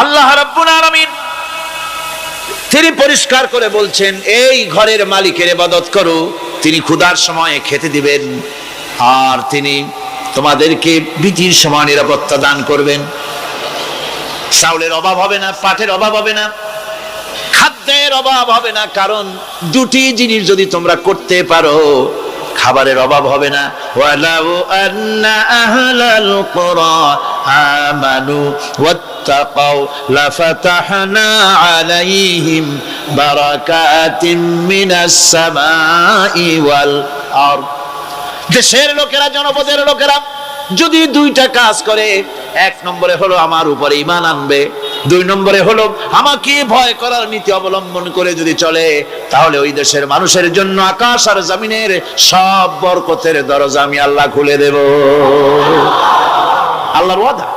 আল্লাহ রাব্বুল আলামিন তিনি পরিষ্কার করে বলছেন, এই ঘরের মালিকের ইবাদত করো, তিনি ক্ষুধার সময়ে খেতে দিবেন, আর তিনি তোমাদেরকে বৃষ্টির সময় নিরাপত্তা দান করবেন। চাউলের অভাব হবে না, পাটের অভাব হবে না, খাদ্যের অভাব হবে না, কারণ দুটি জিনিস যদি তোমরা করতে পারো খাবারের অভাব হবে না। ওয়ালাউ আন্না আহলাল কুরা আমানু ওয়াত্তাকাউ লাফাতাহনা আলাইহিম বারাকাতিন মিনাস সামাই ওয়াল আরদ। দেশের লোকেরা, জনপদের লোকেরা যদি দুইটা কাজ করে, এক নম্বরে হলো আমার উপরে ঈমান আনবে, দুই নম্বরে হলো আমাকে ভয় করার নীতি অবলম্বন করে যদি চলে, তাহলে ওই দেশের মানুষের জন্য আকাশ আর জমিনের সব বরকতের দরজা আমি আল্লাহ খুলে দেব। আল্লাহর ওয়াদা।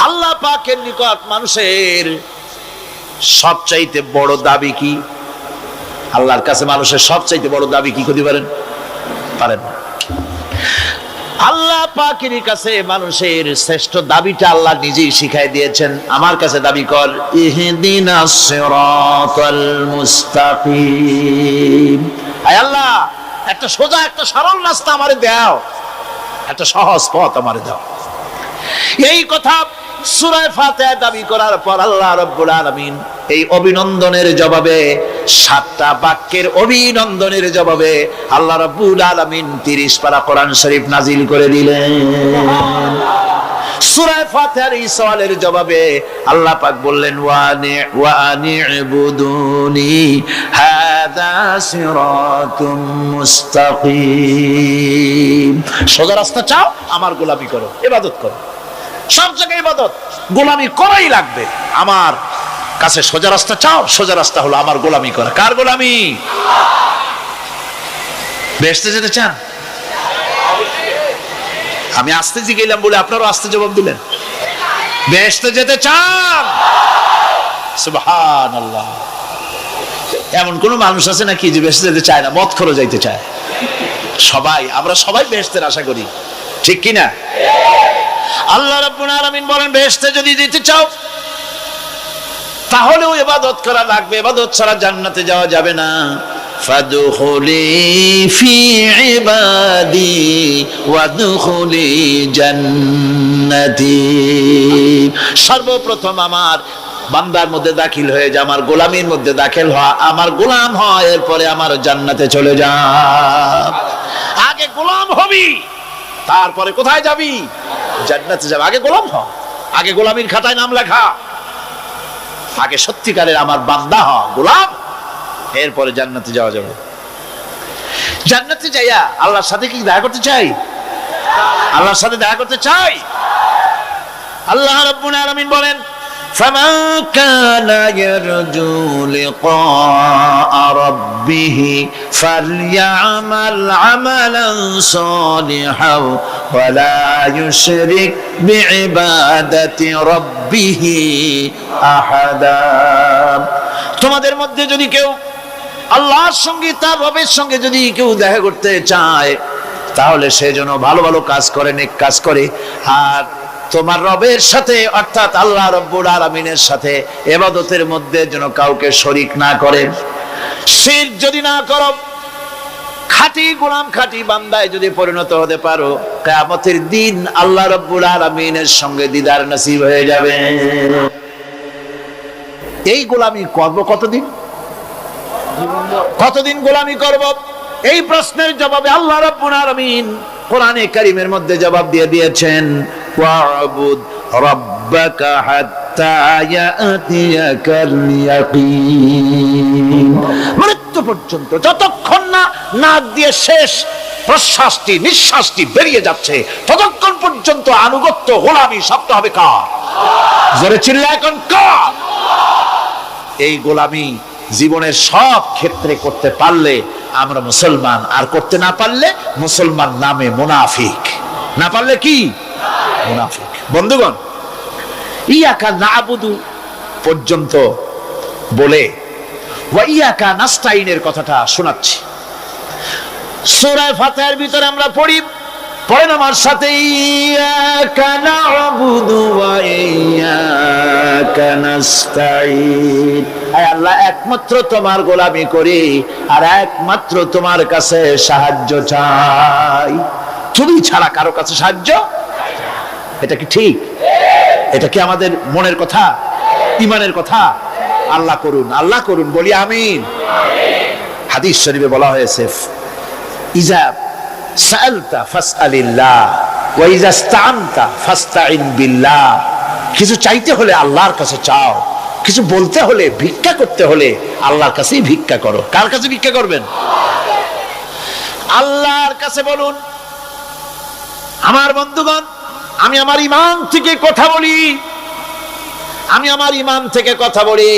আল্লাহ পাকের নিকট মানুষের সবচাইতে বড় দাবি কি? আল্লাহর কাছে মানুষের সবচাইতে বড় দাবি কি করতে পারেন? পারেন না। আল্লাহ পাকের কাছে মানুষের শ্রেষ্ঠ দাবিটা আল্লাহ নিজেই শিখাই দিয়েছেন। আমার কাছে দাবি কর, ইহদিনাস সিরাতাল মুস্তাকিম। আয় আল্লাহ, একটা সোজা, একটা সরল রাস্তা আমারে দাও, একটা সহজ পথ আমারে দাও। এই কথা সূরা ফাতিহা দাবি করার পর আল্লাহ রাব্বুল আলামিন এই অভিনন্দনের জবাবে, 7টা বাক্যের অভিনন্দনের জবাবে আল্লাহ রাব্বুল আলামিন 30 পারা কোরআন শরীফ নাজিল করে দিলেন। সূরা ফাতিহার এই সওয়ালের জবাবে আল্লাহ পাক বললেন, ওয়া আনি'বুদুনি হাযা সিরাতুম মুস্তাকিম। সোজা রাস্তা চাও, আমার গোলামি করো, ইবাদত করো। সব জায়গায় ইবাদত, গোলামি করাই লাগবে। আমার কাছে সোজা রাস্তা চাও, সোজা রাস্তা হলো আমার গোলামি করা। কার গোলামি? বেহেশতে যেতে চান? আমি আস্তে জিগাইলাম বলে আপনারও আস্তে জবাব দিলেন। বেহেশতে যেতে চান? সুবহানাল্লাহ। এমন কোন মানুষ আছে নাকি যে বেহেশতে যেতে চায় না, মদ খোর যাইতে চায়? সবাই, আমরা সবাই বেহেশতের আশা করি, ঠিক কি না? আল্লাহ রাব্বুল আলামিন বলেন, বেহেশতে যদি যেতে চাও তাহলেও ইবাদত করা লাগবে, ইবাদত ছাড়া জান্নাতে যাওয়া যাবে না। ফাদখুলি ফি ইবাদি ওয়াদখুলি জান্নাতি। সর্বপ্রথম আমার বান্দার মধ্যে দাখিল হয়ে যা, আমার গোলামির মধ্যে দাখিল হওয়া, আমার গোলাম হয়, এরপরে আমার জান্নাতে চলে যা। আগে গোলাম হবি, তারপরে কোথায় যাবি? জান্নাতে যাবে। আগে গোলাম হ, আগে গোলামির খাতায় নাম লেখা, আগে সত্যিকারের আমার বান্দা হ, গোলাম, এরপরে জান্নাতে যাওয়া যাবে। জান্নাতে যাইয়া আল্লাহর সাথে কি দেখা করতে চাই? আল্লাহর সাথে দেখা করতে চাই। আল্লাহ রাব্বুল আলামিন বলেন, ফামান কানা ইয়ারজু লিকা রাব্বিহি ফালইআমাল আমালান সালিহান ওয়া লা ইউশরিক বিইবাদাতি রাব্বিহি আহাদা। তোমাদের মধ্যে যদি কেউ আল্লাহর সঙ্গে, তার রবের সঙ্গে যদি কেউ দেখা করতে চায়, তাহলে সে যেন ভালো ভালো কাজ করে, নেক কাজ করে, আর তোমার রবের সাথে অর্থাৎ আল্লাহ রাব্বুল আলামিনের সাথে ইবাদতের মধ্যে যেন কাউকে শরীক না করে। শিরক যদি না করো, খাঁটি গোলাম, খাঁটি বান্দায় যদি পরিণত হতে পারো, কিয়ামতের দিন আল্লাহ রাব্বুল আলামিনের সঙ্গে দিদার নসিব হয়ে যাবে। এই গোলামি করব কতদিন? কতদিন গোলামি করব? এই প্রশ্নের জবাবে আল্লাহ রাব্বুল আলামিন কোরআনে কারীমের মধ্যে জবাব দিয়ে দিয়েছেন, ওয়া'বুদ রাব্বাকা হাত্তা ইয়াতিয়াকাল ইয়াকিন। মৃত্যু পর্যন্ত, যতক্ষণ না নাক দিয়ে শেষ প্রশ্বাসটি, নিঃশ্বাসটি বেরিয়ে যাচ্ছে, ততক্ষণ পর্যন্ত আনুগত্য, গোলামি শব্দ হবে কার? জোরে চিল্লা এখন কার? এই গোলামি জীবনের সব ক্ষেত্রে করতে পারলে আমরা মুসলমান, আর করতে না পারলে মুসলমান নামে মুনাফিক। না পারলে কি? মুনাফিক। বন্ধুগণ, ইয়াকা নাবুদু পর্যন্ত বলে ওয়া ইয়াকা নাস্তাইনের কথাটা শোনাচ্ছি। সূরা ফাতিহার ভিতরে আমরা পড়ি, পড়েন আমার সাথে, ইয়াকা নাবুদু ওয়া ইয়াকা নাস্তাঈন। আয় আল্লাহ, একমাত্র তোমার গোলামি করি আর একমাত্র তোমার কাছে সাহায্য চাই, তুমি ছাড়া কারো কাছে সাহায্য। এটা কি ঠিক? এটা কি আমাদের মনের কথা, ঈমানের কথা? আল্লাহ করুন, আল্লাহ করুন, বলি আমিন। হাদিস শরীফে বলা হয়েছে, ইজা সাআলতা ফাসআলিল্লাহ ওয়া ইজা ইসতাআনতা ফাসতাঈন বিল্লাহ। কিছু চাইতে হলে আল্লাহর কাছে চাও, কিছু বলতে হলে, ভিক্ষা করতে হলে আল্লাহর কাছেই ভিক্ষা করো। কার কাছে ভিক্ষা করবেন? আল্লাহর কাছে বলুন। আমার বন্ধুগণ, আমি আমার ঈমান থেকে কথা বলি, আমি আমার ঈমান থেকে কথা বলি।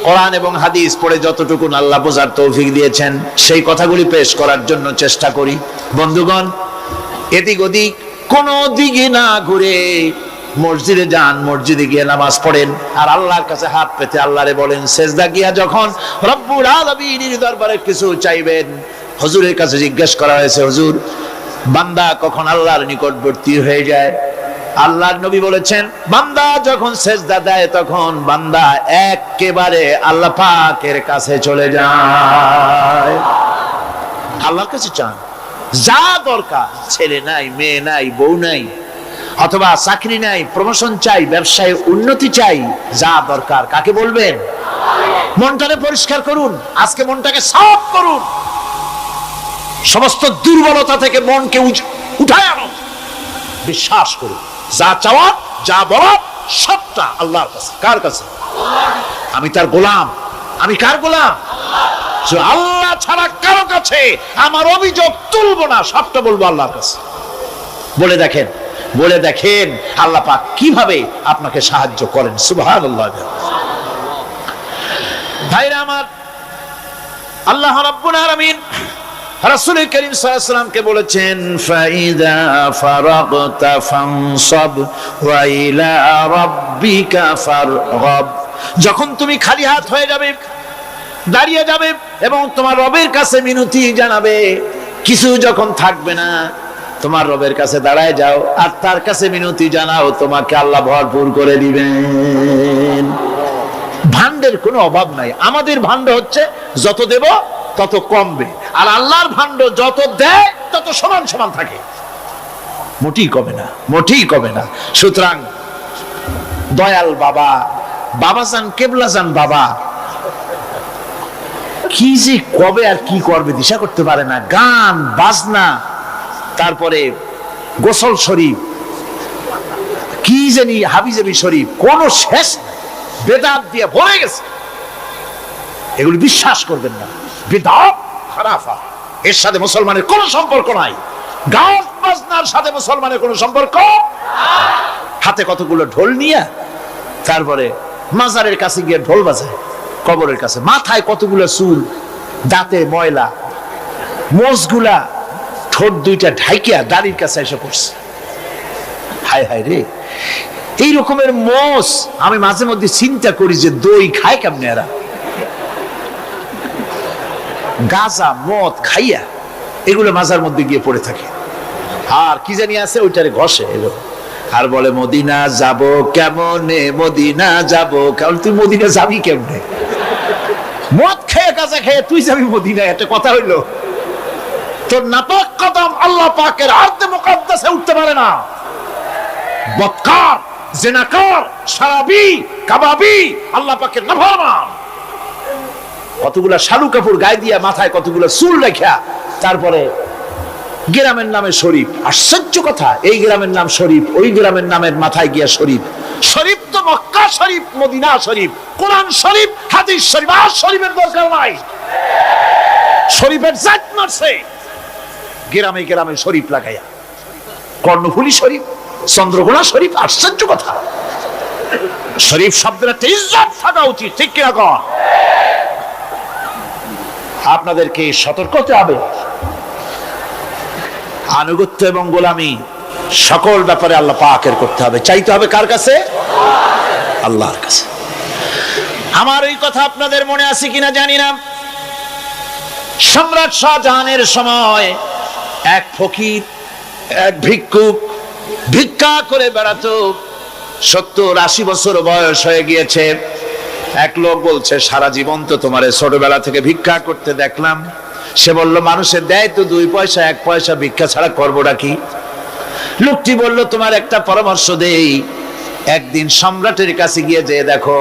কোরআন এবং হাদিস পড়ে যতটুকু আল্লাহ বোঝার তৌফিক দিয়েছেন সেই কথাগুলি পেশ করার জন্য চেষ্টা করি। বন্ধুগণ, এদিক ওদিক কোন দিকে না ঘুরে মসজিদে যান, মসজিদে গিয়ে নামাজ পড়েন আর আল্লাহর কাছে হাত পেতে আল্লাহরে বলেন। সেজদা গিয়া যখন রব্বুল আলামিনের দরবারে কিছু চাইবেন, হুজুরের কাছে জিজ্ঞেস করা হয়েছে, হুজুর, বান্দা কখন আল্লাহর নিকটবর্তী হয়ে যায়? আল্লাহর নবী বলেছেন, বান্দা যখন সেজদা দেয় তখন বান্দা একেবারে আল্লাহ পাকের কাছে চলে যায়। আল্লাহর কাছে চান, যা দরকার, ছেলে নাই, মেয়ে নাই, বউ নাই, অথবা চাকরি নাই, প্রমোশন চাই, ব্যবসায় উন্নতি চাই, যা দরকার কাকে বলবেন? মনটাকে পরিষ্কার করুন, আজকে মনটাকে সাফ করুন, সমস্ত দুর্বলতা থেকে মনকে উঠায় আনুন, বিশ্বাস করুন, যা চাওয়ার, যা বলার সবটা আল্লাহর কাছে। কার কাছে? আমি তার গোলাম। আমি কার গোলাম? আল্লাহ ছাড়া কারো কাছে আমার অভিযোগ তুলবো না, সবটা বলবো আল্লাহর কাছে। বলে দেখেন, বলে দেখেন আল্লাহ পাক কিভাবে আপনাকে সাহায্য করেন। সুবহানাল্লাহ। ভাইরা আমার, আল্লাহ রাব্বুল আলামিন রাসূল করিম সাল্লাল্লাহু আলাইহি ওয়াসাল্লামকে বলেছেন, ফাইদা ফারাগতা ফানসাব ওয়া ইলা রাব্বিকা ফারগাব। যখন তুমি খালি হাত হয়ে যাবে, দাঁড়িয়ে যাবে এবং তোমার রবের কাছে মিনতি জানাবে, কিছু যখন থাকবে না, তোমার রবের কাছে দাঁড়ায় যাও আর তার কাছে মিনতি জানাও, তোমাকে আল্লাহ ভরপুর করে দিবেন। ভান্ডের কোনো অভাব নাই। আমাদের ভান্ড হচ্ছে যত দেব তত কমবে, আর আল্লাহর ভান্ড যত দেয় তত সমান সমান থাকে, মোটেই কমে না, মোটেই কমে না। সুতরাং দয়াল বাবা, বাবাজান, কেবলাজান বাবা কি যে কবে আর কি করবে দিশা করতে পারে না। গান বাজনা, তারপরে গোসল শরীফ, কি জানি হাবিজাবি শরীফ, কোন শেষ বেদাত দিয়ে ভরে গেছে। এগুলি বিশ্বাস করবেন না, বিদআত খারাফা, এর সাথে মুসলমানের কোনো সম্পর্ক নাই। গান বাজনার সাথে মুসলমানের কোনো সম্পর্ক। হাতে কতগুলো ঢোল নিয়ে তারপরে মাজারের কাছে গিয়ে ঢোল বাজায়, কবরের কাছে, মাথায় কতগুলো চুল, দাঁতে ময়লা, মোষগুলা ঠোঁট দুইটা ঢাইকিয়া দাড়ির কাছে এসে পড়ছে। হায় হায় রে, এই রকমের মোষ আমি মাঝে মধ্যে চিন্তা করি যে দই খায় কেমনে এরা। গাঁজা মদ খাইয়া এগুলো মাজার মধ্যে গিয়ে পড়ে থাকে, আর কি জানি আছে ওইটারে ঘষে এলো আর বলে মদিনা যাব কেমনে, মদিনা যাব কেমন। তুই মদিনা যাবি কেমনে? মদ খেয়ে গাঁজা খেয়ে তুই যাবি মদিনা? একটা কথা হইলো? তোর নাপাক কদম আল্লাহ পাকের আরদে মুকাদ্দাসে উঠতে পারে না। বদকার, জিনাকার, শারাবি, কাবাবি, আল্লাহ পাকের নাফরমান, কতগুলা শালু কাপড় গায়ে দিয়া, মাথায় কতগুলা চুল রেখা, তারপরে গ্রামের নামে শরীফ। আশ্চর্য কথা, এই গ্রামের নাম শরীফ, ওই গ্রামের নামের মাথায় গিয়া শরীফ। শরীফ তো মক্কা শরীফ, মদিনা শরীফ, কোরআন শরীফ, হাদিস শরীফ, আর শরীফের দরকার নাই। শরীফের জাত মারছে গ্রামে গ্রামে শরীফ লাগাইয়া, কর্ণফুলী শরীফ, চন্দ্রকোনা শরীফ। আশ্চর্য কথা, শরীফ শব্দের একটা ইজ্জত থাকা উচিত, ঠিক কিনা কন? আপনাদেরকে সতর্ক হতে হবে। আনুগত্য এবং গোলামি সকল ব্যাপারে আল্লাহ পাকের করতে হবে, চাইতে হবে কার কাছে? আল্লাহর কাছে। আমার এই কথা আপনাদের মনে আছে কিনা জানি না। সম্রাট শাহজাহানের সময় এক ফকির, এক ভিক্ষুক ভিক্ষা করে বেড়াতো। 70-80 বছর বয়স হয়ে গিয়েছে। এক লোক বলছে, সারা জীবন তো তোমারে ছোটবেলা থেকে ভিক্ষা করতে দেখলাম। সে বলল, মানুষের দেয় তো 2 পয়সা 1 পয়সা, ভিক্ষা ছাড়া করবোটা কি? লোকটি বলল, তোমার একটা পরামর্শ দেই, একদিন সম্রাটের কাছে গিয়ে যে দেখো,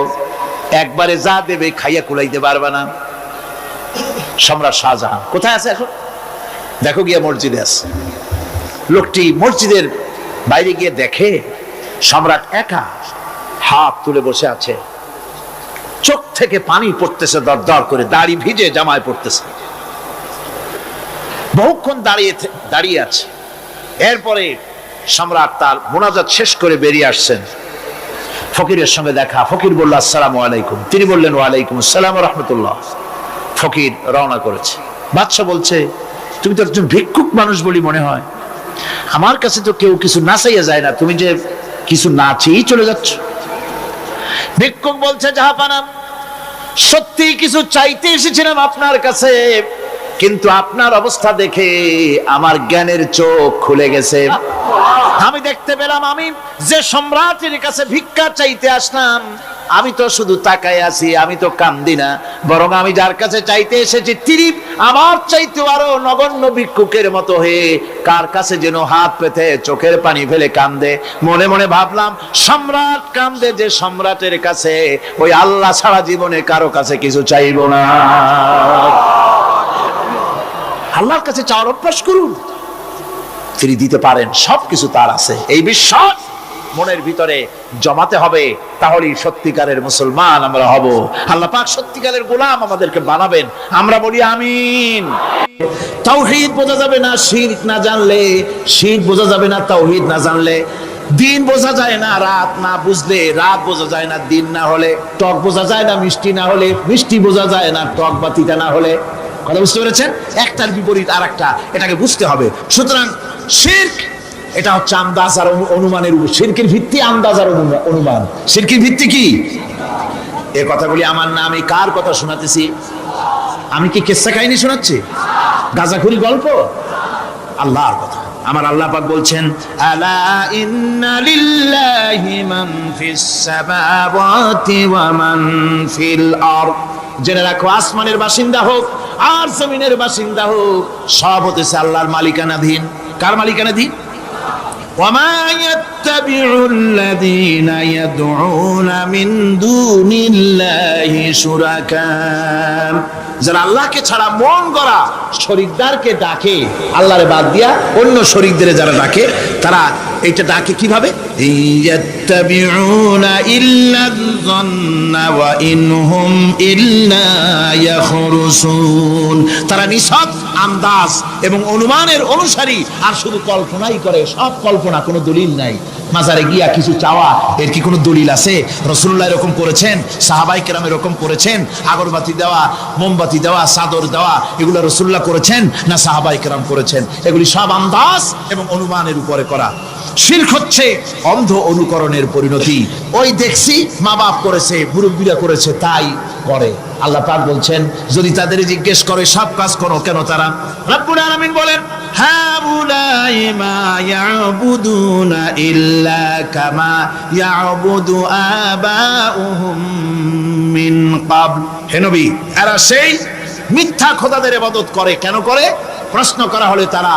একবারে যা দেবে খাইয়া কুলাইতে পারবে না। সম্রাট শাহজাহান কোথায় আছে এখন? দেখো গিয়া মসজিদে আছে। লোকটি মসজিদের বাইরে গিয়ে দেখে সম্রাট একা হাত তুলে বসে আছে, চোখ থেকে পানি পড়তেছে দর দর করে, দাড়ি ভিজে জামায় পড়তেছে, বহুক্ষণ দাঁড়িয়ে আছে। এরপরে সম্রাট তার মোনাজাত শেষ করে বেরিয়ে আসছেন। ফকিরের সঙ্গে দেখা। ফকির বলল, আসসালামু আলাইকুম। তিনি বললেন, ওয়ালাইকুম আসসালাম ওয়া রাহমাতুল্লাহ। ফকির রওনা করেছে। বাদশা বলছে, তুমি তো একজন ভিক্ষুক মানুষ বলি মনে হয়, আমার কাছে তো কেউ কিছু না চাইয়া যায় না, তুমি যে কিছু না চেয়েই চলে যাচ্ছ। ভিক্ষুক বলছে, জাহাপানা, সত্যি কিছু চাইতে এসেছিলাম আপনার কাছে, কিন্তু আপনার অবস্থা দেখে আমার জ্ঞানের চোখ খুলে গেছে। আমি দেখতে পেলাম আমি যে সম্রাটের কাছে ভিক্ষা চাইতে আসলাম, আমি তো শুধু তাকায় আছি, আমি তো কান্দি না, বরং আমি যার কাছে চাইতে এসেছি তিনি আমার চাইতে আরো নগণ্য ভিক্ষুকের মতো হয়ে কার কাছে যেন হাত পেতে চোখের পানি ফেলে কান্দে। মনে মনে ভাবলাম, সম্রাট কান্দে যে সম্রাটের কাছে, ওই আল্লাহ ছাড়া জীবনে কারো কাছে কিছু চাইব না। আল্লাহর কাছে চাওয়ার অভ্যাস করুন, তিনি দিতে পারেন, সবকিছু তার আছে। এই বিশ্বাস মনের ভিতরে জমাতে হবে, তাহলেই সত্যিকারের মুসলমান আমরা হব। আল্লাহ পাক সত্যিকারের গোলাম আমাদেরকে বানাবেন। আমরা বলি আমিন। তাওহীদ বোঝা যাবে না শিরক না জানলে, শিরক বোঝা যাবে না তাওহীদ না জানলে, দিন বোঝা যায় না রাত না বুঝলে, রাত বোঝা যায় না দিন না হলে, টক বোঝা যায় না মিষ্টি না হলে, মিষ্টি বোঝা যায় না টক বা তিতা না হলে। কথা বুঝতে পেরেছেন? একটার বিপরীত আর একটা, এটাকে বুঝতে হবে। সুতরাং শিরক এটা হচ্ছে আন্দাজ আর অনুমানের উপর। শিরকের ভিত্তি আন্দাজ আর অনুমান। শিরকের ভিত্তি কি? এই কথাগুলি আমার না, আমি কার কথা শোনাতেছি? আমি কি কিসসা কাহিনী শোনাচ্ছি? গাঁজাখুরি গল্প? আল্লাহর কথা। আমার আল্লাহ পাক বলছেন, আলা ইন্না লিল্লাহি মান ফিস সামাওয়াতি ওয়া মান ফিল আরদ। জেনে রাখো, আসমানের বাসিন্দা হোক আর জমিনের বাসিন্দা হোক, সব হতেছে আল্লাহর মালিকানাধীন। কার মালিকানাধীন? ওয়ামা ইয়াত্তাবিউল্লাযীনা ইয়াদউনা মিন দুনিল্লাহি শুরাকা। যারা আল্লাহকে ছাড়া মন গড়া শরীকদারকে ডাকে, আল্লাহরে বাদ দিয়া অন্য শরীকদের যারা ডাকে, তারা এটা ডাকে কিভাবে? ইয়াত্তাবিউনা ইল্লায-যন্না ওয়া ইনহুম ইল্লা ইয়াখরুসুন। তারা নিছক আন্দাজ এবং অনুমানের অনুসারী, আর শুধু কল্পনাই করে। সব কল্পনা, কোনো দলিল নাই। মাজারে গিয়া কিছু চাওয়া, এর কি কোনো দলিল আছে? রাসূলুল্লাহ এরকম করেছেন, সাহাবায়ে কেরাম এরকম করেছেন? আগরবাতি দেওয়া, মোমবাতি দেওয়া, চাদর দেওয়া, এগুলো রাসূলুল্লাহ করেছেন না সাহাবায়ে কেরাম করেছেন? এগুলি সব আন্দাজ এবং অনুমানের উপরে করা। শিরক হচ্ছে অন্ধ অনুকরণের পরিণতি। ওই দেখছি মা বাপ করেছে, মুরব্বীরা করেছে, তাই করে। আল্লাহ পাক বলছেন, যদি তাদের জিজ্ঞেস করে সব কাজ করো কেন তারা? রব্বুল আলামিন বলেন, হাউলাই মা ইয়াবুদুনা ইল্লা কামা ইয়াবুদু আবাউহুম মিন ক্বাবল। হে নবী, এরা সেই মিথ্যা খোদাদের ইবাদত করে। কেন করে? প্রশ্ন করা হলে তারা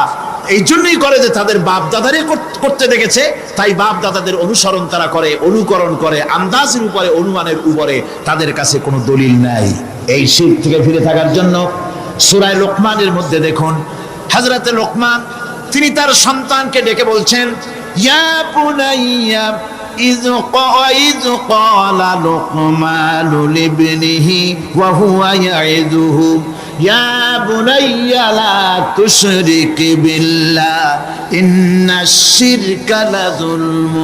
এই জন্যই করে যে তাদের বাপ দাদারে করতে দেখেছে, তাই বাপ দাদাদের অনুসরণ তারা করে, অনুকরণ করে, আন্দাজের উপরে, অনুমানের উপরে। তাদের কাছে কোনো দলিল নাই। এই শিরক থেকে ফিরে থাকার জন্য সূরা লোকমানের মধ্যে দেখুন, হযরতে লোকমান তিনি তার সন্তানকে ডেকে বলছেন, ইয়া বুনাইয়া إذ قال لقمان لابنه وهو يعظه يا بني لا تشرك بالله إن الشرك لظلم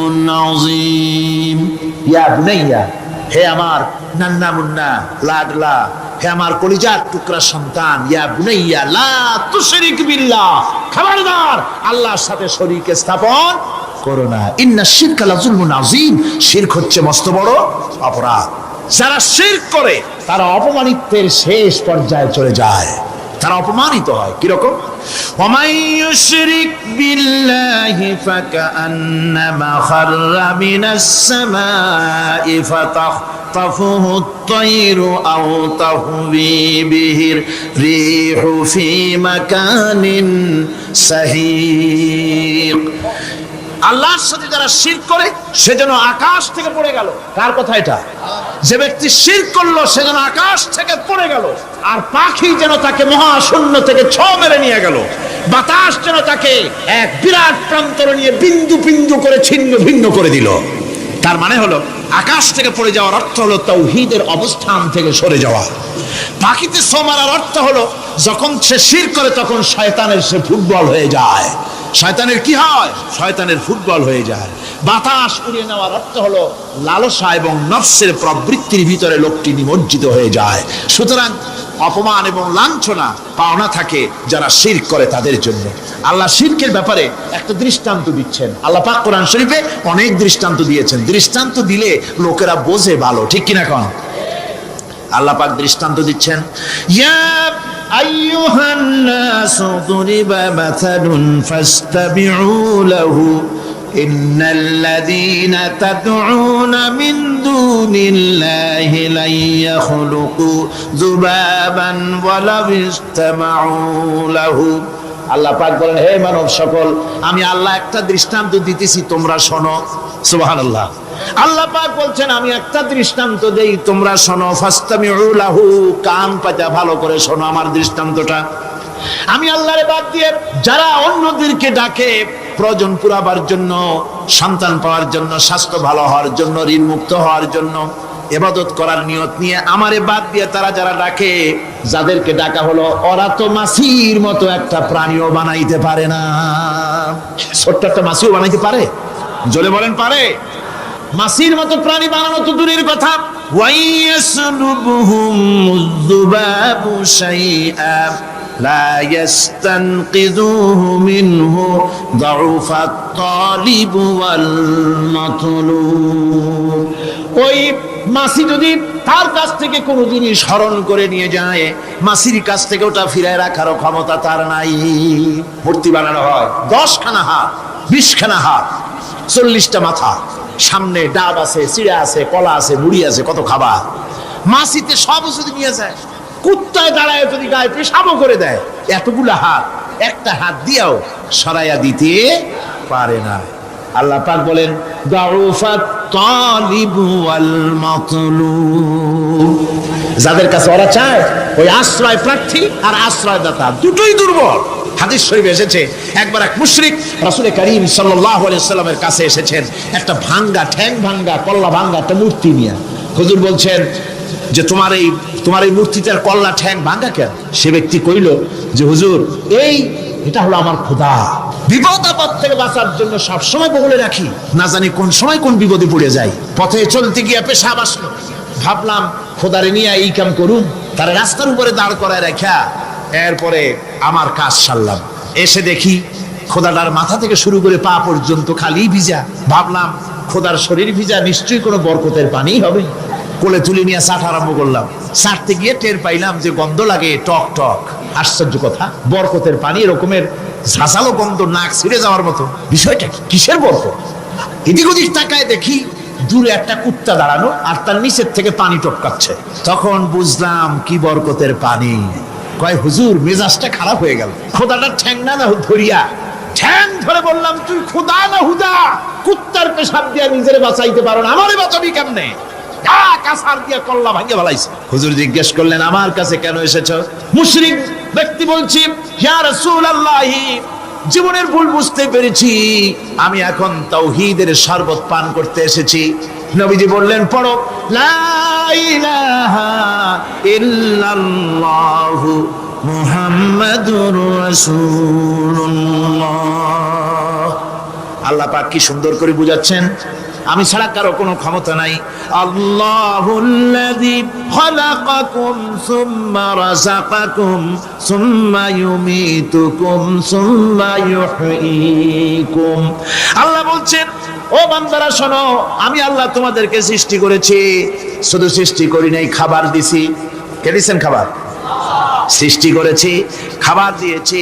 عظيم يا بني হে আমার নান্না মুন্না লাডলা, হে আমার কলিজার টুকরা সন্তান, ইয়া বুনাইয়া লা তুশরিক বিল্লাহ, খবরদার আল্লাহর সাথে শরীক স্থাপন করো না। ইন্না শিরকা লাযুলমুন আযীম। শিরক হচ্ছে মস্ত বড় অপরাধ। যারা শিরক করে তারা অপমানিত্বের শেষ পর্যায়ে চলে যায়, তারা অপমানিত হয়। কিরকম? ওয়ামান ইউশরিক বিল্লাহি ফাকান্নামা খাররা মিনাস সামাই ফাতাখতাফুহু আত-তায়রু আও তাহবি বিহির রিহু ফি মাকানিন সাহিক। আল্লাহর সাথে যারা শিরক করে সে যেন আকাশ থেকে পড়ে গেল। কার কথা এটা? যে ব্যক্তি শিরক করলো সে যেন আকাশ থেকে পড়ে গেল, আর পাখি যেন তাকে মহাশূন্য থেকে ছো মেরে নিয়ে গেল, বাতাস যেন তাকে এক বিরাট প্রান্তর নিয়ে বিন্দু বিন্দু করে ছিন্ন ভিন্ন করে দিল। তার মানে হলো আকাশ থেকে পড়ে যাওয়ার অর্থ হলো তাওহীদের অবস্থান থেকে সরে যাওয়া। পাখিতে ছো মারার অর্থ হলো যখন সে শিরক করে তখন শয়তানের সে ফুটবল হয়ে যায়। শয়তানের কি হয়? শয়তানের ফুটবল হয়ে যায়। বাতাস উড়িয়ে নেওয়ার অর্থ হলো লালসা এবং নফসের প্রবৃত্তির ভিতরে লোকটি নিমজ্জিত হয়ে যায়। সুতরাং অপমান এবং লাঞ্ছনা পাওনা থাকে যারা শিরক করে তাদের জন্য। আল্লাহ শিরকের ব্যাপারে একটা দৃষ্টান্ত দিচ্ছেন। আল্লাহ পাক কোরআন শরীফে অনেক দৃষ্টান্ত দিয়েছেন। দৃষ্টান্ত দিলে লোকেরা বোঝে ভালো, ঠিক কিনা কোন? আল্লাহ পাক দৃষ্টান্ত দিচ্ছেন, ইয়া আইয়ুহান নাসু দুরিবা মাসালুন ফাসতাবিউ লাহু ইন্নাল্লাযীনা তাদউনা মিন দুনিল্লাহি লা ইয়াখলুকু যুবাবান ওয়ালাউ ইসতামাউ লাহু। আল্লাহ পাক বলেন, হে মানব সকল, আমি আল্লাহ একটা দৃষ্টান্ত দিতেছি, তোমরা শোনো। সুবহানাল্লাহ। আল্লাহ পাক বলছেন আমি একটা দৃষ্টান্ত দেই, তোমরা শোনো। ফাসতামিউ লাহু, কান পাতা ভালো করে শোনো আমার দৃষ্টান্তটা। আমি আল্লাহরে বাদ দিয়ে যারা অন্যদেরকে ডাকে প্রয়োজন পুরাবার জন্য, সন্তান পাওয়ার জন্য, স্বাস্থ্য ভালো হওয়ার জন্য, ঋণ মুক্ত হওয়ার জন্য, ইবাদত করার নিয়ত নিয়ে আমারে বাদ দিয়ে তারা যারা ডাকে, যাদেরকে ডাকা হলো ওরা তো মাছির মতো একটা প্রাণীও বানাইতে পারে না। ছোট্ট একটা মাছিও বানাইতে পারে? জোরে বলেন, পারে? মাছির মতো প্রাণী বানানো তো দূরের কথা। ওয়াইয়াসলুবুহুম যুবাবু শাইআ লা ইস্তানকিযুহু মিনহু যাউফাত তালিব ওয়াল মাতলুব। ওই মাছি যদি তার কাছ থেকে কোনো জিনিস হরণ করে নিয়ে যায়, মাছির কাছ থেকে ওটা ফিরায় রাখার ক্ষমতা তার নাই। মূর্তি বানানো হয় 10খানা হাত, 20খানা হাত, 40টা মাথা, সামনে ডাব আছে, চিড়া আছে, কলা আছে, মুড়ি আছে, কত খাবার। মাছিতে সব যদি নিয়ে যায়, কুত্তায় দাঁড়ায় যদি গায়ে পেশাবও করে দেয়, এতগুলা হাত একটা হাত দিয়েও সরাইয়া দিতে পারে না। আল্লাহ পাক বলেন দাউফাত তালিবু ওয়াল মাতলুব। যাদের কাছে ওরা চায়, ওই আশ্রয় প্রার্থী আর আশ্রয়দাতা দুটোই দুর্বল। হাদিস শরীফে এসেছে, একবার এক মুশরিক রাসূল করিম সাল্লাল্লাহু আলাইহি ওয়াসাল্লামের কাছে এসেছেন একটা ভাঙ্গা, ঠ্যাং ভাঙ্গা, কল্লা ভাঙ্গা একটা মূর্তি নিয়ে। হুজুর বলছেন যে তোমার এই মূর্তিটার কল্লা ঠ্যাং ভাঙ্গা কেন? সে ব্যক্তি কইল যে হুজুর, এটা হলো আমার খোদা। বিপদ আপদ থেকে বাঁচার জন্য সবসময় বগলে রাখি, না জানি কোন সময় কোন বিপদে পড়ে যাই। পথে চলতে গিয়ে পেশাব আসলো, ভাবলাম খোদারে নিয়ে এই কাম করুন, তার রাস্তার উপরে দাঁড় করায় রাখা, এরপরে আমার কাজ সারলাম। এসে দেখি খোদাটার মাথা থেকে শুরু করে পা পর্যন্ত খালি ভিজা। ভাবলাম খোদার শরীর ভিজা, নিশ্চয়ই কোনো বরকতের পানি হবে। কোলে তুলে নিয়ে চাট আরম্ভ করলাম। চাটতে গিয়ে টের পাইলাম যে গন্ধ লাগে টক টক। আশ্চর্য কথা, বরকতের পানি এরকমের ঝাঁঝালো গন্ধ, নাক ছিঁড়ে যাওয়ার মতো। বিষয়টা কি? কিসের বরকত? এদিক ওদিক তাকায় দেখি দূরে একটা কুত্তা দাঁড়ানো, আর তার নিচের থেকে পানি টপকাচ্ছে। তখন বুঝলাম কি বরকতের পানি। কয় হুজুর, মেজাজটা খারাপ হয়ে গেল। খোদাটার ঠ্যাং না ধরিয়া ঠ্যাং ধরে বললাম, তুই খোদা না হুদা? কুত্তার পেশাব দিয়া নিজের বাঁচাইতে পারো না, আমারে বাঁচাবি কেমনে? হুজুর জিজ্ঞেস করলেন, আমার কাছে কেন এসেছো? মুশরিক ব্যক্তি বলছি, ইয়া রাসূলুল্লাহ, জীবনের ভুল বুঝতে পেরেছি, আমি এখন তাওহীদের শরবত পান করতে এসেছি। নবীজি বললেন, পড়ো লা ইলাহা ইল্লাল্লাহু মুহাম্মাদুর রাসূলুল্লাহ। আল্লাহ পাক কি সুন্দর করে বুঝাচ্ছেন, আমি ছাড়া কারো কোনো ক্ষমতা নাই। আল্লাহুল্লাযী খালাকাকুম সুম্মা রাযাকাকুম সুম্মা ইউমীতুকুম সুম্মা ইউহয়ীকুম। আল্লাহ বলছেন, ও বান্দারা শোনো, আমি আল্লাহ তোমাদেরকে সৃষ্টি করেছি। শুধু সৃষ্টি করি নাই, খাবার দিছি। কে দিয়েছেন খাবার? সৃষ্টি করেছি, খাবার দিয়েছি,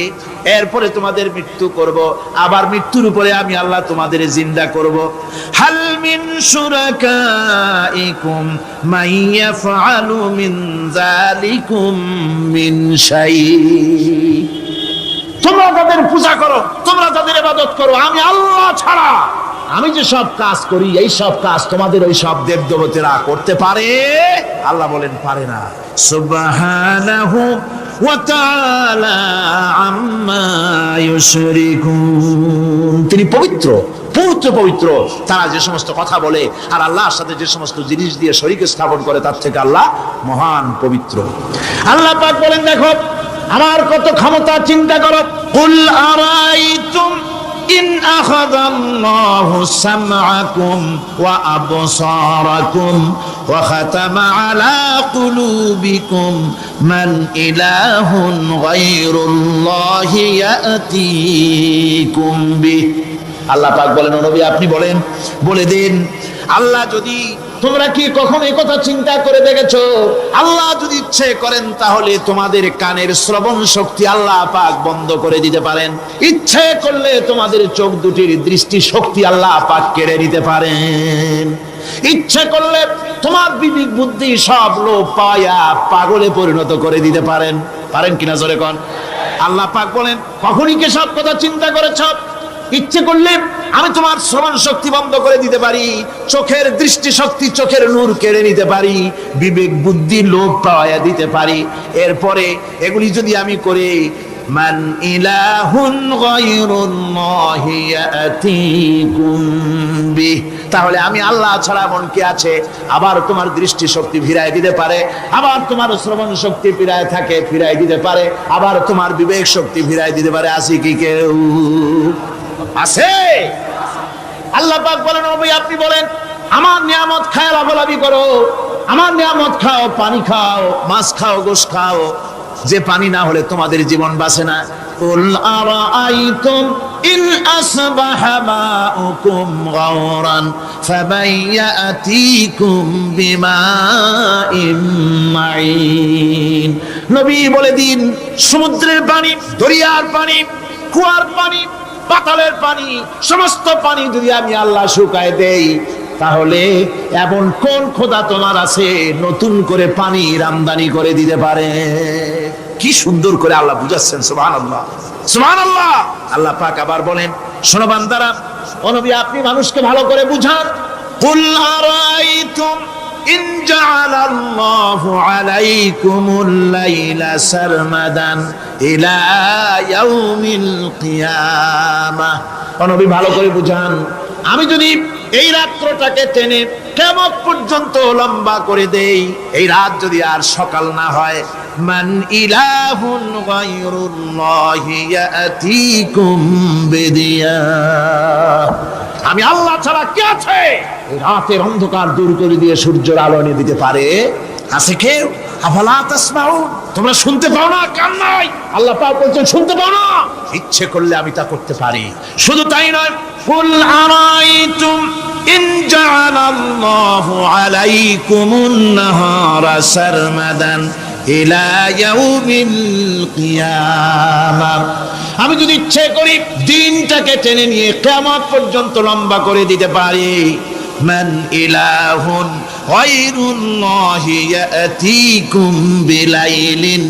এরপরে তোমাদের মৃত্যু করব, আবার মৃত্যুর উপরে আমি আল্লাহ তোমাদের জিন্দা করব। হাল মিন শুরাকাইকুম মাইয়াফআলু মিন যালিকুম মিন শাই। তোমরা তাদের পূজা করো, তোমরা তাদের ইবাদত করো, আমি আল্লাহ ছাড়া আমি যে সব কাজ করি এই সব কাজ তোমাদের ওই সব দেবদেবতারা করতে পারে? আল্লাহ বলেন পারে না। সুবহানাহু ওয়া তাআলা আম্মা ইউশরিকুন। তিনি পবিত্র, পবিত্র পবিত্র। তারা যে সমস্ত কথা বলে আর আল্লাহর সাথে যে সমস্ত জিনিস দিয়ে শরীক স্থাপন করে তার থেকে আল্লাহ মহান পবিত্র। আল্লাহ পাক বলেন দেখো আমার কত ক্ষমতা, চিন্তা করো। কুল আরাইতুম ইন আখাযাল্লাহু সামআকুম ওয়া আবসারাকুম ওয়া খাতামা আলা কুলুবিকুম মান ইলাহুন গায়রুল্লাহি ইয়াতিকুম বিহি। আল্লাহ পাক বলেন ও নবী আপনি বলেন, বলে দিন আল্লাহ যদি, তোমরা কি কখনো এই কথা চিন্তা করে দেখেছো আল্লাহ যদি ইচ্ছে করেন তাহলে তোমাদের কানের শ্রবণ শক্তি আল্লাহ পাক বন্ধ করে দিতে পারেন, ইচ্ছে করলে তোমাদের চোখ দুটির দৃষ্টি শক্তি আল্লাহ পাক কেড়ে নিতে পারেন, ইচ্ছে করলে তোমার বিবেক বুদ্ধি সব লোপ পায়া পাগলে পরিণত করে দিতে পারেন। পারেন কিনা জোরে কোন? আল্লাহ পাক বলেন কখনই কি সব কথা চিন্তা করেছো? ইচ্ছে করলে আমি তোমার শ্রবণ শক্তি বন্ধ করে দিতে পারি, চোখের দৃষ্টি শক্তি, চোখের নূর কেড়ে নিতে পারি, বিবেক বুদ্ধি লোপ পাওয়া দিতে পারি। এরপরে এগুলি যদি আমি করি, মান ইলাহুন গায়রুল্লাহি ইয়াতিকুম বিহি, তাহলে আমি আল্লাহ ছাড়া মন কে আছে? আবার তোমার দৃষ্টি শক্তি ফিরায় দিতে পারে, আবার তোমার শ্রবণ শক্তি ফিরায় থাকে ফিরায় দিতে পারে, আবার তোমার বিবেক শক্তি ফিরায় দিতে পারে। আছে কি কেউ? আছে? আল্লাহ পাক বলেন নবী আপনি বলেন আমার নিয়ামত খায় লাভালাভি করো, আমার নিয়ামত খাও, পানি খাও, মাছ খাও, গোশত খাও, যে পানি না হলে তোমাদের জীবন বাঁচে না। কুল আরাআইতুম ইন আসবাহা মাউকুম গাওরান ফাবাইয়াতিকুম বিমাইম মাইন। নবী বলে দিন সমুদ্রের পানি, দরিয়ার পানি, কুয়ার পানি, পাতালের পানি, সমস্ত পানি যদি আমি আল্লাহ শুকায় দেই তাহলে এমন কোন খোদা তোমার আছে নতুন করে পানি আমদানি করে দিতে পারে? কি সুন্দর করে আল্লাহ বুঝাচ্ছেন। সুবহানাল্লাহ, সুবহানাল্লাহ। আল্লাহ পাক আবার বলেন শোনো বান্দারা, ও নবী আপনি মানুষকে ভালো করে বুঝান। কুল আরাইতুম ইন জাআলাল্লাহু আলাইকুমুল লাইলা সারমাদান ইলা ইয়াউমিল কিয়ামাহ। ও নবী ভালো করে বুঝান, আমি যদি এই রাত্রটাকে টেনে কিয়ামত পর্যন্ত লম্বা করে দেই, এই রাত যদি আর সকাল না হয়, মান ইলাহুন গায়রুল্লাহি ইয়াতিকুম বিদিয়া, আমি আল্লাহ ছাড়া কে আছে রাতের অন্ধকার দূর করে দিয়ে সূর্যের আলো এনে দিতে পারে? আছে কেউ? আফালা তাসমাউন, তোমরা শুনতে পাও না? কান নাই? আল্লাহ পাক বলছেন শুনতে পাও না? ইচ্ছে করলে আমি তা করতে পারি। শুধু তাই নয়, কুল আরাইতুম ইন জাআলাল্লাহু আলাইকুমুন নাহারা সারমাদান ইলা ইয়াউমিল কিয়ামাহ, আমি যদি ইচ্ছে করি দিনটাকে টেনে নিয়ে কিয়ামত পর্যন্ত লম্বা করে দিতে পারি। মান ইলাহুন গায়রুল্লাহি ইয়াতিকুম বিলাইলিন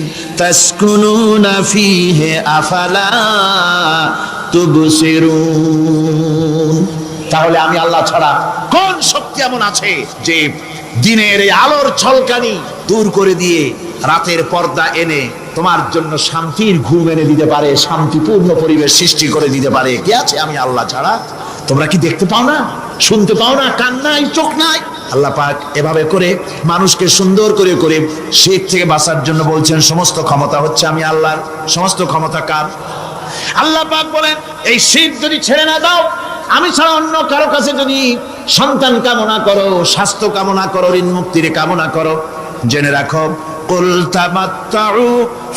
তাসকুনুনা ফীহি আফালা তুবসিরুন, তাহলে আমি আল্লাহ ছাড়া কোন শক্তি এমন আছে যে দিনের এই আলোর ঝলকানি দূর করে দিয়ে রাতের পর্দা এনে তোমার জন্য শান্তির ঘুম এনে দিতে পারে, শান্তিপূর্ণ পরিবেশ সৃষ্টি করে দিতে পারে? কে আছে আমি আল্লাহ ছাড়া? তোমরা কি দেখতে পাও না? শুনতে পাও না? কান নাই? চোখ নাই? আল্লাহ পাক এভাবে করে মানুষকে সুন্দর করে করে শিরক থেকে বাঁচার জন্য বলছেন সমস্ত ক্ষমতা হচ্ছে আমি আল্লাহর। সমস্ত ক্ষমতা কার? আল্লাহ পাক বলেন এই শিরক যদি ছেড়ে না দাও, আমি ছাড়া অন্য কারো কাছে যদি সন্তান কামনা করো, স্বাস্থ্য কামনা করো, ঋণ মুক্তির কামনা করো, জেনে রাখো কুল তামাত্তাউ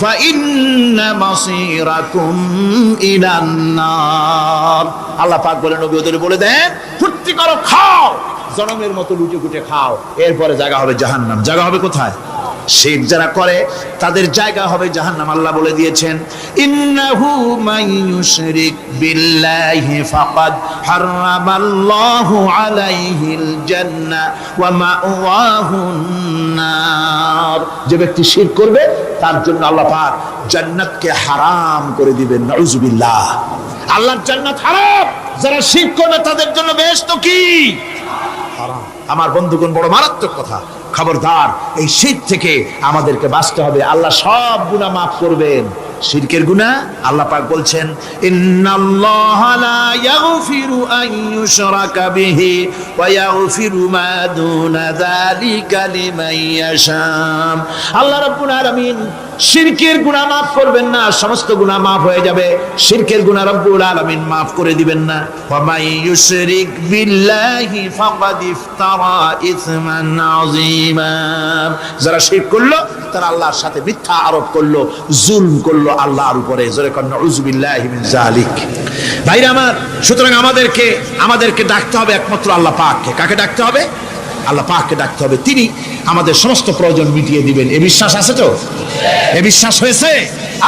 ফাইন্না মাসীরাকুম ইলান নার। আল্লাহ পাক বলেন নবী ওদের বলে দেন ফুর্তি করো, খাও, জনমের মতো লুটে লুটে খাও, এরপরে জায়গা হবে জাহান্নাম। জায়গা হবে কোথায়? শিরক যারা করে তাদের জায়গা হবে জাহান্নাম। আল্লাহ বলে দিয়েছেন, ইন্নাহু মান ইউশরিক বিল্লাহি ফাকাদ হারামাল্লাহু আলাইহিল জান্নাহ ওয়া মাওয়াহুন নার। যে ব্যক্তি শিরক করবে তার জন্য আল্লাহ পাক জান্নাতকে হারাম করে দিবেন। নাউজুবিল্লাহ। আল্লাহর জান্নাত হারাম, যারা শিরক করবে তাদের জন্য বেহেশত কি হারাম। আমার বন্ধুগণ, বড় মারাত্মক কথা। খবরদার, এই শিরক থেকে আমাদেরকে বাঁচতে হবে। আল্লাহ সব গুনাহ মাফ করবেন। শিরকের গুনাহ আল্লাহ পাক বলছেন, ইন্নাল্লাহা লা ইয়াগফিরু আন ইউশরাকা বিহি ওয়া ইয়াগফিরু মা দুনা যালিকা লিমান ইয়াশা। আল্লাহ রাব্বুল আলামিন শিরকের গুনাহ মাফ করবেন না, সমস্ত গুনাহ মাফ হয়ে যাবে। শিরকের গুনাহ রব্বুল আলামিন মাফ করে দিবেন না। ওয়া মান ইউশরিক বিল্লাহি ফাকাদ ইফতারা ইসমান আযীমা। যারা শিরক করলো তারা আল্লাহর সাথে মিথ্যা আরোপ করলো, জুলম করলো আল্লাহর উপরে। জোরে কর নাউযুবিল্লাহি মিন যালিক। ভাইরা আমার, সুতরাং আমাদেরকে ডাকতে হবে একমাত্র আল্লাহ পাককে। কাকে ডাকতে হবে? আল্লাহ পাককে ডাকতে হবে। তিনি আমাদের সমস্ত প্রয়োজন মিটিয়ে দিবেন। এ বিশ্বাস আছে তো? এ বিশ্বাস হয়েছে?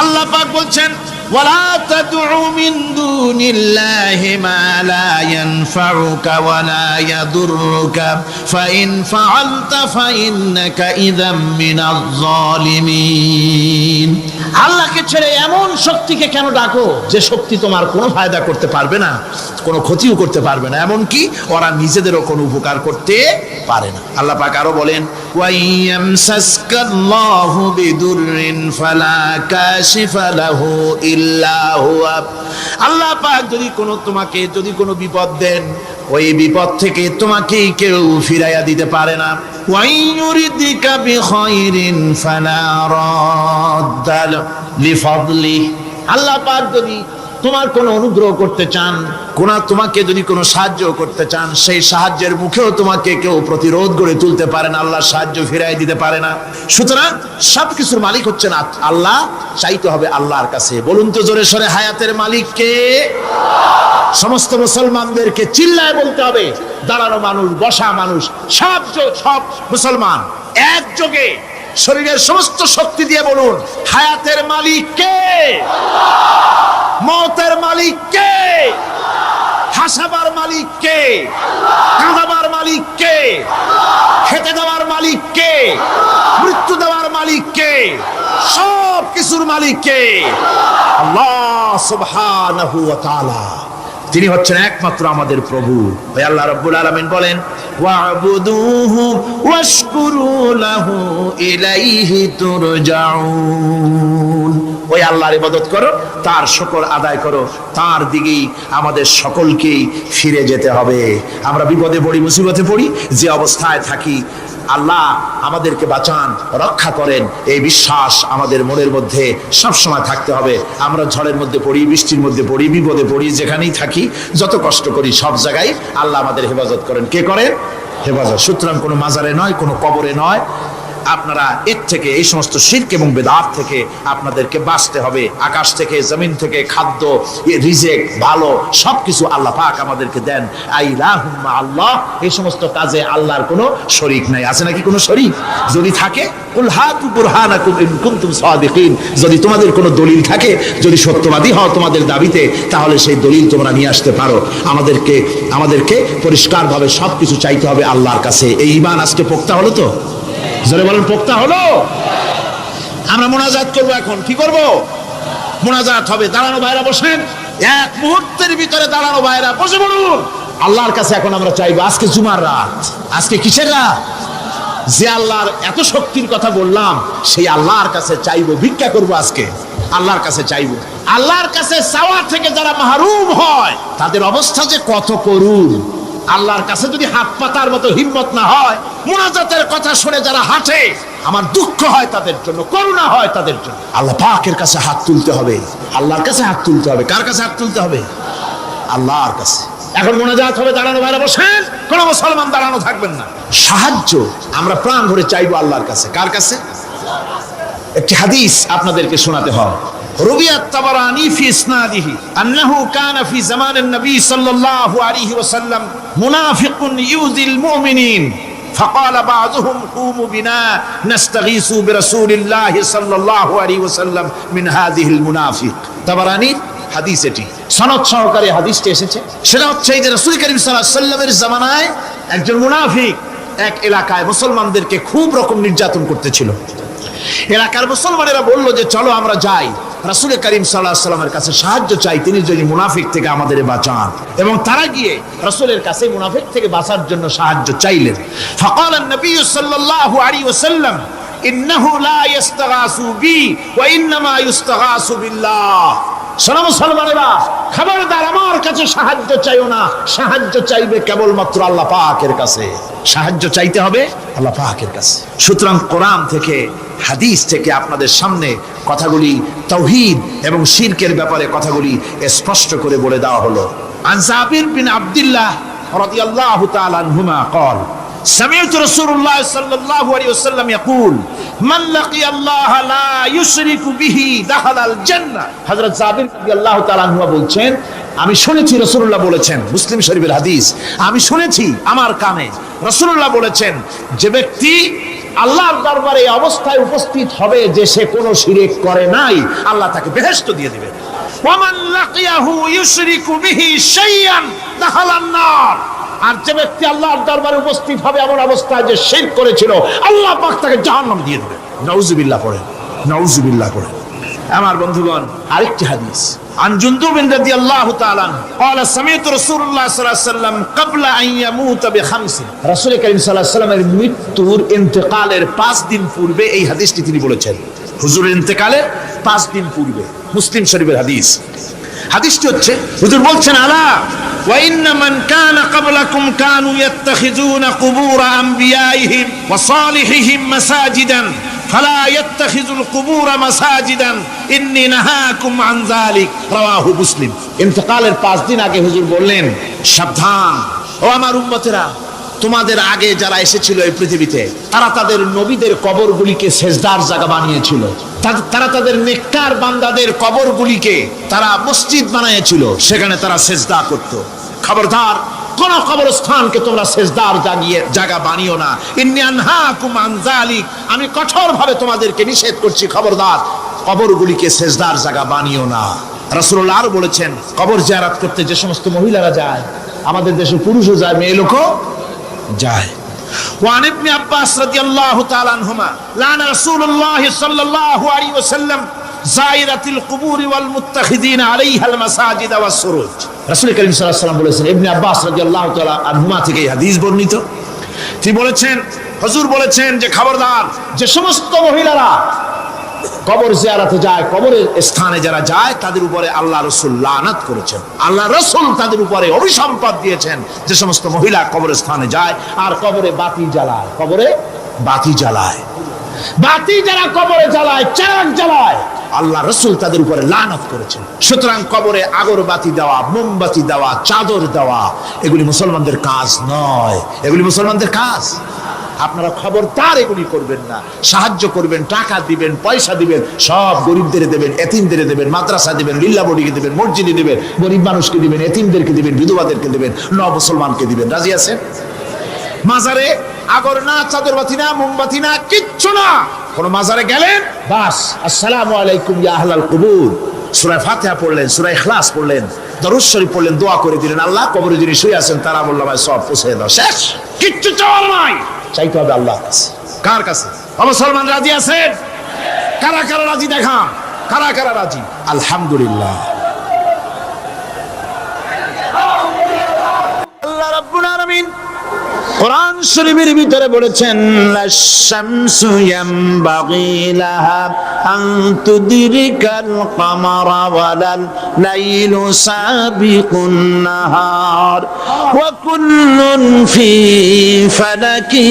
আল্লাহ পাক বলছেন, ওয়ালা তাদউ মিন দুনিল্লাহি মা লা ইয়ানফাউকা ওয়া লা ইয়াদুররুকা ফাইন ফাআলতা ফাইন্নাকা ইযাম মিনাজ জালিমিন। আল্লাহকে ছেড়ে এমন শক্তিকে কেন ডাকো যে শক্তি তোমার কোনো ফায়দা করতে পারবে না, কোনো ক্ষতিও করতে পারবে না, এমনকি ওরা নিজেদেরও কোনো উপকার করতে পারে না। আল্লাহ পাক আরো বলেন, ওয়া ইয়ামসাসকাল্লাহু বিদুররিন ফালা কাশিফা লাহু ইল্লা হুয়া। আল্লাহ পাক যদি কোনো বিপদ দেন, ওই বিপদ থেকে তোমাকে কেউ ফিরাইয়া দিতে পারে না। ওয়া ইউরিদিকা বিখাইরিন ফালা রাদ্দা লিফাদলি। আল্লাহ পাক যদি তোমার কোনো অনুগ্রহ করতে চান, তোমাকে যদি কোনো সাহায্য করতে চান, সেই সাহায্যের মুখেও তোমাকে কেউ প্রতিরোধ গড়ে তুলতে পারে না, আল্লাহ সাহায্য ফিরাই দিতে পারে না। সুতরাং সবকিছুর মালিক হচ্ছেন আল্লাহ। চাইতে হবে আল্লাহর কাছে। বলুন তো জোরে সরে, হায়াতের মালিক কে? সমস্ত মুসলমানদেরকে চিল্লায় বলতে হবে। দাঁড়ানো মানুষ, বসা মানুষ, সব মুসলমান একযোগে শরীরের সমস্ত শক্তি দিয়ে বলুন, হায়াতের মালিক কে? মওতের মালিক কে? হাসাবার মালিক কে? কাঁদাবার মালিক কে? খেতে দেওয়ার মালিক কে? মৃত্যু দেওয়ার মালিক কে? সব কিছুর মালিক কে? আল্লাহ সুবহানাহু ওয়া তাআলা। তিনি হচ্ছেন একমাত্র আমাদের প্রভু। ওই আল্লাহ রাব্বুল আলামিন বলেন, ওয়া'বুদুহু ওয়াশকুরু লাহু ইলাইহি তুরজাউন। ওই আল্লাহর ইবাদত করো, তার শুকর আদায় করো, তার দিকেই আমাদের সকলকেই ফিরে যেতে হবে। আমরা বিপদে পড়ি, মুসিবতে পড়ি, যে অবস্থায় থাকি, আল্লাহ আমাদেরকে বাঁচান, রক্ষা করেন, এই বিশ্বাস আমাদের মনের মধ্যে সবসময় থাকতে হবে। আমরা ঝড়ের মধ্যে পড়ি, বৃষ্টির মধ্যে পড়ি, বিপদে পড়ি, যেখানেই থাকি, যত কষ্ট করি, সব জায়গায় আল্লাহ আমাদের হেফাজত করেন। কে করেন? হেফাজত। সুতরাং কোনো মাজারে নয়, কোনো কবরে নয়। আপনারা এর থেকে, এই সমস্ত শিরক এবং বেদাত থেকে আপনাদেরকে বাঁচতে হবে। আকাশ থেকে, জমিন থেকে খাদ্য, রিজেক, ভালো সবকিছু আল্লাহ পাক আমাদেরকে দেন। আইলাহুম্মা আল্লাহ। এই সমস্ত কাজে আল্লাহর কোনো শরীক নাই। আছে নাকি কোনো শরীক? যদি থাকে, কুল হাতু বুরহানাকুম ইন কুনতুম সাদিকিন। যদি তোমাদের কোনো দলিল থাকে, যদি সত্যবাদী হও তোমাদের দাবিতে, তাহলে সেই দলিল তোমরা নিয়ে আসতে পারো। আমাদেরকে পরিষ্কারভাবে সবকিছু চাইতে হবে আল্লাহর কাছে। এই ঈমান আজকে পোক্তা হলো তো? জোরে বলেন, পোক্তা হলো? আমরা মোনাজাত করবো। এখন কি করব? মোনাজাত হবে। দাঁড়ানো ভাইরা বসেন, এক মুহূর্তের ভিতরে দাঁড়ানো ভাইরা বসে বলুন, আল্লাহর কাছে এখন আমরা চাইবো। আজকে জুমার রাত, আজকে কিসের রাত? যে আল্লাহর এত শক্তির কথা বললাম, সেই আল্লাহর কাছে চাইবো, ভিক্ষা করব। আজকে আল্লাহর কাছে চাইবো। আল্লাহর কাছে চাওয়া থেকে যারা মাহরুম হয়, তাদের অবস্থা যে কত করুণ। আল্লাহর কাছে যদি হাত পাতার মতো হিম্মত না হয়, মুনাজাতের কথা শুনে যারা হাঁটে, আমার দুঃখ হয় তাদের জন্য, করুণা হয় তাদের জন্য। আল্লাহ পাকের কাছে হাত তুলতে হবে, আল্লাহর কাছে হাত তুলতে হবে। কার কাছে হাত তুলতে হবে? আল্লাহর কাছে। এখন মোনাজাত হবে। দাঁড়ানো ভাইরা বসেন, কোন মুসলমান দাঁড়ানো থাকবেন না। সাহায্য আমরা প্রাণ ভরে চাইবো আল্লাহর কাছে। কার কাছে? একটি হাদিস আপনাদেরকে শোনাতে হয়। روي الطبراني في إسناده أنه كان في زمان النبي صلى الله عليه وسلم منافق يؤذي المؤمنين فقال بعضهم قوموا بنا نستغيث برسول الله صلى الله عليه وسلم من هذه المنافق তাবারানী হাদিস এটি সনদ সহকারে হাদিসটি এসেছে সেটা হচ্ছে এই যে রাসূল করিম সাল্লাল্লাহু আলাইহি ওয়াসাল্লামের জামানায় একজন মুনাফিক এক এলাকায় মুসলমানদেরকে খুব রকম নির্যাতন করতেছিল এলাকার মুসলমানেরা বলল যে চলো আমরা যাই রাসূল করিম সাল্লাল্লাহু আলাইহি ওয়াসাল্লামের কাছে সাহায্য চাই তিনি যদি মুনাফিক থেকে আমাদের বাঁচান এবং তারা গিয়ে রাসূলের কাছে মুনাফিক থেকে বাঁচার জন্য সাহায্য চাইলেন ফাকাল নবী সাল্লাল্লাহু আলাইহি ওয়াসাল্লাম ইন্নাহু লা ইস্তাগাসু বি ওয়া ইন্নামা ইস্তাগাসু বিল্লাহ শোনো মুসলমানেরা খবরদার আমার কাছে সাহায্য চাইও না সাহায্য চাইবে কেবলমাত্র আল্লাহ পাকের কাছে সাহায্য চাইতে হবে আল্লাহ পাকের কাছে সুতরাং কোরআন থেকে হাদিস থেকে আপনাদের সামনে কথাগুলি তাওহীদ এবং শিরকের ব্যাপারে কথাগুলি স্পষ্ট করে বলে দেওয়া হলো আন জাবির বিন আব্দুল্লাহ রাদিয়াল্লাহু তাআলা আনহুমা قال سمعت رسول الله صلى الله عليه وسلم يقول من لقي الله لا يشرك به دخل الجنة হযরত জাবির রাদিয়াল্লাহু তাআলা আনহু বলছেন আমি শুনেছি রাসূলুল্লাহ বলেছেন মুসলিম শরীফের হাদিস আমি শুনেছি আমার কানে রাসূলুল্লাহ বলেছেন যে ব্যক্তি আল্লাহর দরবারে এই অবস্থায় উপস্থিত হবে যে সে কোনো শিরক করে নাই আল্লাহ তাকে বেহেশত দিয়ে দিবেন ওয়ামান লাকিয়াহু ইউশরিকু বিহি শাইআন দাখালান নার আর যে ব্যক্তি আল্লাহর দরবারে উপস্থিত হবে এমন অবস্থায় যে শিরক করেছিল আল্লাহ পাক তাকে জাহান্নাম দিয়ে দিবেন নাউজুবিল্লাহ পড়েন নাউজুবিল্লাহ পড়েন আমার বন্ধুগণ আরেকটি হাদিস عن جندب رضي الله تعالى قال سمعت رسول الله صلى الله عليه وسلم قبل ان يموت بخمس রাসূল করিম সাল্লাল্লাহু আলাইহি ওয়াসাল্লামের মৃত্যুর ইন্তেকালের 5 দিন পূর্বে এই হাদিসটি তিনি বলেছেন হুজুরের ইন্তেকালের 5 দিন পূর্বে মুসলিম শরীফের হাদিস হাদিসটি হচ্ছে হুজুর বলছেন আলা ওয়া ইন্না মান কানা ক্বাবলাকুম কানু ইয়াত্তাখিযুনা কুবুর আমবিয়াইহিম ওয়া সালিহিহিম মাসাজিদান ফালা ইয়াত্তাখিযুল কুবুর মাসাজিদান ইন্নী নাহাকুম আন যালিক রাওয়াহু মুসলিম ইন্তেকালের 5 দিন আগে হুজুর বললেন সাবধান ও আমার উম্মতেরা তোমাদের আগে যারা এসেছিল এই পৃথিবীতে তারা তাদের নবীদের কবরগুলিকে সেজদার জায়গা বানিয়েছিল তারা তাদের নেককার বান্দাদের কবরগুলিকে তারা মসজিদ বানিয়েছিল সেখানে তারা সেজদা করত খবরদার কোন কবরস্থানকে তোমরা সেজদার জায়গা বানিও না ইন্নী আনহাকুম আন যালিক আমি কঠোরভাবে তোমাদেরকে নিষেধ করছি খবরদার কবরগুলিকে সেজদার জায়গা বানিও না রাসূলুল্লাহ আরো বলেছেন কবর জিয়ারত করতে যে সমস্ত মহিলারা যায় আমাদের দেশে পুরুষও যায় মেয়ে লোকও যায় وعن ابن عباس رضي الله تعالى عنهما لعن رسول الله صلى الله عليه وسلم زائرة القبور والمتخذين عليها المساجد والسروج রাসূল করিম সাল্লাল্লাহু আলাইহি ওয়াসাল্লাম বলেছেন ইবনে আব্বাস রাদিয়াল্লাহু তাআলা আনহুমা থেকে এই হাদিস বর্ণিত তিনি বলেছেন হুজুর বলেছেন যে খবরদার যে সমস্ত মহিলারা কবর জিয়ারতে যায় কবরের স্থানে যারা যায় তাদের উপরে আল্লাহ রাসূল লানত করেছেন আল্লাহ রাসূল তাদের উপরে অভিসম্পাত দিয়েছেন যে সমস্ত মহিলা কবরের স্থানে যায় আর কবরে বাতি জ্বালায় কবরে বাতি জ্বালায় বাতি যারা কবরে জ্বালায় চিরাগ জ্বালায় আল্লাহ রাসূল তাদের উপরে লানত করেছেন সুতরাং কবরে আগরবাতি দেওয়া মোমবাতি দেওয়া চাদর দেওয়া এগুলি মুসলমানদের কাজ নয় এগুলি মুসলমানদের কাজ আপনারা খবরদার এগুলি করবেন না সাহায্য করবেন টাকা দিবেন পয়সা দিবেন সব গরিবদের দেবেন এতিমদের দেবেন মাদ্রাসা দিবেন লিল্লাহ বডিকে দিবেন মসজিদে দিবেন গরিব মানুষকে দিবেন এতিমদেরকে দিবেন বিধবাদেরকে দিবেন মুসলমানকে দিবেন রাজি আছেন মাজারে আগর না চাদরবাতি না মোমবাতি না কিচ্ছু না কোন মাজারে গেলেন বাস আসসালামু আলাইকুম ইয়া আহলাল কুবুর সূরা ফাতিহা পড়লেন সূরা ইখলাস পড়লেন দরুদ শরীফ পড়লেন দোয়া করে দিলেন আল্লাহ কবরে যিনি শুয়ে আছেন তারা বলল ভাই সব পৌঁছে দাও শেষ কিচ্ছু চাওয়ার নাই চাইতে হবে আল্লাহর কাছে কার কাছে মুসলমান রাজি আছেন কারা কারা রাজি দেখান কারা কারা রাজি আলহামদুলিল্লাহ আল্লাহ রাব্বুল আলামিন কোরআন শরীফের ভিতরে বলেছেন লাশ-শামসু ইয়ামবাগি লাহা আন তুদরিকাল কামারা ওয়ালাল লাইলু সাবিকুন নাহার ওয়া কুল্লুন ফি ফালাকি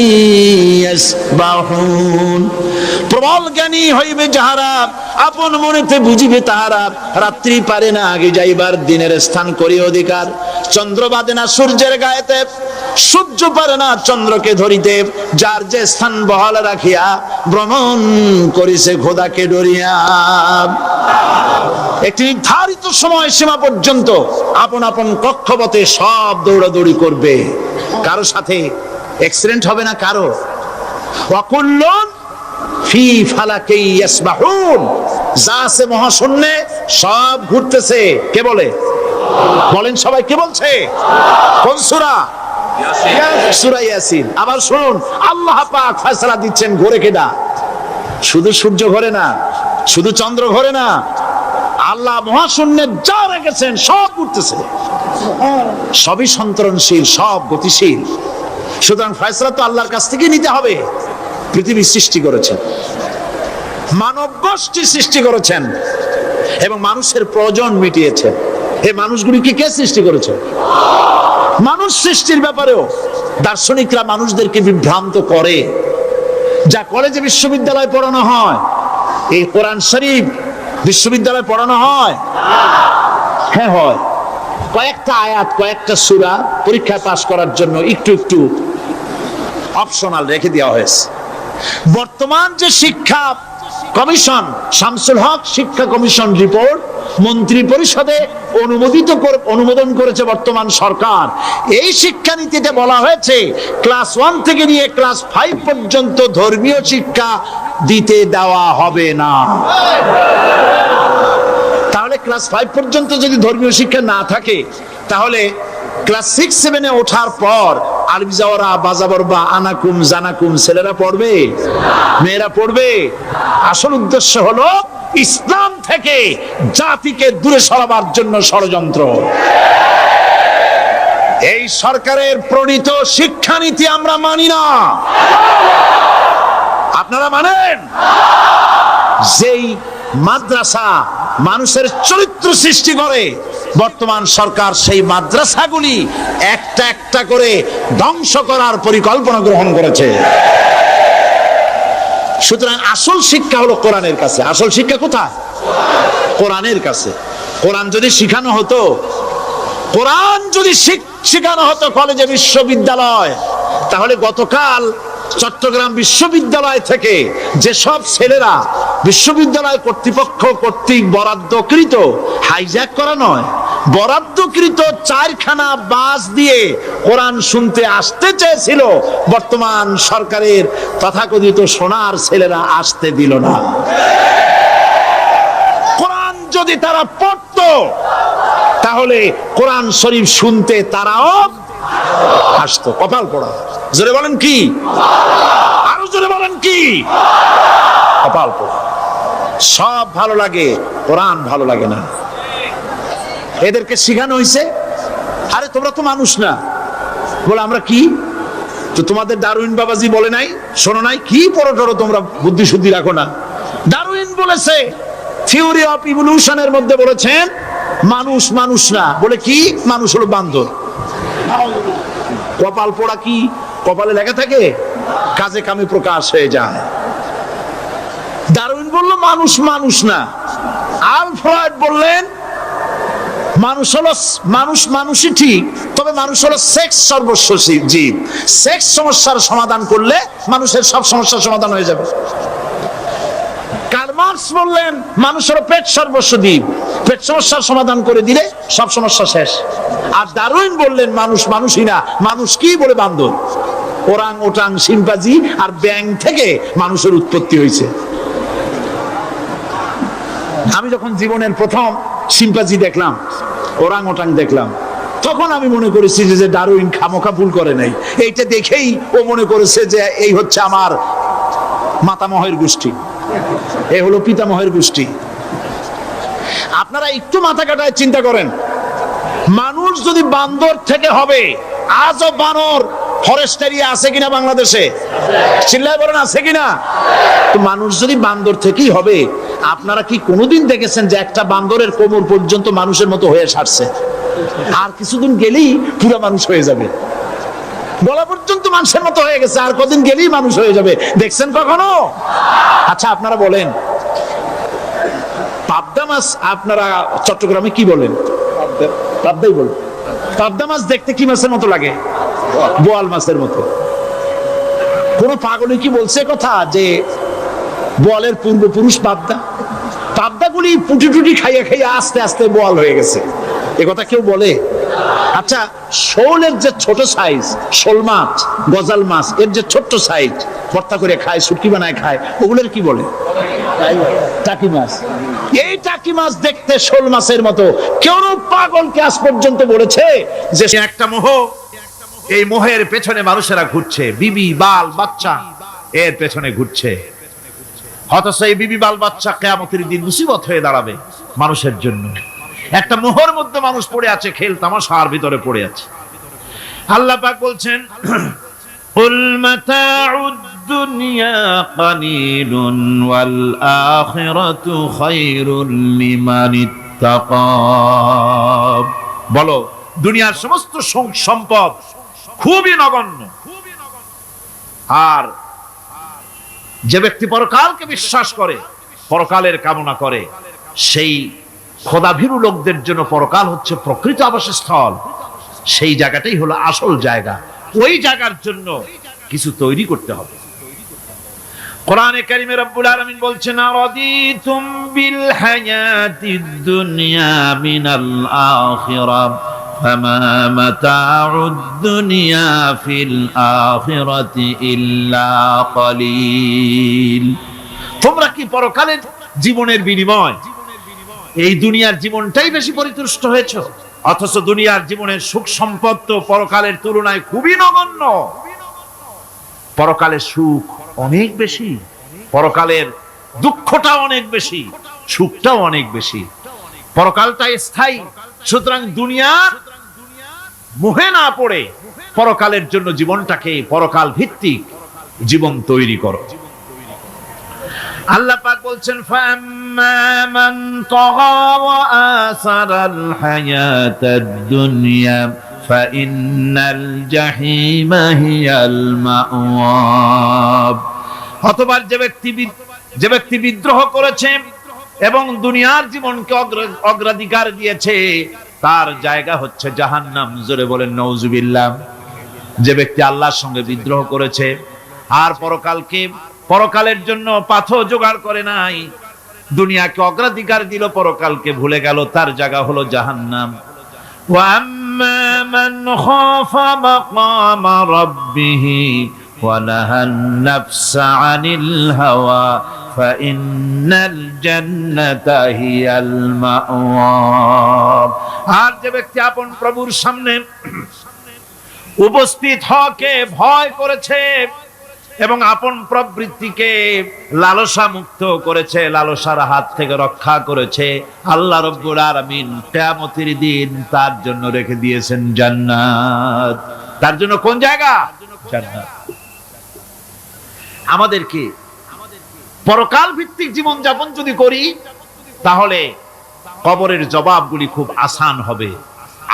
ইয়াসবাহুন প্রবল জ্ঞানী হইবে যাহারা আপন মনেতে বুঝিবে তাহারা রাত্রি পারে না আগে যাইবার দিনের স্থান করি অধিকার চন্দ্র বাদে না সূর্যের গায়েতে সূর্য পারে না চন্দ্রকে ধরিতে যার যে স্থান বহাল রাখিয়া ভ্রমণ করিছে খোদাকে ডরিয়া একটি নির্ধারিত সময় সীমা পর্যন্ত আপন আপন কক্ষপথে সব দৌড়াদৌড়ি করবে কারো সাথে অ্যাক্সিডেন্ট হবে না কারো। ওয়াকুল্লুন ফি ফালাকি ইয়াসবাহুন, যা আছে মহাশূন্যে সব ঘুরতেছে। কে বলে? বলেন সবাই, কে বলছে? কোন সূরা? সূরা ইয়াসিন। আবার শুনুন, আল্লাহ পাক ফয়সালা দিচ্ছেন, ঘোরে কেডা? শুধু সূর্য ঘোরে না, শুধু চন্দ্র ঘোরে না, আল্লাহ মহাশূন্যে যা রেখেছেন সব ঘুরতেছে, সবই সন্তরণশীল, সব গতিশীল। সুতরাং ফয়সালা তো আল্লাহর কাছ থেকে নিতে হবে। পৃথিবী সৃষ্টি করেছেন, মানব গোষ্ঠী সৃষ্টি করেছেন এবং মানুষের প্রয়োজন মিটিয়েছেন। এই মানুষগুলিকে কে সৃষ্টি করেছে? মানুষ সৃষ্টির ব্যাপারেও দার্শনিকরা মানুষদেরকে বিভ্রান্ত করে। যা কলেজে বিশ্ববিদ্যালয়ে পড়ানো হয়, এই কোরআন শরীফ বিশ্ববিদ্যালয়ে পড়ানো হয়? হ্যাঁ হয়। কয়েকটা আয়াত, কয়েকটা সূরা পরীক্ষায় পাস করার জন্য একটু একটু অপশনাল রেখে দেওয়া হয়েছে। বর্তমান যে শিক্ষা কমিশন, শামসুল হক শিক্ষা কমিশন রিপোর্ট মন্ত্রী পরিষদে অনুমোদন করেছে বর্তমান সরকার। এই শিক্ষানীতিতে বলা হয়েছে ক্লাস 1 থেকে নিয়ে ক্লাস 5 পর্যন্ত ধর্মীয় শিক্ষা দিতে দেওয়া হবে না। তাহলে ক্লাস 5 পর্যন্ত যদি ধর্মীয় শিক্ষা না থাকে, তাহলে ক্লাস 6-7-এ ওঠার পর আরবি যাওয়ারা, বাজাবর বা আনাকুম জানাকুম ছেলেরা পড়বে? মেয়েরা পড়বে? আসল উদ্দেশ্য হলো ইসলাম থেকে জাতিকে দূরে সরাবার জন্য ষড়যন্ত্র। এই সরকারের প্রণীত শিক্ষানীতি আমরা মানি না। আপনারা মানেন? যেই মাদ্রাসা মানুষের চরিত্র সৃষ্টি করে, বর্তমান সরকার সেই মাদ্রাসাগুলি একটা একটা করে ধ্বংস করার পরিকল্পনা গ্রহণ করেছে। সুতরাং আসল শিক্ষা হলো কোরআনের কাছে। আসল শিক্ষা কোথায়? কোরআনের কাছে। কোরআন যদি শিখানো হতো, কোরআন যদি শিখানো হতো কলেজে, বিশ্ববিদ্যালয়, তাহলে গতকাল চট্টগ্রাম বিশ্ববিদ্যালয় থেকে যেসব ছেলেরা বিশ্ববিদ্যালয় কর্তৃপক্ষ কর্তৃক বরাদ্দকৃত, হাইজ্যাক করা নয়, বরাদ্দকৃত 4খানা বাস দিয়ে কোরআন শুনতে আসতে চেয়েছিল, বর্তমান সরকারের তথাকথিত সোনার ছেলেরা আসতে দিল না। কোরআন যদি তারা পড়তো, তাহলে কোরআন শরীফ শুনতে তারাও আসতো। কপাল পড়া। জোরে বলেন কি? আরো জোরে বলেন কি? কপাল পড়া। সব ভালো লাগে, কোরআন ভালো লাগে না। এদেরকে শিখানো হয়েছে, আরে তোমরা তো মানুষ না। বলে আমরা কি? তো তোমাদের ডারউইন বাবাজি বলে নাই, শোনো নাই? কি পড়ো টড়ো তোমরা, বুদ্ধি শুদ্ধি রাখো না। ডারউইন বলেছে, থিওরি অফ ইভলিউশনের মধ্যে বলেছেন মানুষ মানুষ না। বলে কি? মানুষ হলো বান্দর। কপাল পোড়া। কি কপালে লেখা থাকে? কাজে কামে প্রকাশ হয়ে যায়। ডারউইন বলল মানুষ মানুষ না। আলফ্রেড বললেন মানুষ হলো মানুষ, মানুষই ঠিক, তবে মানুষ হলো সেক্স সর্বস্ব জীব। সেক্স সমস্যার সমাধান করলে মানুষের সব সমস্যার সমাধান হয়ে যাবে। কার্ল মার্কস বললেন মানুষ হলো পেট সর্বস্ব জীব, পেট সমস্যার সমাধান করে দিলে সব সমস্যা শেষ। আর ডারউইন বললেন মানুষ মানুষই না, মানুষ কি? বলে বান্দর। ওরাং ওটাং শিম্পাজি আর ব্যাং থেকে মানুষের উৎপত্তি হয়েছে। আমি যখন জীবনের প্রথম শিম্পাজি দেখলাম, ওরাং ওটাং দেখলাম, তখন আমি মনে করেছি যে ডারউইন খামোখা ভুল করে নাই। এইটা দেখেই ও মনে করেছে যে এই হচ্ছে আমার মাতামহের গোষ্ঠী, এ হলো পিতামহের গোষ্ঠী। আপনারা একটু মাথা কাটায় চিন্তা করেন, মানুষ যদি বান্দর থেকে হবে, আজও বানর ফরেস্ট এরিয়া আছে কিনা বাংলাদেশে? চিল্লায় বলেন আছে কিনা? তো মানুষ যদি বান্দর থেকেই হবে, আপনারা কি কোনোদিন দেখেছেন যে একটা বান্দরের কোমর পর্যন্ত মানুষের মতো হয়ে সারছে? আর কিছুদিন গেলেই পুরো মানুষ হয়ে যাবে। গলা পর্যন্ত মানুষের মতো হয়ে গেছে, আর কদিন গেলেই মানুষ হয়ে যাবে। দেখছেন কখনো? আচ্ছা আপনারা বলেন, পাবদা মাছ আপনারা চট্টগ্রামে কি বলেন? পাবদাই বলেন। পাবদা মাছ দেখতে কি মাছের মতো লাগে? বোয়াল মাছের মতো। কোন পাগলে কি বলছে কথা যে বোয়ালের পূর্বপুরুষ পাবদা? পাবদাগুলি পুটি টুটি খাইয়া খাইয়া আস্তে আস্তে বোয়াল হয়ে গেছে, এ কথা কেউ বলে? আচ্ছা, শোলের যে ছোট সাইজ, শোল মাছ, গজাল মাছ, এর যে ছোট্ট সাইজ ভর্তা করে খায়, শুটকি বানায় খায়, ওগুলোর কি বলে? টাকি মাছ। এই টাকি মাছ দেখতে শোল মাছের মতো। কেউ পাগলকে আজ পর্যন্ত বলেছে যে একটা মোহ, এই মোহের পেছনে মানুষেরা ঘুরছে, বিবি বাল বাচ্চা এর পেছনে ঘুরছে। অথচ এই বিবি বাল বাচ্চা কিয়ামতের দিন মুসিবত হয়ে দাঁড়াবে মানুষের জন্য। একটা মোহর মধ্যে মানুষ পড়ে আছে, খেল তামাশার ভিতরে পড়ে আছে। আল্লাহ পাক বলছেন, কুল মাতাউদ দুনিয়া কালিলুন ওয়াল আখিরাতু খায়রুল লিমান ইত্তাকা। বলো, দুনিয়ার সমস্ত সম্পদ খুবই নগণ্য, আর যে ব্যক্তি পরকালকে বিশ্বাস করে, পরকালের কামনা করে, সেই খোদাভীরু লোকদের জন্য পরকাল হচ্ছে প্রকৃত আবাসস্থল। সেই জায়গাটাই হলো আসল জায়গা। ওই জায়গার জন্য কিছু তৈরি করতে হবে। কোরআনে কারিমে রব্বুল আলামিন বলছেন, আরাদিতুম বিল হায়াতিদ দুনিয়া মিনাল আখিরাহ ফামা মাতাউদ দুনিয়া ফিল আখিরাতি ইল্লা কালিল। তোমরা কি পরকালের জীবনের বিনিময় এই দুনিয়ার জীবনটাই বেশি পরিতুষ্ট হয়েছে? অথচ দুনিয়ার জীবনের সুখ সম্পদ তো পরকালের তুলনায় খুবই নগণ্য। পরকালের সুখ অনেক বেশি, পরকালের দুঃখটা অনেক বেশি, সুখটাও অনেক বেশি। পরকালটা স্থায়ী, সুতরাং দুনিয়ার মোহে না পড়ে পরকালের জন্য জীবনটাকে পরকাল ভিত্তিক জীবন তৈরি করো। আল্লাহ পাক বলছেন, ফাম্মা মান তাগা ওয়া আসারাল হায়াতাদ দুনিয়া ফাইন্নাল জাহিমা হিয়াল মাওয়াব। অতঃপর যে ব্যক্তি বিদ্রোহ করেছে এবং দুনিয়ার জীবনকে অগ্রাধিকার দিয়েছে, তার জায়গা হচ্ছে জাহান্নাম। জোরে বলেন নাউজুবিল্লাহ। যে ব্যক্তি আল্লাহর সঙ্গে বিদ্রোহ করেছে আর পরকালের জন্য পাথর জোগাড় করে নাই, দুনিয়াকে অগ্রাধিকার দিল, পরকালকে ভুলে গেল, তার জায়গা হলো জাহান্নাম। ওয়া আম্মা মান খাফা মাকামা রাব্বিহি ওয়া নাহান নাফসা আনিল হাওয়া ফাইন্নাল জান্নাতা হিয়াল মাওয়া। আর যে ব্যক্তি আপন প্রভুর সামনে উপস্থিত হওয়াকে ভয় করেছে এবং আপন প্রবৃত্তিকে লালসা মুক্ত করেছে, লালসার হাত থেকে রক্ষা করেছে, আল্লাহ রাব্বুল আলামিন কিয়ামতের দিন তার জন্য রেখে দিয়েছেন জান্নাত। তার জন্য কোন জায়গা? জান্নাত। আমাদেরকে পরকাল ভিত্তিক জীবন যাপন যদি করি, তাহলে কবরের জবাবগুলি খুব আসান হবে।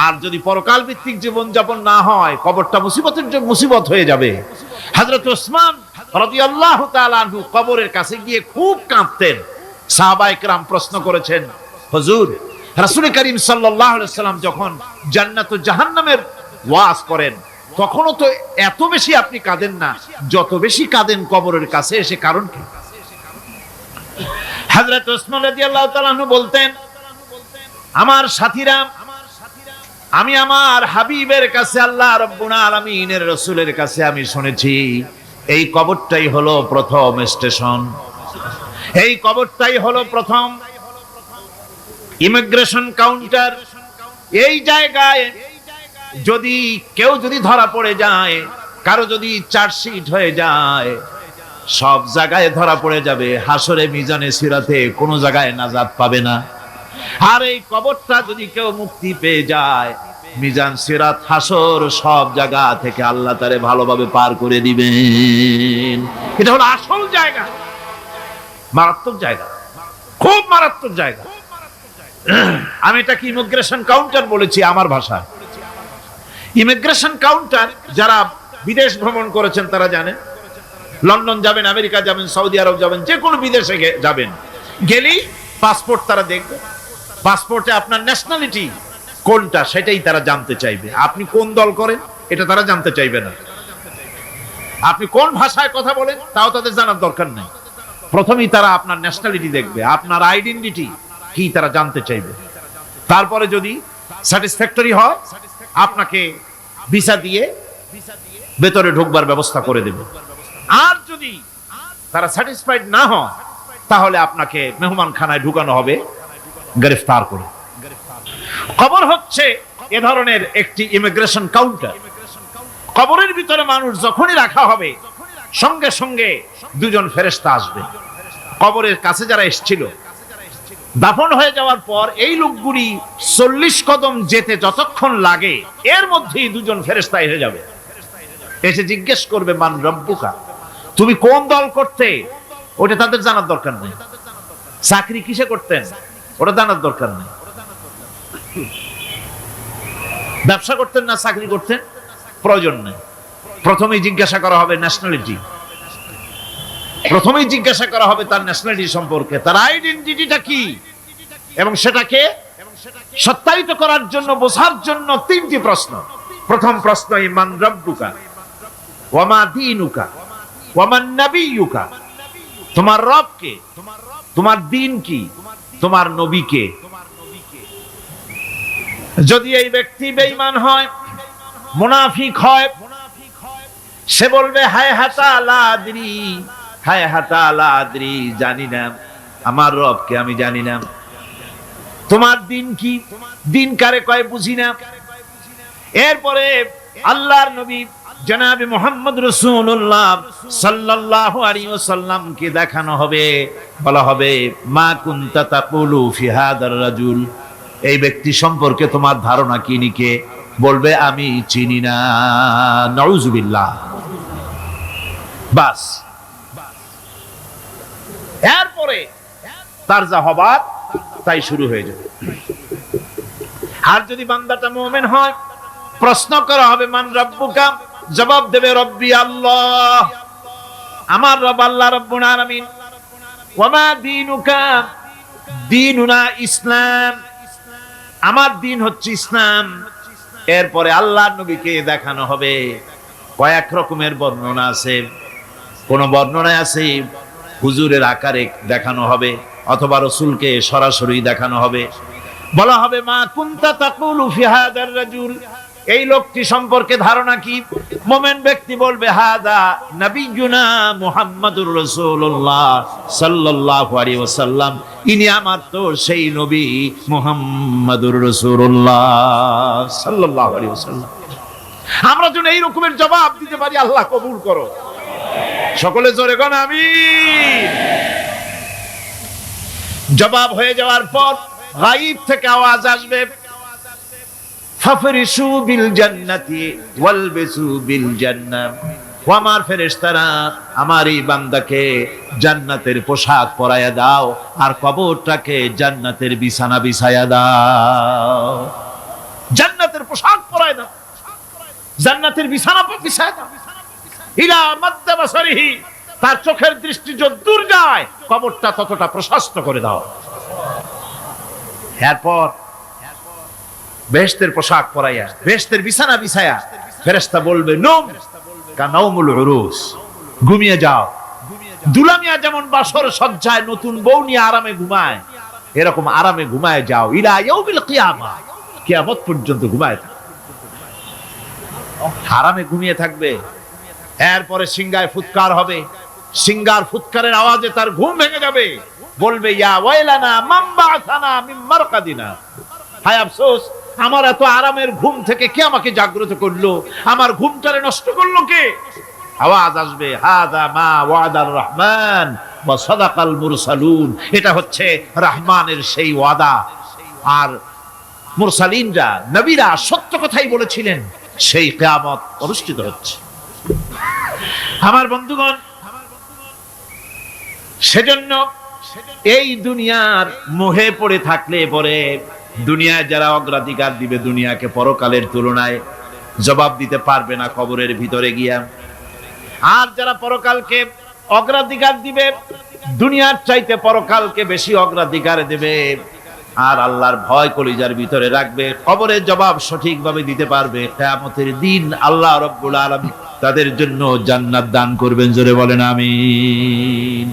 আর যদি পরকাল ভিত্তিক জীবন যাপন না হয়, কবরটা মুসিবত হয়ে যাবে। হযরত ওসমান রাদিয়াল্লাহু তাআলা আনহু কবরের কাছে গিয়ে খুব কাঁদতেন। সাহাবায়ে কেরাম প্রশ্ন করেছেন, হুজুর, রাসূল করিম সাল্লাল্লাহু আলাইহি সাল্লাম যখন জান্নাত ও জাহান্নামের ওয়াজ করেন, তখনও তো এত বেশি আপনি কাঁদেন না, যত বেশি কাঁদেন কবরের কাছে এসে, কারণ কি? হযরত ওসমান রাদিয়াল্লাহু তাআলা আনহু বলতেন, আমার সাথীরা, আমি আমার হাবিবের কাছে, আল্লাহ রাব্বুল আলামিনের রাসূলের কাছে আমি শুনেছি, এই কবরটাই হলো প্রথম স্টেশন, এই কবরটাই হলো প্রথম ইমিগ্রেশন কাউন্টার। এই জায়গায় যদি কেউ ধরা পড়ে যায়, কারো যদি চার্জশিট হয়ে যায়, সব জায়গায় ধরা পড়ে যাবে। হাসরে মিজানে সিরাতে কোনো জায়গায় নাজাত পাবে না। আর এই কবরটা যদি কেউ মুক্তি পেয়ে যায়, মিজান সিরাত হাসর সব জায়গা থেকে আল্লাহ তারে ভালোভাবে পার করে দিবেন। এটা হলো আসল জায়গা, মারাত্মক জায়গা, খুব মারাত্মক জায়গা। আমি এটাকে ইমিগ্রেশন কাউন্টার বলেছি আমার ভাষায়। ইমিগ্রেশন কাউন্টার যারা বিদেশ ভ্রমণ করেছেন তারা জানেন। লন্ডন যাবেন, আমেরিকা যাবেন, সৌদি আরব যাবেন, যে কোনো বিদেশে যাবেন, গেলেই পাসপোর্ট তারা দেখবে। পাসপোর্টে আপনার ন্যাশনালিটি কোনটা সেটাই তারা জানতে চাইবে। আপনি কোন দল করেন এটা তারা জানতে চাইবে না। আপনি কোন ভাষায় কথা বলেন তাও তাদের জানার দরকার নেই। প্রথমেই তারা আপনার ন্যাশনালিটি দেখবে, আপনার আইডেন্টিটি কি তারা জানতে চাইবে। তারপরে যদি স্যাটিসফ্যাক্টরি হয় আপনাকে ভিসা দিয়ে ভেতরে ঢোকবার ব্যবস্থা করে দেবে। আর যদি তারা স্যাটিসফাইড না হয় তাহলে আপনাকে মেহমানখানায় ঢুকানো হবে গ্রেফতার করে। কবর হচ্ছে এ ধরনের একটি ইমিগ্রেশন কাউন্টার। কবরের ভিতরে মানুষ যখনই রাখা হবে সঙ্গে সঙ্গে দুজন ফেরেশতা আসবে। কবরের কাছে যারা এসেছিল দাফন হয়ে যাওয়ার পর এই লোকগুলি 40 কদম যেতে যতক্ষণ লাগে এর মধ্যেই দুজন ফেরেশতা এসে যাবে, এসে জিজ্ঞেস করবে মান রব্বুকা, তুমি কোন দল করতে? ওটা তাদের জানার দরকার নেই। চাকরি কিসে করতেন ওটা জানার দরকার নেই। ব্যবসা করতেন না চাকরি করতেন প্রয়োজন নেই। প্রথমেই জিজ্ঞাসা করা হবে ন্যাশনালিটি, প্রথমেই জিজ্ঞাসা করা হবে তার ন্যাশনালিটি সম্পর্কে, তার আইডেন্টিটিটা কি, এবং সেটাকে সত্যায়িত করার জন্য বোঝার জন্য 3টি প্রশ্ন। প্রথম প্রশ্ন মান রব্বুকা ওয়া মা দীনুকা ওয়া মান নাবিয়ুকা, তোমার রব কে, তোমার দ্বীন কি, তোমার নবী কে। যদি এই ব্যক্তি বেঈমান হয়, মুনাফিক হয়, সে বলবে হায় হাতা লা আদরি, হায় হাতা লা আদরি, জানি না আমার রবকে আমি জানি না। তোমার দিন কি, দিন কারে কয় বুঝি না। এরপরে আল্লাহর নবী জনাবে মুহাম্মদ রাসূলুল্লাহ সাল্লাল্লাহু আলাইহি ওয়াসাল্লামকে দেখানো হবে, বলা হবে মা কুনতা তাকুলু ফি হাদার রাজুল, এই ব্যক্তি সম্পর্কে তোমার ধারণা কি নিকে? বলবে আমি চিনি না। নাউযুবিল্লাহ। বাস, এরপরে তার যা হবার তাই শুরু হয়ে যাবে। আর যদি বান্দাটা মুমিন হয়, প্রশ্ন করা হবে মান রব্বুকা, জবাব দেবে রব্বি আল্লাহ, আমার রব আল্লাহ রাব্বুল আলামিন। ওয়া মা দীনুকা, দীনুনা ইসলাম, আমার দিন হচ্ছে ইসলাম। এরপরে আল্লাহর নবীকে দেখানো হবে। কয়েক রকমের বর্ণনা আছে, কোন বর্ণনায় আছে হুজুরের আকারে দেখানো হবে অথবা রাসূলকে সরাসরি দেখানো হবে। বলা হবে মা কুনতা তাকুলু ফি হাদার রাজুল, এই লোকটি সম্পর্কে ধারণা কি? মুমিন ব্যক্তি বলবে হাদা নবিয়ুনা মুহাম্মাদুর রাসূলুল্লাহ সাল্লাল্লাহু আলাইহি ওয়াসাল্লাম, ইনি আমার তো সেই নবী মুহাম্মাদুর রাসূলুল্লাহ সাল্লাল্লাহু আলাইহি ওয়াসাল্লাম। আমরা যেন এই রকমের জবাব দিতে পারি, আল্লাহ কবুল করো। সকলে জোরে কোন আমিন। জবাব হয়ে যাওয়ার পর গায়ব থেকে আওয়াজ আসবে ফাফরিশু বিল জান্নাতি ওয়ালবিসু বিল জান্নাহ, ও আমার ফেরেশতারা আমার এই বান্দাকে জান্নাতের পোশাক পরায়া দাও আর কবরটাকে জান্নাতের বিছানা বিছায়া দাও। জান্নাতের পোশাক পরায়া দাও, জান্নাতের বিছানা বিছায়া দাও। ইলা মাদ্দা বাসারিহি, তার চোখের দৃষ্টি যতদূর যায় কবরটা ততটা প্রশস্ত করে দাও। এরপর বেহেশতের পোশাক পরাইয়া বেহেশতের বিছানা বিছায়া ফেরেশতা বলবে নম কানাউমুল উরুস, ঘুমিয়ে যাও। দুলামিয়া যেমন বাসর সজ্জায় নতুন বউ নিয়ে আরামে ঘুমায়, এরকম আরামে ঘুমায় যাও। ইলা ইয়াউমিল কিয়ামা, কিয়ামত পর্যন্ত ঘুমায় থাকবে, আরামে ঘুমিয়ে থাকবে। এরপরে সিংগায় ফুৎকার হবে, সিংগার ফুৎকারের আওয়াজে তার ঘুম ভেঙে যাবে। বলবে ইয়া ওয়াইলানা মান বা'সানা মিন মারকাদিনা, হায় আফসোস, আমার এত আরামের ঘুম থেকে কে আমাকে জাগ্রত করলো, আমার ঘুমটারে নষ্ট করলো কে? আওয়াজ আসবে হাযা মা ওয়াদার রহমান ওয়া সাদাকাল মুরসালুন, এটা হচ্ছে রহমানের সেই ওয়াদা আর মুরসালিনরা নবীরা সত্য কথাই বলেছিলেন, সেই কিয়ামত অনুষ্ঠিত হচ্ছে। আমার বন্ধুগণ, সেজন্য এই দুনিয়ার মোহে পড়ে থাকলে পরে দুনিয়ায় যারা অগ্রাধিকার দিবে দুনিয়াকে পরকালের তুলনায় জবাব দিতে পারবে না কবরের ভিতরে গিয়া। আর যারা পরকালকে অগ্রাধিকার দিবে দুনিয়ার চাইতে পরকালকে বেশি অগ্রাধিকার দেবে আর আল্লাহর ভয় কলিজার ভিতরে রাখবে, কবরের জবাব সঠিকভাবে দিতে পারবে, কিয়ামতের দিন আল্লাহ রাব্বুল আলামিন তাদের জন্য জান্নাত দান করবেন। জোরে বলেন আমিন।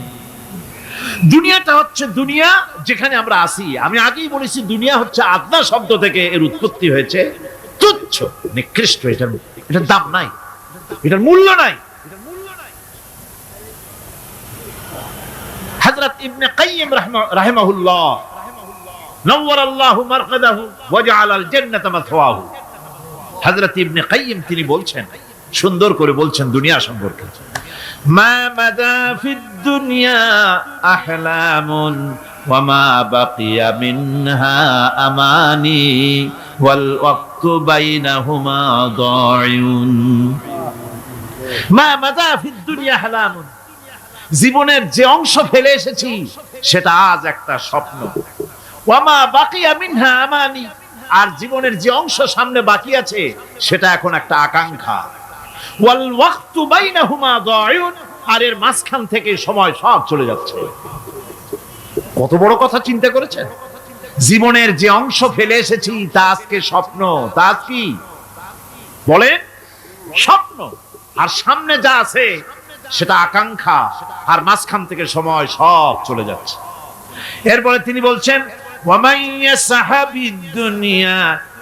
দুনিয়াটা হচ্ছে দুনিয়া যেখানে আমরা আছি। আমি আগেই বলেছি দুনিয়া হচ্ছে আদনা শব্দ থেকে এর উৎপত্তি হয়েছে। তুচ্ছ তুচ্ছ, নিকৃষ্ট, এটার দাম নাই, এটার মূল্য নাই। হযরত ইবনে কাইয়িম রাহিমাহুল্লাহ নওয়ারাল্লাহু মারকাদাহু ওয়া জাআলাল জান্নাতা মাথওয়াহু, হযরত ইবনে কাইয়িম তিনি বলছেন, সুন্দর করে বলছেন দুনিয়া সম্পর্কে, মা মাদা ফিদ দুনিয়া আহলামুন ওয়া মা বাকিয়া মিনহা আমানি ওয়াল ওয়াক্তু বাইনাহুমা দায়ুন। মা মাদা ফিদ দুনিয়া আহলামুন, জীবনের যে অংশ ফেলে এসেছি সেটা আজ একটা স্বপ্ন, ওয়া মা বাকিয়া মিনহা আমানি, আর জীবনের যে অংশ সামনে বাকি আছে সেটা এখন একটা আকাঙ্ক্ষা, ওয়াল ওয়াক্তু বাইনাহুমা দায়ুন, আর এর মাঝখান থেকে সময় সব চলে যাচ্ছে। কত বড় কথা চিন্তা করেছেন? জীবনের যে অংশ ফেলে এসেছি তা আজকে স্বপ্ন, তা কি বলেন? স্বপ্ন। আর সামনে যা আছে সেটা আকাঙ্ক্ষা, আর মাঝখান থেকে সময় সব চলে যাচ্ছে। এরপরে তিনি বলছেন, ওয়ামান ইয়াসহাবিদ দুনিয়া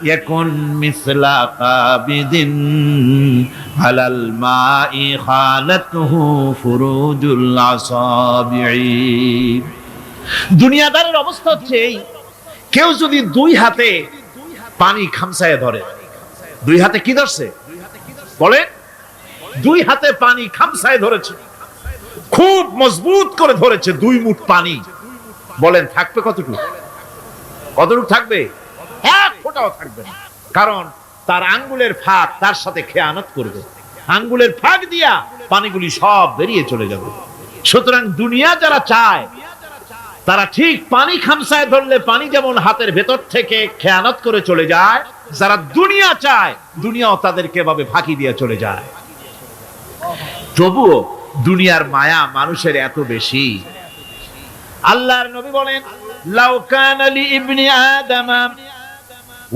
ইয়াকুন মিসলা কাবিদিন আলাল মাই খালাতুহু ফুরুজুল আসাবিঈ। দুনিয়াদারের অবস্থা হচ্ছে এই, কেউ যদি দুই হাতে পানি খামসায় ধরে, দুই হাতে কি ধরছে বলে? দুই হাতে পানি খামসায় ধরেছে, খুব মজবুত করে ধরেছে, 2 মুঠ পানি, বলেন থাকবে কতটুকু? কতটুকু থাকবে? 1 ফোঁটাও থাকবে না, কারণ তার আঙ্গুলের ফাঁক তার সাথে খেয়ানত করবে, আঙ্গুলের ফাঁক দিয়া পানিগুলি সব বেরিয়ে চলে যাবে। সুতরাং দুনিয়া যারা চায় তারা ঠিক পানি খামসায় ধরলে পানি যেমন হাতের ভেতর থেকে খেয়ানত করে চলে যায়, যারা দুনিয়া চায় দুনিয়াও তাদেরকে এভাবে ফাঁকি দিয়ে চলে যায়। তবুও দুনিয়ার মায়া মানুষের এত বেশি। আল্লাহর নবী বলেন, লাউ কানা লি ইবনি আদামা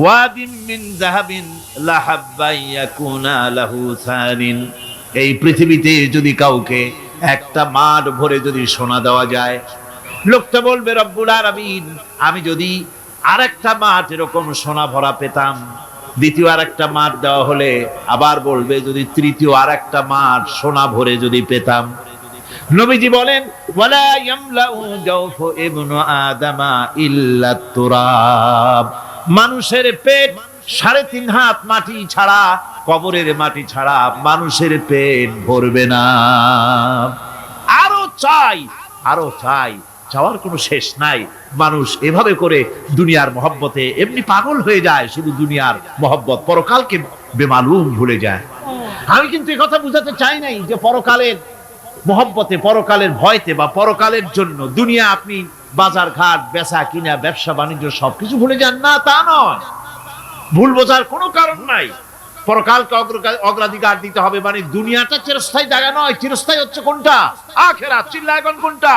ওয়াদিন মিন যাহাবিন লাহাব্বা ইয়াকুনা লাহু সানিন, এই পৃথিবীতে যদি কাউকে একটা মাঠ ভরে যদি সোনা দেওয়া যায়, লোকটা বলবে রব্বুল আলামিন, আমি যদি আরেকটা মাঠ এরকম সোনা ভরা পেতাম, দ্বিতীয় আরেকটা মাঠ দেওয়া হলে আবার বলবে যদি তৃতীয় আরেকটা মাঠ সোনা ভরে যদি পেতাম। নবীজি বলেন, ওয়ালা ইয়ামলাউ জাওফু ইবনু আদামা ইল্লা তুরাব, মানুষের পেট 3.5 হাত মাটি ছাড়া, কবরের মাটি ছাড়া মানুষের পেট ভরবে না। আরো চাই, আরো চাই, চাওয়ার কোনো শেষ নাই। মানুষ এভাবে করে দুনিয়ার মহব্বতে এমনি পাগল হয়ে যায়, শুধু দুনিয়ার মহব্বত, পরকালকে বেমালুম ভুলে যায়। আমি কিন্তু এই কথা বুঝাতে চাই নাই যে পরকালের মহব্বতে, পরকালের ভয়তে বা পরকালের জন্য দুনিয়া আপনি বাজার ঘাট, বেচা কিনা, ব্যবসা বাণিজ্য সবকিছু ভুলে যান, না তা নয়। ভুল বোঝার কোনো কারণ নাই। পরকালকে অগ্রাধিকার দিতে হবে, মানে দুনিয়াটা চিরস্থায়ী জায়গা নয়, চিরস্থায়ী হচ্ছে কোনটা? আখিরাত। চিল্লায় এখন কোনটা?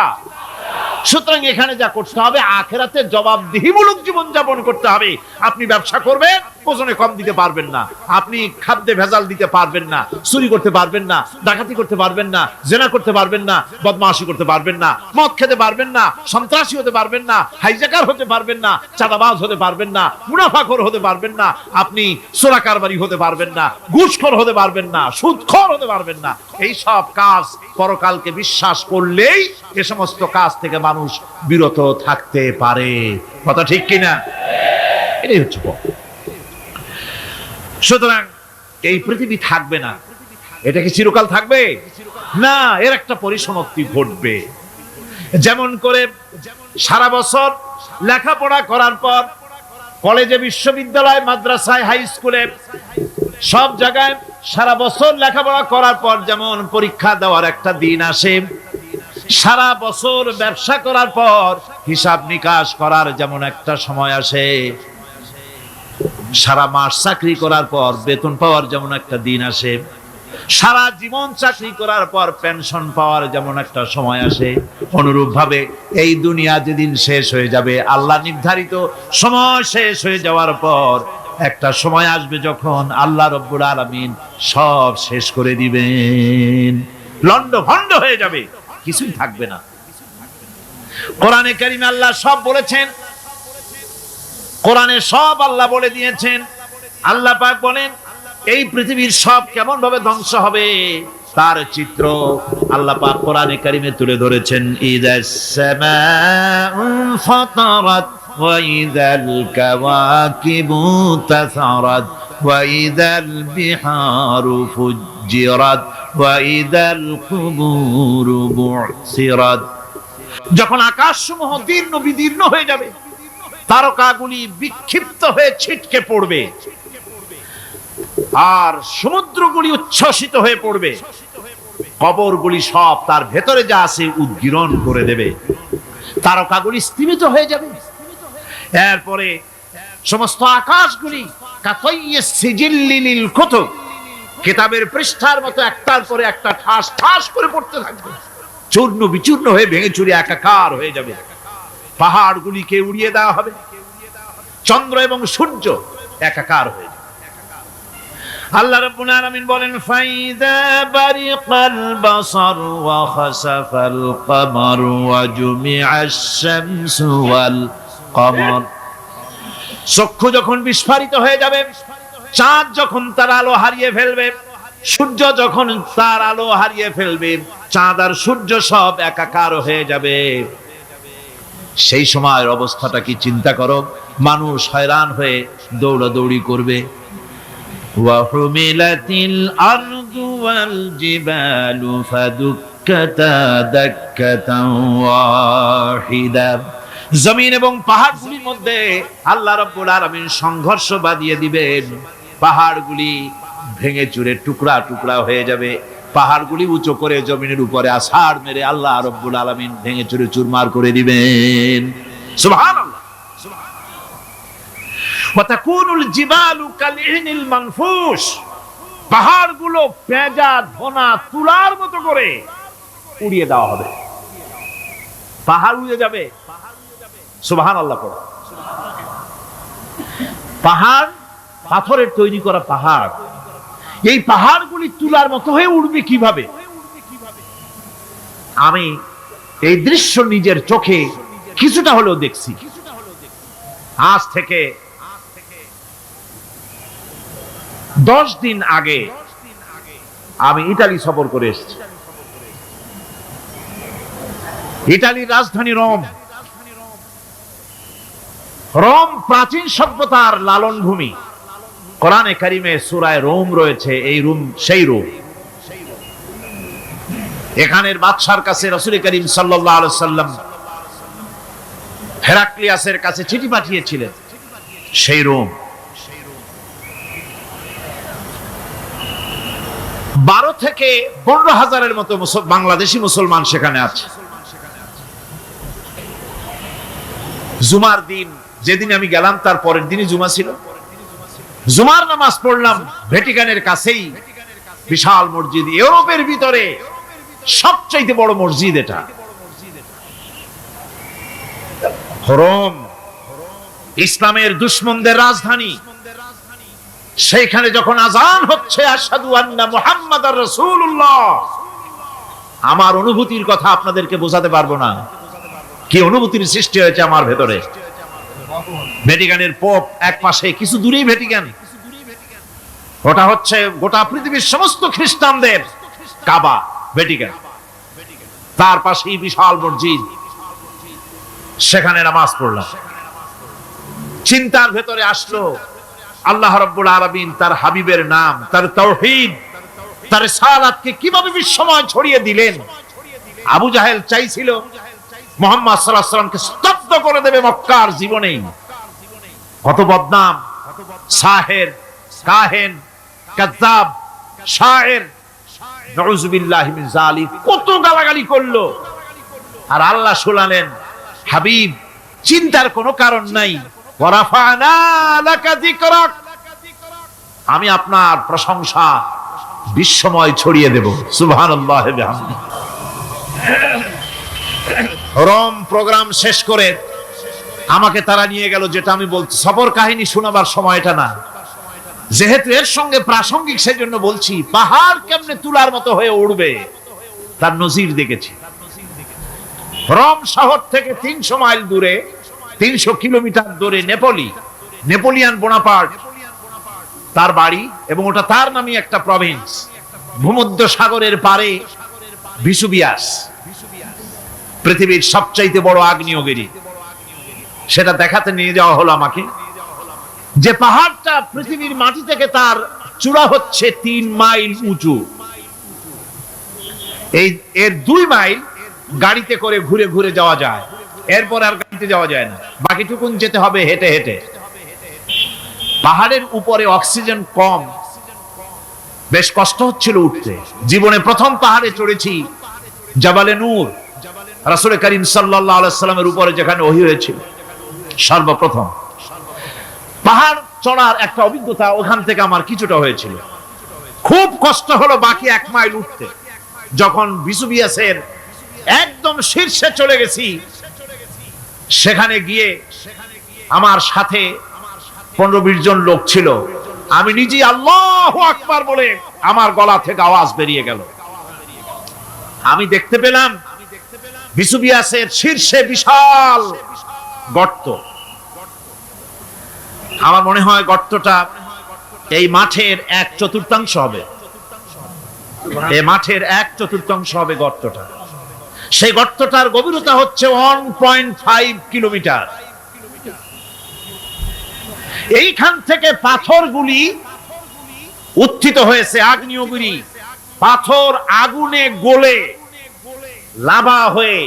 সুতরাং এখানে যা করতে হবে, আখিরাতে জবাবদিহিমূলক জীবন যাপন করতে হবে। আপনি ব্যবসা করবেন, ওজনে কম দিতে পারবেন না, আপনি খাদ্যে ভেজাল দিতে পারবেন না, চুরি করতে পারবেন না, ডাকাতি করতে পারবেন না, জেনা করতে পারবেন না, বদমাশি করতে পারবেন না, মদ খেতে পারবেন না, সন্ত্রাসী হতে পারবেন না, হাইজাকার হতে পারবেন না, চাঁদাবাজ হতে পারবেন না, মুনাফাখোর হতে পারবেন না, আপনি চোরা কারবারি হতে পারবেন না, ঘুষখোর হতে পারবেন না, সুদখোর হতে পারবেন না। এই সব কাজ পরকালকে বিশ্বাস করলেই এ সমস্ত কাজ থেকে মানুষ বিরত থাকতে পারে। কথা ঠিক কিনা? এটাই হচ্ছে। সুতরাং এই পৃথিবী থাকবে না, এটা কি চিরকাল থাকবে? না, এর একটা পরিসমাপ্তি ঘটবে। যেমন করে সারা বছর লেখাপড়া করার পর কলেজে, বিশ্ববিদ্যালয়, মাদ্রাসায়, হাই স্কুলে, সব জায়গায় সারা বছর লেখাপড়া করার পর যেমন পরীক্ষা দেওয়ার একটা দিন আসে, সারা বছর ব্যবসা করার পর হিসাব নিকাশ করার যেমন একটা সময় আসে, সারা মাস চাকরি করার পর বেতন পাওয়ার যেমন একটা দিন আসে, সারা জীবন চাকরি করার পর পেনশন পাওয়ার যেমন একটা সময় আসে, অনুরূপ ভাবে এই দুনিয়া যেদিন শেষ হয়ে যাবে, আল্লাহ নির্ধারিত সময় শেষ হয়ে যাওয়ার পর একটা সময় আসবে যখন আল্লাহ রব্বুল আলামিন সব শেষ করে দিবেন, লন্ডভন্ড হয়ে যাবে, কিছুই থাকবে না। কোরআনে কারিমে আল্লাহ সব বলেছেন, কোরআনে সব আল্লাহ বলে দিয়েছেন। আল্লাহ পাক বলেন এই পৃথিবীর সব কেমন ভাবে ধ্বংস হবে তার চিত্র আল্লাহ পাক কোরআনে কারিমে তুলে ধরেছেন। ইযাস সামাউ ফাতারাত ওয়া ইযাল কাওয়াকিবু তাসারাত ওয়া ইযাল বিহারু ফুজ্জিরাত ওয়া ইযাল কুবুরু বু'সিরাত। যখন আকাশসমূহ দীর্ণ বিদীর্ণ হয়ে যাবে, তারকাগুলি বিক্ষিপ্ত হয়ে ছিটকে পড়বে, আর সমুদ্রগুলি উচ্ছ্বসিত হয়ে পড়বে, কবরগুলি সব তার ভেতরে যা আছে উদ্গীরণ করে দেবে, তারকাগুলি স্থিমিত হয়ে যাবে। এরপরে সমস্ত আকাশগুলি কাতাইয়িস সিজিল্লিল কুতুব, কিতাবের পৃষ্ঠার মতো একটার পরে একটা ঠাস ঠাস করে পড়তে থাকবে, চূর্ণ বিচূর্ণ হয়ে ভেঙে চুরে একাকার হয়ে যাবে। পাহাড়গুলিকে উড়িয়ে দেওয়া হবে, চন্দ্র এবং সূর্য একাকার হয়ে যাবে। আল্লাহ রাব্বুল আলামিন বলেন ফাইদা বারিকাল বাসার ওয়া খাসাফাল কমার ওয়া জুমিআশ শামসু ওয়াল কমার। চক্ষু যখন বিস্ফারিত হয়ে যাবে, চাঁদ যখন তার আলো হারিয়ে ফেলবে, সূর্য যখন তার আলো হারিয়ে ফেলবে, চাঁদ আর সূর্য সব একাকার হয়ে যাবে, সেই সময়ের অবস্থাটা কি চিন্তা করো। মানুষ হয়রান হয়ে দৌড়াদৌড়ি করবে। ওয়াহুমিলাতিল আরদু ওয়াল জিবালু ফাদুক্কাতা দাক্কাতান ওয়াহিদা। জমিন এবং পাহাড়গুলির মধ্যে আল্লাহ রাব্বুল আলামিন সংঘর্ষ বাঁধিয়ে দিবেন, পাহাড়গুলি ভেঙে চুরে টুকরা টুকরা হয়ে যাবে, পাহাড়গুলি উঁচু করে জমিনের উপরে আছাড় মেরে আল্লাহ রাব্বুল আলামিন ভেঙে চুরে চুরমার করে দিবেন। সুবহানাল্লাহ। ওয়াতাকুনুল জিবালু কালইনিল মানফুশ, পাহাড়গুলো পেঁজা ধোনা তুলার মতো করে উড়িয়ে দেওয়া হবে, পাহাড় উড়ে যাবে। সুবহানাল্লাহ পড়ো। পাহাড় পাথরের তৈরি করা পাহাড়, এই পাহাড়গুলি তুলার মতো হয়ে উড়বে কিভাবে? আমি এই দৃশ্য নিজের চোখে কিছুটা হলেও দেখছি। আজ থেকে 10 দিন আগে আমি ইতালি সফর করে এসেছি। ইতালির রাজধানী রোম। রোম প্রাচীন সভ্যতার লালন ভূমি। কোরআনে কারিমে সূরায়ে রোম রয়েছে, এই রোম সেই রোম। এখানের বাদশার কাছে রাসূল করিম সাল্লাল্লাহু আলাইহি সাল্লাম হেরাক্লিয়াসের কাছে চিঠি পাঠিয়েছিলেন, সেই রোম। 12 থেকে 15 হাজারের মতো বাংলাদেশি মুসলমান সেখানে আছে। জুমার দিন, যেদিন আমি গেলাম তার পরের দিনই জুমা ছিল, জুমার নামাজ পড়লাম ভ্যাটিকানের কাছেই বিশাল মসজিদ, ইউরোপের ভিতরে সবচেয়ে বড় মসজিদ এটা। রোম ইসলামের দুশমনদের রাজধানী। সেইখানে যখন আযান হচ্ছে আশহাদু আন্না মুহাম্মাদার রাসূলুল্লাহ, আমার অনুভূতির কথা আপনাদেরকে বোঝাতে পারবো না, কি অনুভূতির সৃষ্টি হয়েছে আমার ভেতরে। ভ্যাটিকানের পোপ এক পাশে, কিছু দূরেই ভ্যাটিকান, ওটা হচ্ছে গোটা পৃথিবীর সমস্ত খ্রিস্টানদের কাবা, ভ্যাটিকান। তার পাশেই বিশাল মসজিদ, সেখানে নামাজ পড়লাম। চিন্তার ভেতরে আসলো আল্লাহ রাব্বুল আলামিন তার হাবিবের নাম, তার তাওহীদ, তার রিসালাতকে কিভাবে বিশ্বময় ছড়িয়ে দিলেন। আবু জাহেল চাইছিল মুহাম্মদ সাল্লাল্লাহু আলাইহি ওয়াসাল্লামকে স্তব্ধ করে দেবে মক্কার জীবনেই। কত বদনাম, সাহের, কাহেন, কাযযাব, শায়ের, নাউযুবিল্লাহি মিন যালিক, কত গালাগালি করলো। আর আল্লাহ শুনালেন, হাবিব চিন্তার কোনো কারণ নাই, ওয়া রাফা'না লাকা যিকরাক, আমি আপনার প্রশংসা বিশ্বময় ছড়িয়ে দেব। সুবহানাল্লাহি ওয়া বিহামদিহি। রোম প্রোগ্রাম শেষ করে আমাকে তারা নিয়ে গেল, যেটা আমি বলছি সফর কাহিনী শোনাবার সময় এটা না, যেহেতু এর সঙ্গে প্রাসঙ্গিক সেজন্য বলছি। পাহাড় কেমনে তুলার মতো হয়ে উড়বে তার নজির দেখেছি। রোম শহর থেকে 300 মাইল দূরে, 300 কিলোমিটার দূরে নেপোলিয়ান বোনাপার্ট তার বাড়ি, এবং ওটা তার নামে একটা প্রভিন্স। ভূমধ্য সাগরের পারে ভিসুভিয়াস, পৃথিবীর সবচাইতে বড় আগ্নেয়গিরি। সেটা দেখাতে নিয়ে যাওয়া হলো আমাকে। যে পাহাড়টা পৃথিবীর মাটি থেকে তার চূড়া হচ্ছে 3 মাইল উঁচু, এর 2 মাইল গাড়িতে করে ঘুরে ঘুরে যাওয়া যায়, এরপর আর গাড়িতে যাওয়া যায় না, বাকিটুকুন যেতে হবে হেঁটে হেঁটে। পাহাড়ের উপরে অক্সিজেন কম, বেশ কষ্ট হচ্ছিল উঠতে। জীবনে প্রথম পাহাড়ে চড়েছি জাবালে নূর, রাসূল করিম সাল্লাল্লাহু আলাইহি সাল্লামের উপরে যেখানে ওহী হয়েছিল সর্বপ্রথম। পাহাড় চড়ার একটা অভিজ্ঞতা ওখান থেকে আমার কিছুটা হয়েছিল। খুব কষ্ট হলো বাকি 1 মাইল উঠতে। যখন ভিসুভিয়াসের একদম শীর্ষে চলে গেছি, সেখানে গিয়ে আমার সাথে 15-20 জন লোক ছিল। আমি নিজে আল্লাহু আকবার বলে আমার গলা থেকে আওয়াজ বেরিয়ে গেল। আমি দেখতে পেলাম ভিসুভিয়াসের শীর্ষে বিশাল গর্ত। আমার মনে হয় গর্তটা এই মাঠের 1/4 হবে। এই মাঠের 1/4 হবে গর্তটা। সেই গর্তটার গভীরতা হচ্ছে 1.5 কিলোমিটার। এইখান থেকে পাথরগুলি উত্থিত হয়েছে, আগ্নেয়গিরি পাথর আগুনে গলে লাভা হয়ে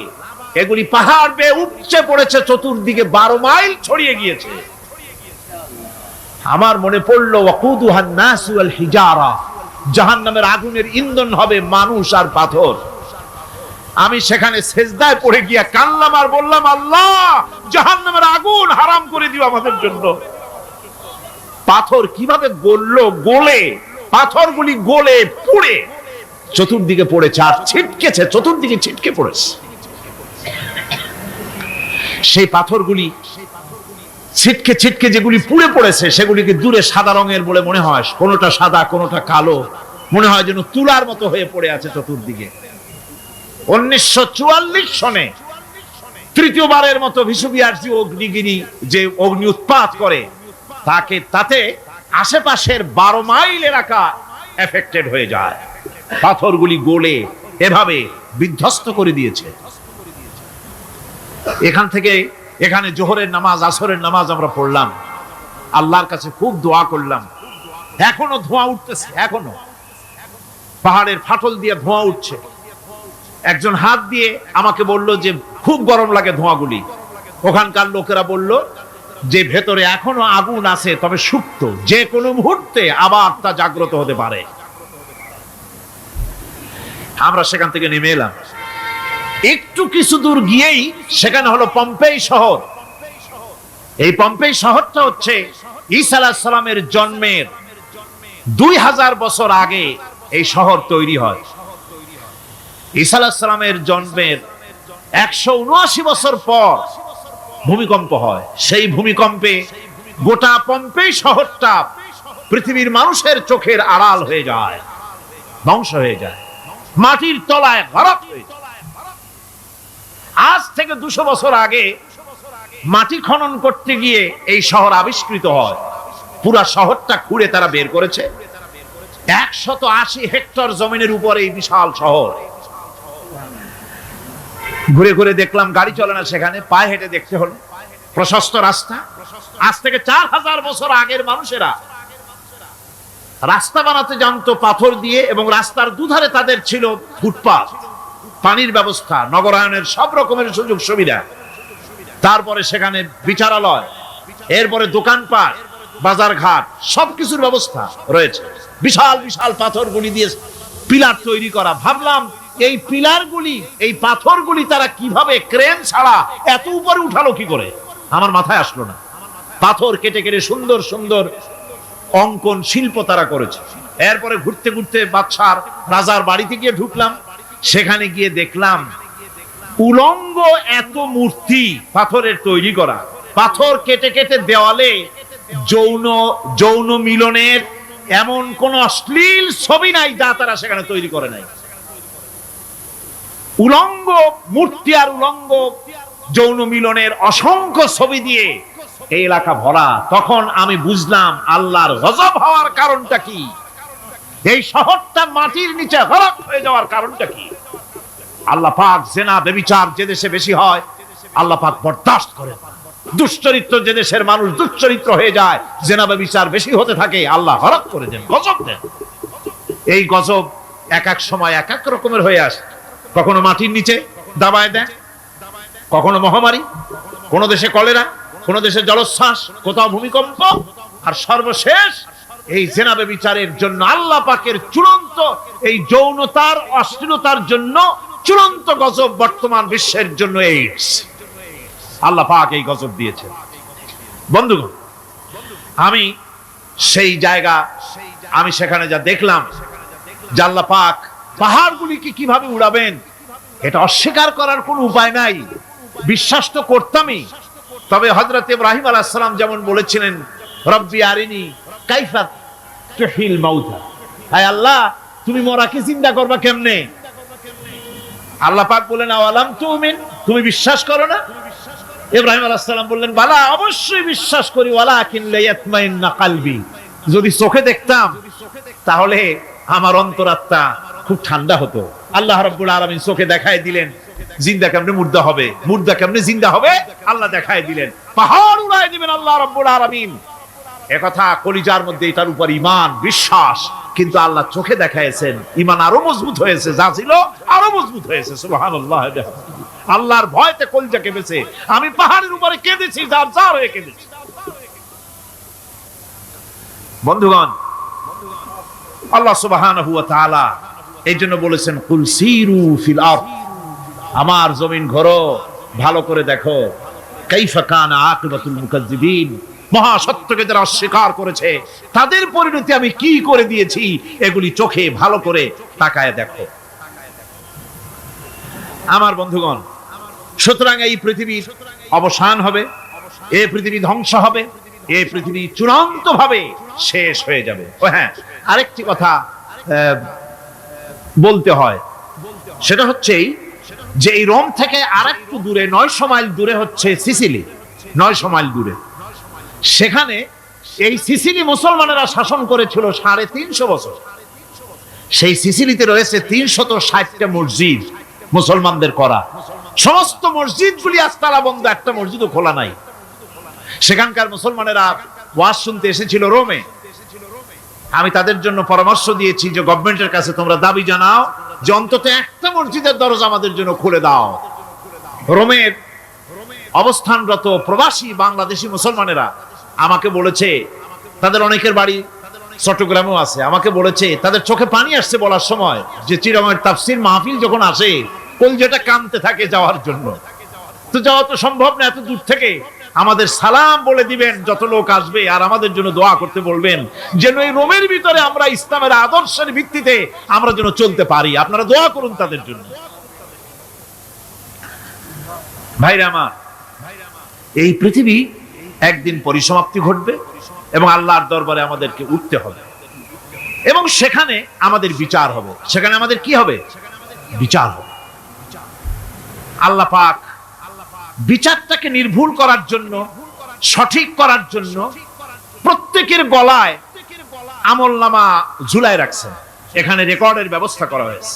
এগুলি পাহাড় বেয়ে উপচে পড়েছে, চতুর্দিকে 12 মাইল ছড়িয়ে গিয়েছে। আমার মনে পড়লো ওয়াকুদুহান নাস ওয়াল হিজারা, জাহান্নামের আগুনের ইন্ধন হবে মানুষ আর পাথর। আমি সেখানে সেজদায় পড়ে গিয়া কান্নাম আর বললাম, আল্লাহ জাহান্নামের আগুন হারাম করে দিও আমাদের জন্য। পাথর কিভাবে গললো, গলে পাথরগুলি গলে পুড়ে চতুর্দিকে পড়েছে আর ছিটকেছে, চতুর্দিকে ছিটকে পড়েছে। সেই পাথরগুলি ছিটকে ছিটকে যেগুলি পুড়ে পড়েছে সেগুলিকে দূরে সাদা রঙের বলে মনে হয়, কোনোটা সাদা কোনোটা কালো, মনে হয় যেন তুলার মতো হয়ে পড়ে আছে চতুর্দিকে। 1944 সনে তৃতীয়বারের মতো ভিসুভিয়াস অগ্নিগিরি যে অগ্নি উৎপাত করে, তাতে আশেপাশের 12 মাইল এলাকা এফেক্টেড হয়ে যায়। পাথরগুলি গলে এভাবে বিধ্বস্ত করে দিয়েছে। এখান থেকে এখানে জোহরের নামাজ, আসরের নামাজ আমরা পড়লাম, আল্লাহর কাছে খুব দোয়া করলাম। এখনো ধোঁয়া উঠতেছে, এখনো পাহাড়ের ফাটল দিয়ে ধোঁয়া উঠছে। একজন হাত দিয়ে আমাকে বলল যে খুব গরম লাগে ধোঁয়াগুলি। ওখানকার লোকেরা বলল যে ভেতরে এখনো আগুন আছে, তবে সুপ্ত, যে কোনো মুহূর্তে আবার তা জাগ্রত হতে পারে। আমরা সেখান থেকে নেমে এলাম। একটু কিছু দূর গিয়েই সেখানে হলো পম্পেই শহর। এই পম্পেই শহরটা হচ্ছে ঈসা আলাইহিস সালামের জন্মের 2000 বছর আগে এই শহর তৈরি হয়। ঈসা আলাইহিস সালামের জন্মের 179 বছর পর ভূমিকম্প হয়। সেই ভূমিকম্পে গোটা পম্পেই শহরটা পৃথিবীর মানুষের চোখের আড়াল হয়ে যায়, ধ্বংস হয়ে যায়, মাটির তলায় গরক হয়ে যায়। আজ থেকে 200 বছর আগে মাটি খনন করতে গিয়ে এই শহর আবিষ্কৃত হয়। পুরা শহরটা খুঁড়ে তারা বের করেছে। 180 হেক্টর জমিনের উপরে এই বিশাল শহর। ঘুরে ঘুরে দেখলাম, গাড়ি চলে না সেখানে, পায়ে হেঁটে দেখতে হলো। প্রশস্ত রাস্তা। আজ থেকে 4000 বছর আগের মানুষেরা রাস্তা বানাতে জানতো পাথর দিয়ে, এবং রাস্তার দুধারে তাদের ছিল ফুটপাত, পানির ব্যবস্থা, নগরায়নের সব রকমের সুযোগ সুবিধা। তারপরে সেখানে বিচারালয়, এরপরে দোকানপাট, বাজার ঘাট, সবকিছুর ব্যবস্থা রয়েছে। বিশাল বিশাল পাথরগুলি দিয়ে পিলার তৈরি করা। ভাবলাম এই পিলারগুলি, এই পাথরগুলি তারা কিভাবে ক্রেন ছাড়া এত উপরে উঠালো কি করে, আমার মাথায় আসলো না। পাথর কেটে কেটে সুন্দর সুন্দর অঙ্কন শিল্প তারা করেছে। এরপরে ঘুরতে ঘুরতে বাদশার রাজার বাড়িতে গিয়ে ঢুকলাম। সেখানে গিয়ে দেখলাম উলঙ্গ এত মূর্তি পাথরের তৈরি করা। পাথর কেটে কেটে দেওয়ালে যৌন মিলনের এমন কোন অশ্লীল ছবি নাই যা তারা সেখানে তৈরি করে নাই। উলঙ্গ মূর্তি আর উলঙ্গ যৌন মিলনের অসংখ্য ছবি দিয়ে এই এলাকা ভরা। তখন আমি বুঝলাম আল্লাহর গজব হওয়ার কারণটা কি, এই শহরটা মাটির নিচে গরক হয়ে যাওয়ার কারণটা কি। আল্লাহ পাক জেনা ব্যভিচার যে দেশে বেশি হয় আল্লাহ পাক বরদাস্ত করেন। দুশ্চরিত্র যে দেশের মানুষ দুশ্চরিত্র হয়ে যায়, জেনা ব্যভিচার বেশি হতে থাকে, আল্লাহ গরক করে দেন, গজব দেন। এই গজব এক এক সময় এক এক রকমের হয়ে আসে। কখনো মাটির নিচে দাবায় দেন, কখনো মহামারী, কোন দেশে কলেরা, কোন দেশে জলোচ্ছ্বাস, কোথাও ভূমিকম্প, আর সর্বশেষ এই জেনা ব্যভিচারের জন্য আল্লাহ পাকের চূড়ান্ত এই যৌনতার অশ্লীলতার জন্য চূড়ান্ত গজব বর্তমান বিশ্বের জন্য এইডস। আল্লাহ পাক এই গজব দিয়েছেন। বন্ধুগণ, আমি সেই জায়গা, আমি সেখানে যা দেখলাম যে আল্লাহ পাক পাহাড়গুলিকে কিভাবে উড়াবেন, এটা অস্বীকার করার কোনো উপায় নাই। বিশ্বাস তো করতামই, তবে হযরত ইব্রাহিম আলাইহিস সালাম যেমন বলেছিলেন, রব্বি আরিনি কাইফা তুহিল মাউতা, হায় আল্লাহ তুমি মরাকে জিন্দা করবা কেমনে? আল্লাহ পাক বলেন, আওয়ালাম তুমিন, তুমি বিশ্বাস করো না? ইব্রাহিম আলাইহিস সালাম বললেন, বালা, অবশ্যই বিশ্বাস করি, ওয়ালাকিন লিয়াতমাইন্না কলবি, যদি চোখে দেখতাম তাহলে আমার অন্তরাত্মা খুব ঠান্ডা হতো। আল্লাহ রাব্বুল আলামিন চোখে দেখায় দিলেন জিন্দা কেমনে মুর্দা হবে, মুর্দা কেমনে জিন্দা হবে, আল্লাহ দেখায় দিলেন। পাহাড় উড়ায় দিবেন আল্লাহ রাব্বুল আলামিন। একথা কলিজার মধ্যে এটার উপর ঈমান বিশ্বাস, কিন্তু আল্লাহ চোখে দেখাইছেন, ঈমান আরো মজবুত হয়েছে, যা ছিল আরো মজবুত হয়েছে। সুবহানাল্লাহ। আল্লাহর ভয়তে কলিজা কেঁপেছে। আমি পাহাড়ের উপরে কেঁদেছি, যার যার হয়ে কেঁদেছি। বন্ধুগণ, আল্লাহ সুবহানাহু ওয়া তাআলা এই জন্য বলেছেন, কুল সিরু ফিল আরদ, আমার জমিন ঘোরো, ভালো করে দেখো, কাইফা কানা আকিবাতুল মুকাজ্জিবিন, মহাসত্যকে যারা অস্বীকার করেছে তাদের পরিণতি আমি কি করে দিয়েছি, এগুলি চোখে ভালো করে তাকায় দেখো। আমার বন্ধুগণ, সুতরাং এই পৃথিবীর অবসান হবে, এই পৃথিবী ধ্বংস হবে, এই পৃথিবী চূড়ান্ত ভাবে শেষ হয়ে যাবে। ও হ্যাঁ, আরেকটি কথা বলতে হয়, সেটা হচ্ছে যে এই রোম থেকে আরেকটু দূরে 900 মাইল দূরে হচ্ছে সিসিলি। 900 মাইল দূরে, সেখানে এই সিসিলি মুসলমানেরা শাসন করেছিল 350 বছর। সেই সিসিলিতে রয়েছে 360টা মসজিদ মুসলমানদের করা। সমস্ত মসজিদগুলি আজ তালা বন্ধ, একটা মসজিদও খোলা নাই। সেখানকার মুসলমানেরা ওয়াজ শুনতে এসেছিল রোমে। আমি তাদের জন্য পরামর্শ দিয়েছি যে গভর্নমেন্টের কাছে তোমরা দাবি জানাও যে অন্তত একটা মসজিদের দরজা আমাদের জন্য খুলে দাও। রোমের অবস্থানরত প্রবাসী বাংলাদেশি মুসলমানেরা আমাকে বলেছে, তাদের অনেকের বাড়ি চট্টগ্রামেও আছে, আমাকে বলেছে তাদের চোখে পানি আসছে বলার সময় যে চিরময়ের তাফসীর মাহফিল যখন আসে কলজাটা কাঁদতে থাকে যাওয়ার জন্য। তো যাওয়া তো সম্ভব না এত দূর থেকে, আমাদের সালাম বলে দিবেন যত লোক আসবে, আর আমাদের জন্য দোয়া করতে বলবেন যেন এই রোমের ভিতরে আমরা ইসলামের আদর্শের ভিত্তিতে আমরা যেন চলতে পারি। আপনারা দোয়া করুন তাদের জন্য। ভাইরা আমার, এই পৃথিবী একদিন পরিসমাপ্তি ঘটবে এবং আল্লাহর দরবারে আমাদেরকে উঠতে হবে এবং সেখানে আমাদের বিচার হবে। সেখানে আমাদের কি হবে? বিচার হবে। আল্লাহ পাক বিচারটাকে নির্ভুল করার জন্য, সঠিক করার জন্য প্রত্যেকের গলায় আমলনামা ঝুলায় রাখছেন। এখানে রেকর্ডের ব্যবস্থা করা হয়েছে।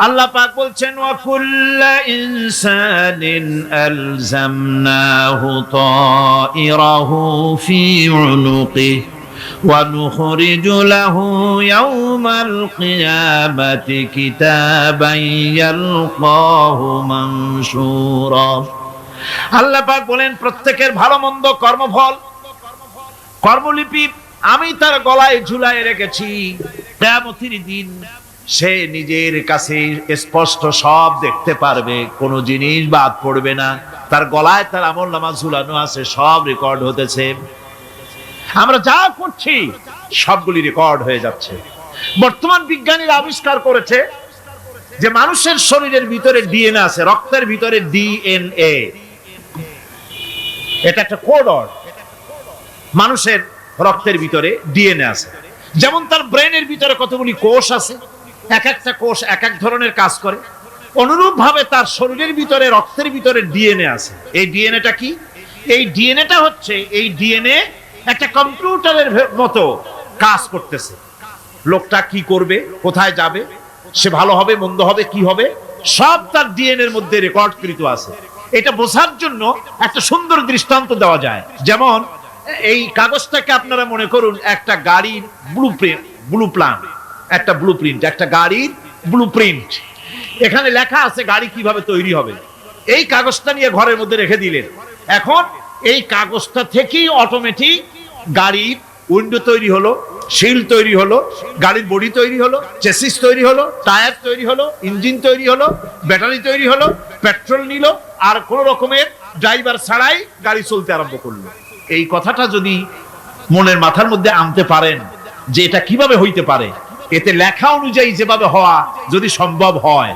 আল্লাহ পাক বলছেন, ওয়া কুল্লা ইনসানিন আলজামনাহু তাইরাহু ফি উনুকিহি ওয়া নুখরিজু লাহু ইয়াওমাল কিয়ামাতি কিতাবান ইয়ালকাহু মানশুরা। আল্লাহ পাক বলেন, প্রত্যেকের ভালো মন্দ কর্মফল, কর্মলিপি আমি তার গলায় ঝুলায় রেখেছি। কিয়ামতের দিন সে নিজের কাছে স্পষ্ট সব দেখতে পারবে, কোনো জিনিস বাদ পড়বে না। তার গলায় তার আমলনামা ঝুলানো আছে, সব রেকর্ড হতেছে। আমরা যা করছি সবগুলি রেকর্ড হয়ে যাচ্ছে। বর্তমান বিজ্ঞানীরা আবিষ্কার করেছে যে মানুষের শরীরের ভিতরে ডিএনএ আছে, রক্তের ভিতরে ডিএনএ, এটা একটা কোড। মানুষের রক্তের ভিতরে ডিএনএ আছে। যেমন তার ব্রেনের ভিতরে কতগুলি কোষ আছে, এক একটা কোষ এক এক ধরনের কাজ করে, অনুরূপ ভাবে তার শরীরের ভিতরে রক্তের ভিতরে ডিএনএ আছে। এই ডিএনএটা কি? এই ডিএনএটা হচ্ছে, এই ডিএনএ একটা কম্পিউটারের মতো কাজ করতেছে। লোকটা কি করবে, কোথায় যাবে, সে ভালো হবে মন্দ হবে কি হবে, সব তার ডিএনএর মধ্যে রেকর্ডকৃত আছে। এটা বোঝার জন্য একটা সুন্দর দৃষ্টান্ত দেওয়া যায়। যেমন এই কাগজটাকে আপনারা মনে করুন একটা গাড়ির একটা গাড়ির ব্লুপ্রিন্ট। এখানে লেখা আছে গাড়ি কিভাবে তৈরি হবে। এই কাগজটা নিয়ে ঘরের মধ্যে রেখে দিলেন। এখন এই কাগজটা থেকেই অটোমেটিক গাড়ির উইন্ডো তৈরি হলো, শিল তৈরি হলো, গাড়ির বডি তৈরি হলো, চেসিস তৈরি হলো, টায়ার তৈরি হলো, ইঞ্জিন তৈরি হলো, ব্যাটারি তৈরি হলো, পেট্রোল নিল, আর কোন রকমের ড্রাইভার ছাড়াই গাড়ি চলতে আরম্ভ করলো। এই কথাটা যদি মনের মাথার মধ্যে আনতে পারেন যে এটা কিভাবে হইতে পারে, এতে লেখা অনুযায়ী যেভাবে হওয়া যদি সম্ভব হয়,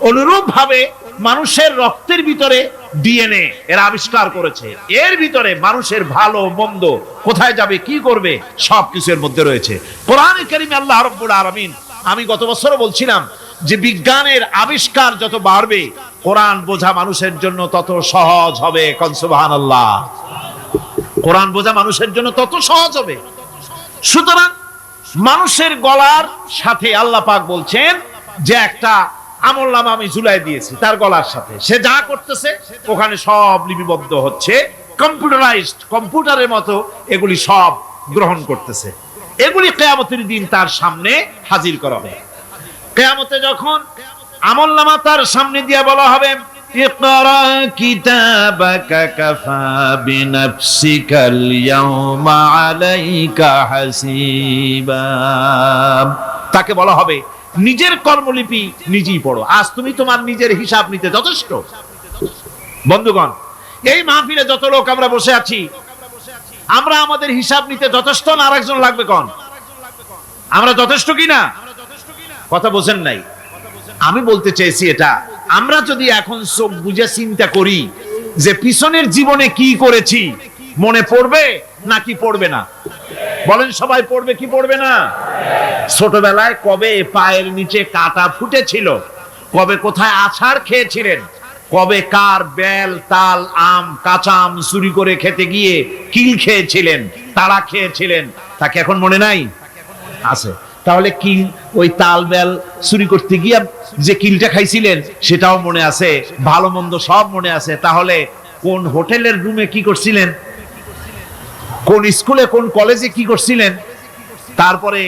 অনুরূপ ভাবে মানুষের রক্তের ভিতরে ডিএনএ এরা আবিষ্কার করেছে। এর ভিতরে মানুষের ভালো মন্দ, কোথায় যাবে কি করবে, সবকিছু এর মধ্যে রয়েছে। কোরআনে কারীমে আল্লাহ রাব্বুল আলামিন, আমি গত বছরও বলছিলাম যে বিজ্ঞানের আবিষ্কার যত বাড়বে, কোরআন বোঝা মানুষের জন্য তত সহজ হবে। কোন সুবহানাল্লাহ। কোরআন বোঝা মানুষের জন্য তত সহজ হবে। সুতরাং মানুষের গলার সাথে আল্লাহ পাক বলছেন যে একটা আমলনামা আমি ঝুলাই দিয়েছি তার গলার সাথে, সে যা করতেছে ওখানে সব লিপিবদ্ধ হচ্ছে, কম্পিউটারাইজড, কম্পিউটারের মতো এগুলি সব গ্রহণ করতেছে। এগুলি কিয়ামতের দিন তার সামনে হাজির করা হবে। কিয়ামতে যখন আমলনামা তার সামনে দিয়ে বলা হবে, ইকরা কিতাবাকা কাফা বিনাফসিকাল ইয়াওমা আলাইকা হাসিবা, তাকে বলা হবে নিজের কর্মলিপি নিজেই পড়ো, আজ তুমি তোমার নিজের হিসাব নিতে যথেষ্ট। বন্ধুগণ, এই মাহফিলে যত লোক আমরা বসে আছি, আমরা আমাদের হিসাব নিতে যথেষ্ট না আরেকজন লাগবে? কোন আমরা যথেষ্ট কিনা? কথা বোঝেন নাই। আমি বলতে চেয়েছি এটা, আমরা যদি এখন চোখ বুঝে চিন্তা করি যে পিছনের জীবনে কি করেছি, মনে পড়বে নাকি পড়বে না? বলেন সবাই, পড়বে কি পড়বে না? ছোটবেলায় কবে পায়ের নিচে কাটা ফুটেছিল, কবে কোথায় আছাড় খেয়েছিলেন, কবে কার বেল তাল আম কাঁচা আম চুরি করে খেতে গিয়ে কিল খেয়েছিলেন, তাড়া খেয়েছিলেন, তাকে এখন মনে নাই? আছে। তাহলে কিল, ওই তাল বেল চুরি করতে গিয়ে যে কিলটা খাইছিলেন সেটাও মনে আছে, ভালো মন্দ সব মনে আছে। তাহলে কোন হোটেলের রুমে কি করছিলেন, কোন স্কুলে কোন কলেজে কি করছিলেন, তারপরে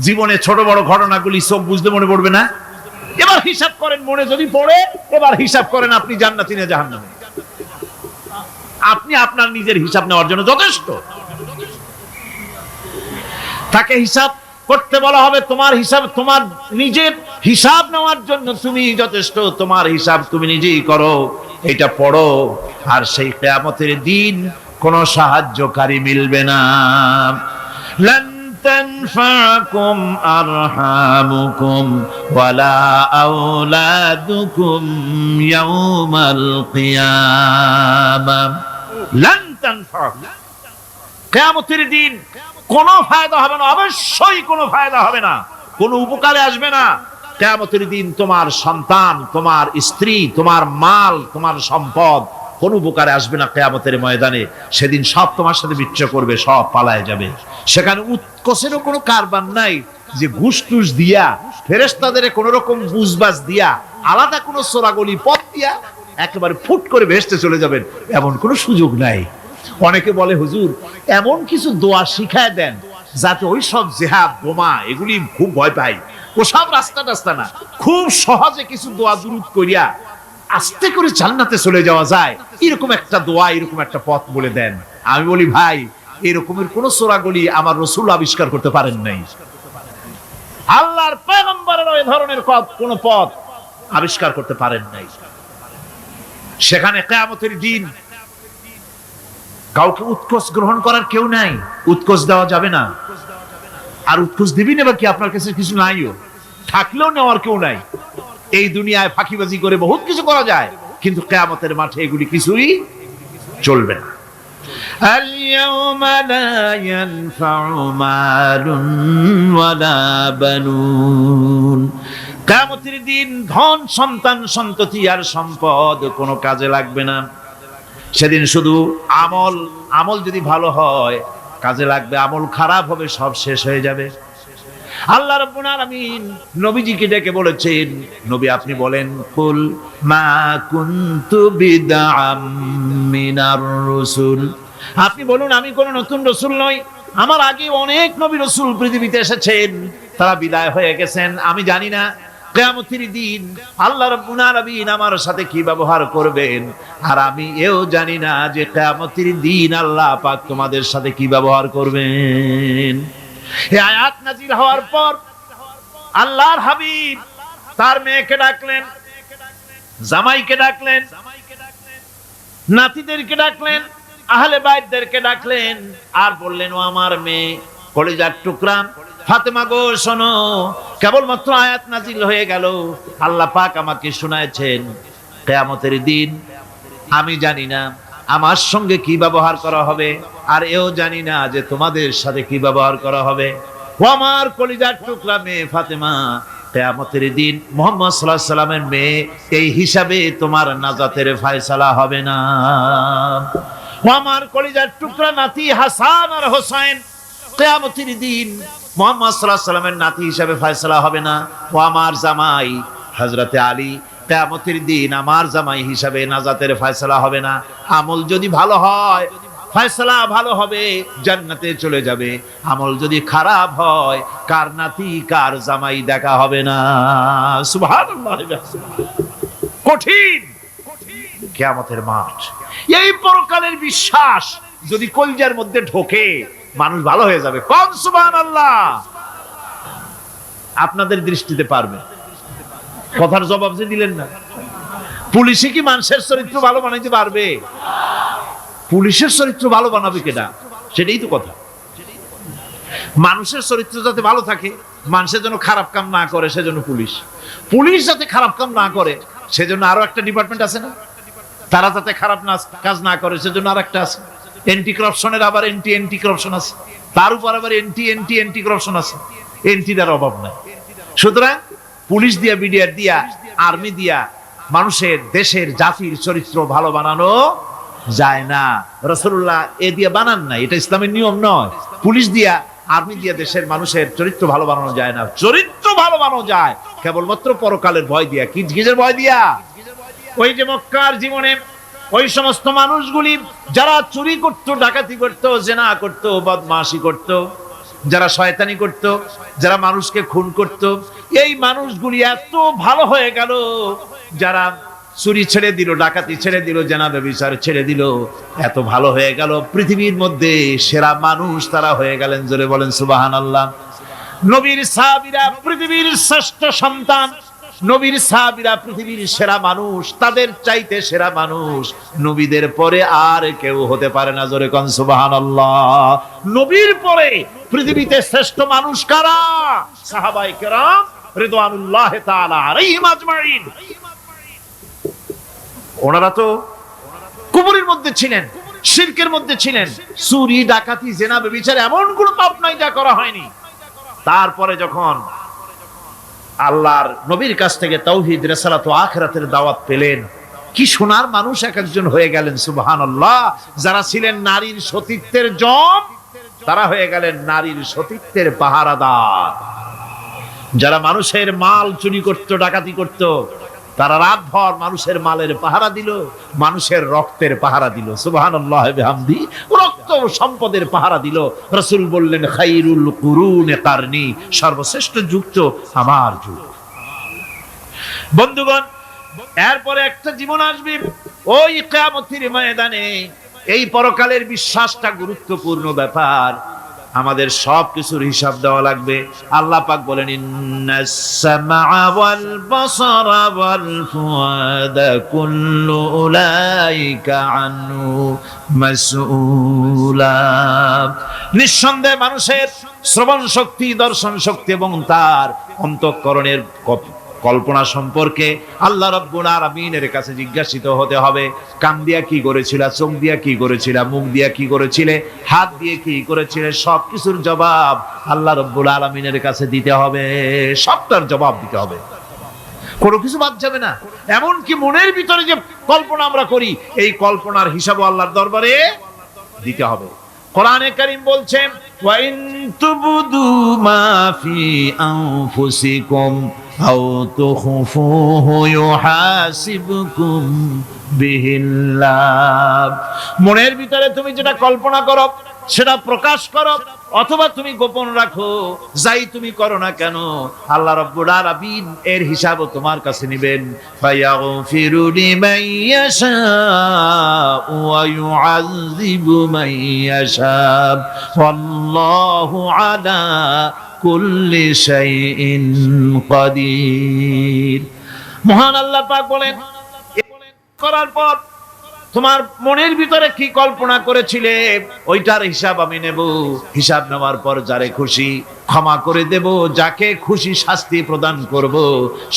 জীবনে ছোট বড় ঘটনাগুলি সব বুঝতে মনে পড়বে না? এবার হিসাব করেন, মনে যদি পড়ে এবার হিসাব করেন আপনি জান্নাতি না জাহান্নামী। আপনি আপনার নিজের হিসাব নেওয়ার জন্য যথেষ্ট। তাকে হিসাব করতে বলা হবে, তোমার হিসাব, তোমার নিজের হিসাব নেওয়ার জন্য তুমি যথেষ্ট, তোমার হিসাব তুমি নিজেই করো, এটা পড়ো। আর সেই কিয়ামতের দিন কোনো সাহায্যকারী মিলবে না। লান তানফাকুম আরহামুকুম ওয়ালা আওলাদুকুম ইয়াউমাল কিয়ামা। লান তানফাকুম, কিয়ামতের দিন কোনো ফায়দা হবে না, অবশ্যই কোনো ফায়দা হবে না, কোনো উপকারে আসবে না। কিয়ামতের দিন তোমার সন্তান, তোমার স্ত্রী, তোমার মাল, তোমার সম্পদ কোন উপকারে আসবে না। কিয়ামতের ময়দানে সেদিন সব তোমার সাথে বিচ্ছিন্ন করবে, সব পালায় যাবে। সেখানে উৎকোষেরও কোনো কারবার নাই যে ঘুষ টুস দিয়া, ফেরেশতাদের কোন রকম বুঝবাজ দিয়া, আলাদা কোনো সোরাগলি পথ দিয়া একেবারে ফুট করে ভেস্তে চলে যাবেন, এমন কোনো সুযোগ নাই। অনেকে বলে, হুজুর এমন কিছু দোয়া শিখায় দেন যাতে ওই সব জেহাদ বোমা এগুলি খুব ভয় পাই, ওসব রাস্তা টাস্তা না, খুব সহজে কিছু দোয়া দুরূদ করিয়া আস্তে করে জান্নাতে চলে যাওয়া যায়, এরকম একটা দোয়া, এরকম একটা পথ বলে দেন। আমি বলি, ভাই এরকমের কোন সোরাগলি আমার রাসূল আবিষ্কার করতে পারেন নাই, আল্লাহর পয়গম্বরের ওই ধরনের কোন পথ আবিষ্কার করতে পারেন নাই। সেখানে কিয়ামতের দিন কাউকে উৎকোষ গ্রহণ করার কেউ নাই, উৎকোষ দেওয়া যাবে না। আর উৎকোষ দিবেন এবার কি, আপনার কাছে কিছু নাইও, থাকলেও নেওয়ার কেউ নাই। এই দুনিয়ায় ফাঁকিবাজি করে বহুত কিছু করা যায়, কিন্তু কিয়ামতের মাঠে এগুলি কিছুই চলবে না। আল-ইয়াওমা লা ইয়ানফা'ু মালুন ওয়ালা বানুন, কিয়ামতের দিন ধন সন্তান সন্ততি আর সম্পদ কোনো কাজে লাগবে না। সেদিন শুধু আমল আমল যদি ভালো হয় কাজে লাগবে, আমল খারাপ হবে সব শেষ হয়ে যাবে। আল্লাহ রাব্বুল আলামিন নবীজিকে ডেকে বলেছেন, নবী আপনি বলেন, কুল মা কুনতু বিদআম মিনার রাসূল, আপনি বলুন আমি কোন নতুন রাসূল নই, আমার আগে অনেক নবী রাসূল পৃথিবীতে এসেছেন, তারা বিদায় হয়ে গেছেন। আমি জানি না কিয়ামতের দিন আল্লাহ রাব্বুল আলামিন আমার সাথে কি ব্যবহার করবেন, আর আমি এও জানি না যে কিয়ামতের দিন আল্লাহ পাক তোমাদের সাথে কি ব্যবহার করবেন। এই আয়াত নাযিল হওয়ার পর আল্লাহর হাবিব তার মেয়েকে ডাকলেন, জামাইকে ডাকলেন, নাতিদেরকে ডাকলেন, আহলে বাইতদেরকে ডাকলেন, আর বললেন, ও আমার মেয়ে কলিজার টুকরা ফাতেমা গো শোনো, কেবলমাত্র আয়াত নাযিল হয়ে গেল, আল্লাহ পাক আমাকে শোনাচ্ছেন কিয়ামতের দিন আমি জানি না আমার সঙ্গে কি ব্যবহার করা হবে, আর এও জানি না যে তোমাদের সাথে কি ব্যবহার করা হবে। ও আমার কলিজার টুকরা মেয়ে ফাতেমা, কিয়ামতের দিন মুহাম্মদ সাল্লাল্লাহু আলাইহি সাল্লামের মেয়ে এই হিসাবে তোমার নাজাতের ফয়সালা হবে না। ও আমার কলিজার টুকরা নাতি হাসান আর হোসেন, কিয়ামতের দিন মুহাম্মদ সাল্লাল্লাহু আলাইহি সাল্লামের নাতি হিসাবে ফয়সালা হবে না। ও আমার জামাই হযরতে আলী, কিয়ামতের দিন আমার জামাই হিসাবে নাজাতের ফয়সালা হবে না। আমল যদি ভালো হয় ফয়সালা ভালো হবে, জান্নাতে চলে যাবে। আমল যদি খারাপ হয় কার নাতি কার জামাই দেখা হবে না। সুবহানাল্লাহ। কঠিন কিয়ামতের মাঠ, এই পরকালের বিশ্বাস যদি কলিজার মধ্যে ঢোকে মানুষ ভালো হয়ে যাবে। কোন সুবহানাল্লাহ। আপনাদের দৃষ্টিতে পারবে, কথার জবাব যে দিলেন না। পুলিশে কি মানুষের চরিত্র ভালো বানাইতে পারবে? পুলিশের চরিত্র ভালো বানাবে কেনা, সেটাই তো কথা। মানুষের চরিত্র যাতে ভালো থাকে, মানুষের জন্য খারাপ কাম না করে সেজন্য পুলিশ, পুলিশ যাতে খারাপ কাম না করে সেজন্য আরো একটা ডিপার্টমেন্ট আছে না, তারা যাতে খারাপ কাজ না করে সেজন্য আর একটা আছে। এন্টি করাপশনের আবার এন্টি করাপশন আছে, তার উপর আবার এন্টি করাপশন আছে। এন্টিটার অভাব নাই। সুতরাং পুলিশ দিয়া, বিডিআর দিয়া, আর্মি দিয়া মানুষের, দেশের, জাতির চরিত্র ভালো বানানো যায় না। রাসূলুল্লাহ এ দিয়ে বানান না, এটা ইসলামের নিয়ম নয়। পুলিশ দিয়া, আর্মি দিয়া দেশের মানুষের চরিত্র ভালো বানানো যায় না। চরিত্র ভালো বানানো যায় কেবলমাত্র পরকালের ভয় দিয়া। কি কিসের ভয় দিয়া? ওই যে মক্কার জীবনে ওই সমস্ত মানুষগুলি যারা চুরি করত, ডাকাতি করত, জিনা করত, বদমাশি করত, যারা শয়তানি করত, যারা মানুষকে খুন করত, এই মানুষগুলি এত ভালো হয়ে গেল, যারা চুরি ছেড়ে দিল, ডাকাতি ছেড়ে দিল, জিনা ব্যভিচার ছেড়ে দিল, এত ভালো হয়ে গেল, পৃথিবীর মধ্যে সেরা মানুষ তারা হয়ে গেলেন। জোরে বলেন সুবহানাল্লাহ। নবীর সাহাবীরা পৃথিবীর শ্রেষ্ঠ সন্তান, নবীর সাহাবীরা পৃথিবীর সেরা মানুষ, তাদের চাইতে সেরা মানুষ নবীদের পরে আর কেউ হতে পারে না। জোরে কোন সুবহানাল্লাহ। নবীর পরে পৃথিবীতে শ্রেষ্ঠ মানুষ কারা? সাহাবায়ে কেরাম রিদওয়ানুল্লাহ তাআলা আলাইহিম আজমাইন। ওনারা তো কুফরের মধ্যে ছিলেন, শিরকের মধ্যে ছিলেন, চুরি, ডাকাতি, জিনা, ব্যভিচার এমন কোন পাপ নাই যা করা হয়নি। তারপরে যখন আল্লাহর নবীর কাছ থেকে তাওহীদ, রিসালাত ও আখিরাতের দাওয়াত পেলেন, কি সোনার মানুষ এক একজন হয়ে গেলেন। সুবহানাল্লাহ। যারা ছিলেন নারীর সতীত্বের জম, তারা হয়ে গেলেন নারীর সতীত্বের পাহারাদার। যারা মানুষের মাল চুরি করত, ডাকাতি করত, তারা রাতভর মানুষের মালের পাহারা দিল, মানুষের রক্তের পাহারা দিল। সুবহানাল্লাহ বিহামদি। রক্ত সম্পদের পাহারা দিল। রাসূল বললেন, খায়রুল কুরুনে কারনি, সর্বশ্রেষ্ঠ যুগ তো আমার যুগ। বন্ধুগণ, এরপরে একটা জীবন আসবে ওই কিয়ামতের ময়দানে। এই পরকালের বিশ্বাসটা গুরুত্বপূর্ণ ব্যাপার। আমাদের সবকিছুর হিসাব দেওয়া লাগবে। আল্লাহ পাক বলেন, ইন্নাস সামআ ওয়াল বাসারা ওয়াল ফুআদা কুল্লু উলাইকা আনহু মাসউলা। নিঃসন্দেহে মানুষের শ্রবণ শক্তি, দর্শন শক্তি এবং তার অন্তঃকরণের কল্পনা সম্পর্কে আল্লাহ রাব্বুল আলামিনের কাছে জিজ্ঞাসিত হতে হবে। কান দিয়া কি করেছিলা, চোখ দিয়া কি করেছিলা, মুখ দিয়া কি করেছিলে, হাত দিয়ে কি করেছিলে, সবকিছুর জবাব আল্লাহ রাব্বুল আলামিনের কাছে দিতে হবে। সবটার জবাব দিতে হবে। কোনো কিছু বাদ যাবে না। এমনকি মনের ভিতরে যে কল্পনা আমরা করি, এই কল্পনার হিসাবও আল্লাহর দরবারে দিতে হবে। কোরআনে কারীম বলছেন, ওয়া ইন তুবদু মা ফি আনফুসিকুম আও তুখফুহু ইউহাসিবকুম বিহিল্লাহ। মনের ভিতরে তুমি যেটা কল্পনা করো সেটা প্রকাশ করো, অথবা তুমি গোপন রাখো, যাই তুমি করো না কেন, আল্লাহ রাব্বুল আলামিন এর হিসাবও তোমার কাছে নেবেন। ফায়াগফিরু লিমান ইয়াশাউ ওয়া ইউআযযিবু মান ইয়াশাউ ওয়াল্লাহু আলা কুল্লি শাইইন কাদির। মহান আল্লাহ পাক বলেন, করার পর তোমার মনের ভিতরে কি কল্পনা করেছিলে ওইটার হিসাব আমি নেব। হিসাব নেওয়ার পর যারে খুশি ক্ষমা করে দেব, যাকে খুশি শাস্তি প্রদান করব।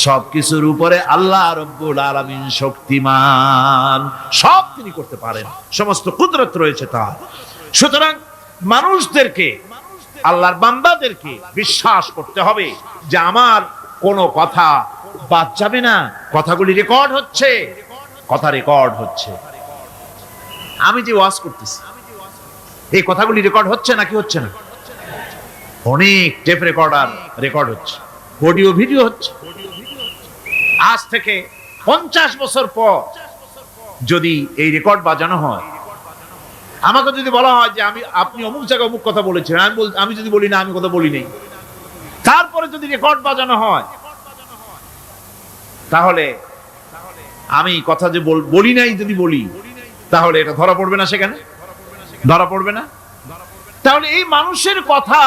সবকিছুর উপরে আল্লাহ রাব্বুল আলামিন শক্তিমান, সব তিনি করতে পারেন, সমস্ত কুদরত রয়েছে তার। সুতরাং মানুষদেরকে, আল্লাহর বান্দাদেরকে বিশ্বাস করতে হবে যে আমার কোনো কথা বাদ যাবে না, কথাগুলি রেকর্ড হচ্ছে, কথা রেকর্ড হচ্ছে। আমি যে ওয়াজ করতেছি এই কথাগুলি রেকর্ড হচ্ছে নাকি হচ্ছে না? অনেক টেপ রেকর্ডার রেকর্ড হচ্ছে, অডিও ভিডিও হচ্ছে। আজ থেকে 50 বছর পর যদি এই রেকর্ড বাজানো হয়, আমাকে যদি বলা হয় যে আপনি অমুক জায়গায় অমুক কথা বলেছেন, আমি যদি বলি না আমি কথা বলি নাই, তারপরে যদি রেকর্ড বাজানো হয়, তাহলে আমি কথা যে বলি নাই যদি বলি, তাহলে এটা ধরা পড়বে না? সেখানে ধরা পড়বে না? তাহলে এই মানুষের কথা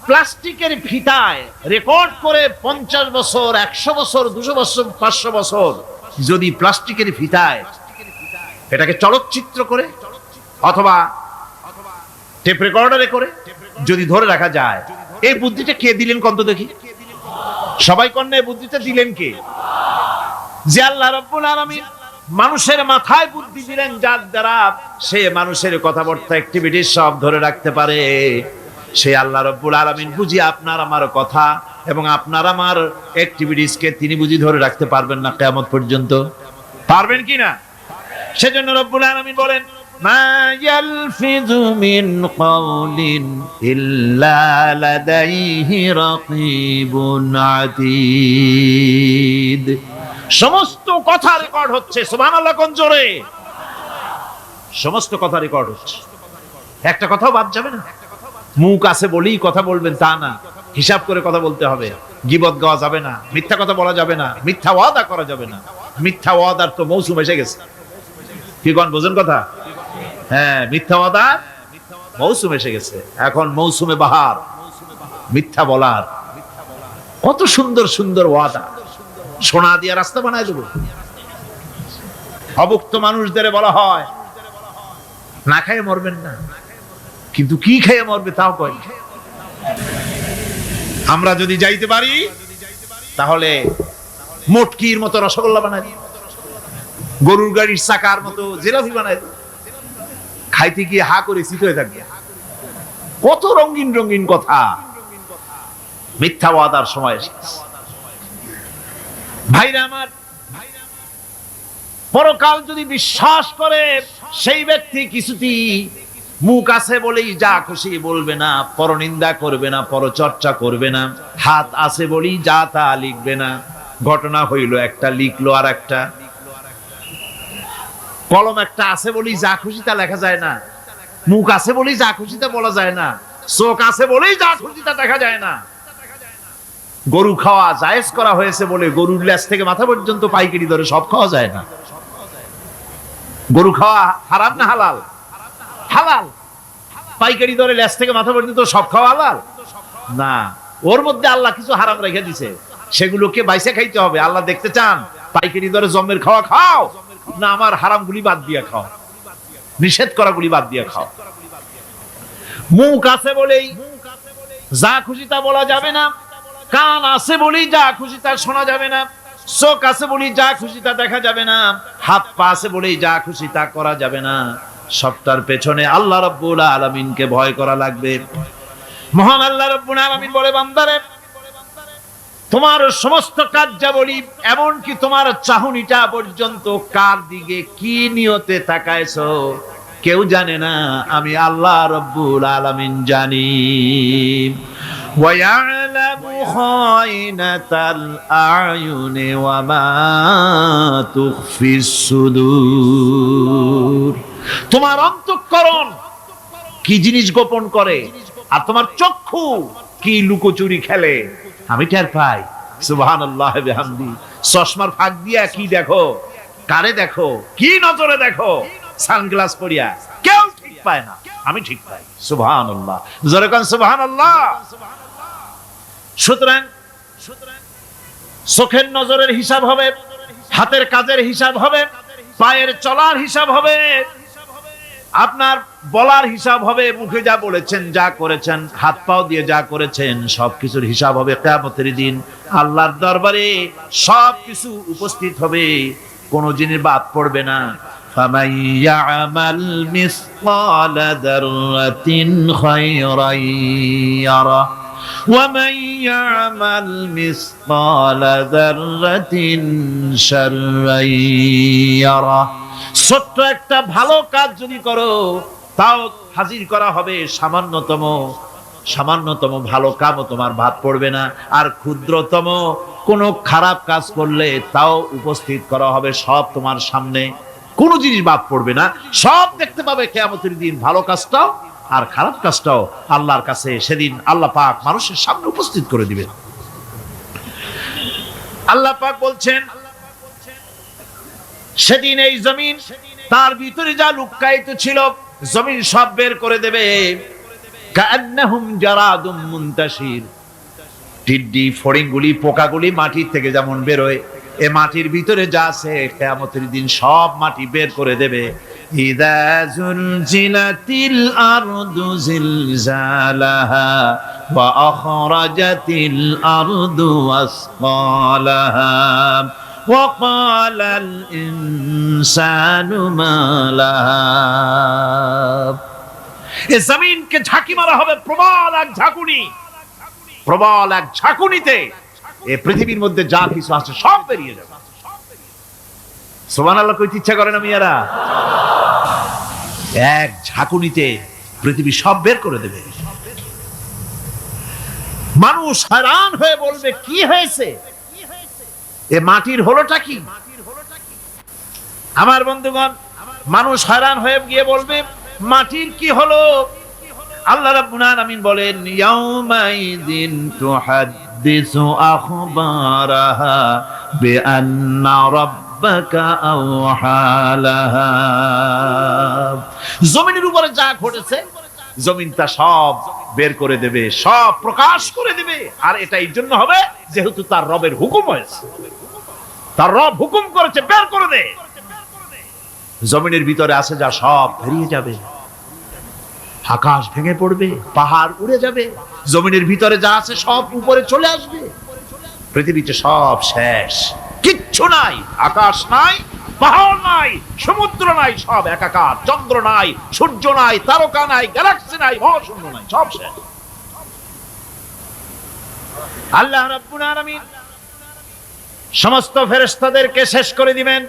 প্লাস্টিকের ফিতায় রেকর্ড করে 50 বছর, 100 বছর, 200 বছর, 500 বছর যদি প্লাস্টিকের ফিতায় এটাকে চলচ্চিত্র করে অথবা টেপ রেকর্ডারে করে যদি ধরে রাখা যায়, এই বুদ্ধিটা কে দিলেন কন্ত দেখি? সবাই কন্যা এই বুদ্ধিটা দিলেন কে? যে আল্লাহ রাব্বুল আলামিন মানুষের মাথায় বুদ্ধি দিলেন, যার দ্বারা সে মানুষের কথাবার্তা অ্যাক্টিভিটি সব ধরে রাখতে পারে। সে আল্লাহ রাব্বুল আলামিন বুঝি আপনার আমার কথা এবং আপনার আমার অ্যাক্টিভিটিস কে তিনি বুঝি ধরে রাখতে পারবেন না কিয়ামত পর্যন্ত? পারবেন কি না? সেজন্য রাব্বুল আলামিন বলেন, মা ইয়ালফিযু মিন কাওলিন ইল্লা লাদাইহি রাকীবুন আতীদ। সমস্ত কথা রেকর্ড হচ্ছে। সুবহানাল্লাহ কোন জোরে! সমস্ত কথা রেকর্ড হচ্ছে, একটা কথাও বাদ যাবে না। মুখ আছে বলেই কথা বলবেন তা না, হিসাব করে কথা বলতে হবে। গীবত গাওয়া যাবে না, মিথ্যা কথা বলা যাবে না, মিথ্যা ওয়াদা করা যাবে না। মিথ্যা ওয়াদার তো মৌসুম এসে গেছে। কি কোন বোঝেন কথা? হ্যাঁ, মিথ্যা ওয়াদার মৌসুম এসে গেছে। এখন মৌসুমে বাহার, মিথ্যা বলার। কত সুন্দর সুন্দর ওয়াদা, সোনা দিয়ে রাস্তা বানায় দেবো। অভুক্ত মানুষদের বলা হয় না খেয়ে মরবেন না, কিন্তু কি খেয়ে মরবে তাও কয়। আমরা যদি যাইতে পারি তাহলে মটকির মতো রসগোল্লা বানাই দিই, গরুর গাড়ির চাকার মতো জিলাপি বানাই দিই, খাইতে গিয়ে হা করে চিত হয়ে থাকবে। কত রঙিন রঙিন কথা। মিথ্যা ওয়াদার সময় এসেছে। ভাইরা আমার, পরকাল যদি বিশ্বাস করে সেই ব্যক্তি কিছুতেই মুখ আছে বলেই যা খুশি বলবে না, পরনিন্দা করবে না, পরচর্চা করবে না, হাত আছে বলেই যা তা লিখবে না। ঘটনা হইল একটা, লিখলো আর একটা। কলম একটা আছে বলেই যা খুশি তা লেখা যায় না, মুখ আছে বলেই যা খুশি তা বলা যায় না, চোখ আছে বলেই যা খুশি তা দেখা যায় না। গরু খাওয়া জায়েজ করা হয়েছে বলে গরুর লেজ থেকে মাথা পর্যন্ত পাইকারি দরে সব খাওয়া যায় না। গরু খাওয়া হারাম না হালাল? হালাল। পাইকারি দরে লেজ থেকে মাথা পর্যন্ত সব খাওয়া হালাল না। ওর মধ্যে আল্লাহ কিছু হারাম রেখে দিছে, সেগুলোকে বাইসে খাইতে হবে। আল্লাহ দেখতে চান পাইকারি দরে জমের খাওয়া খাও না আমার হারাম গুলি বাদ দিয়ে খাও, নিষেধ করা গুলি বাদ দিয়ে খাও। মুখ আছে বলেই যা খুশি তা বলা যাবে না, কান আছে বলেই যা খুশি তা শোনা যাবে না, চোখ আছে বলেই যা খুশি তা দেখা যাবে না, হাত পা আছে বলেই যা খুশি তা করা যাবে না। সবটার পেছনে আল্লাহ রাব্বুল আলামিনকে ভয় করা লাগবে। মহান আল্লাহ রাব্বুল আলামিন বলে, বান্দারে তোমার সমস্ত কার্যাবলী এমনকি তোমার চাহনিটা পর্যন্ত কার দিকে কি নিয়তে তাকায়ছো কেউ জানে না, আমি আল্লাহ রব্বুল আলামিন জানি। وَيَعْلَمُ خَائِنَةَ الْأَعْيُنِ وَمَا تُخْفِي الصُّدُورُ। তোমার অন্তঃকরণ কি জিনিস গোপন করে আর তোমার চক্ষু কি লুকোচুরি খেলে আমি টের পাই। সুবহানাল্লাহ বিহামদি। চশমার ফাঁক দিয়া কি দেখো, কারে দেখো, কি নজরে দেখো, সানগ্লাস পরিয়া কেউ ঠিক পায় না, আমি ঠিক পাই। সুবহানাল্লাহ, জোরে কোন সুবহানাল্লাহ। সুতরাং চোখের নজরের হিসাব হবে, হাতের কাজের হিসাব হবে, পায়ের চলার হিসাব হবে, আপনার বলার হিসাব হবে, মুখে যা বলেছেন, যা করেছেন, হাত পাও দিয়ে যা করেছেন, সবকিছুর হিসাব হবে কিয়ামতের দিন। আল্লাহর দরবারে সবকিছু উপস্থিত হবে, কোনো জিনিস বাদ পড়বে না। فَمَن يَعْمَلْ مِثْقَالَ ذَرَّةٍ خَيْرًا يَرَهُ وَمَن يَعْمَلْ مِثْقَالَ ذَرَّةٍ شَرًّا يَرَهُ। ছোট্ট একটা ভালো কাজ যদি করো তাও হাজির করা হবে সামান্যতম ভালো কামও তোমার বাদ পড়বে না, আর ক্ষুদ্রতম কোনো খারাপ কাজ করলে তাও উপস্থিত করা হবে, সব তোমার সামনে, কোনো জিনিস বাদ পড়বে না, সব দেখতে পাবে কিয়ামতের দিন। ভালো কাজটাও আর খারাপ কাজটাও আল্লাহর কাছে সেদিন আল্লাহ পাক মানুষের সামনে উপস্থিত করে দিবেন। আল্লাহ পাক বলছেন সেদিন এই জমিন তার ভিতরে যা লুকায়িত ছিল জমিন সব বের করে দেবে। কান্নাহুম জারাদুম মুনতাশির। টিড্ডি, ফড়িংগুলি, পোকাগুলি মাটির থেকে যেমন বেরোয়, এ মাটির ভিতরে যা আছে কিয়ামতের দিন সব মাটি বের করে দেবে। ইযা যুলজিলাতিল আরদু জিলজালাহা ওয়া আখরাজাতিল আরদু আসকালাহা ওয়া ক্বালাল ইনসানু মা লাহা। এ জমিনকে ঝাঁকি মারা হবে প্রবল এক ঝাঁকুনি, প্রবল এক ঝাঁকুনিতে এই পৃথিবীর মধ্যে যা কিছু আছে সব বেরিয়ে যাবে। সুবহানাল্লাহ কইতে ইচ্ছা করে না মিয়ারা? এক ঝাঁকুনিতে পৃথিবী সব বের করে দেবে। মানুষ हैरान হয়ে বলবে কি হয়েছে, এ মাটির হলোটা কি? আমার বন্ধুগণ, মানুষ हैरान হয়ে গিয়ে বলবে মাটির কি হলো? আল্লাহ রাব্বুল আলামিন বলেন ইয়াউমাইযিন তুহাদ্দিসু আখবারাহা বিআন্না রাব্বাকা আওহালাহা। জমিনের উপরে যা ঘটেছে জমিন তা সব বের করে দেবে, সব প্রকাশ করে দেবে। আর এটা এই জন্য হবে যেহেতু তার রবের হুকুম হয়েছে, তার রব হুকুম করেছে বের করে দে। জমিনের ভিতরে আছে যা সব বেরিয়ে যাবে, আকাশ ভেঙে পড়বে, পাহাড় উড়ে যাবে, জমিনের ভিতরে যা আছে সব উপরে চলে আসবে, পৃথিবীতে সব শেষ, কিচ্ছু নাই, আকাশ নাই, পাহাড় নাই, সমুদ্র নাই, সব একাকার, চন্দ্র নাই, সূর্য নাই, তারকা নাই, গ্যালাক্সি নাই, মহাশূন্য নাই, সব শেষ। আল্লাহ রাব্বুল আলামিন সমস্ত ফেরেশতাদেরকে শেষ করে দিবেন,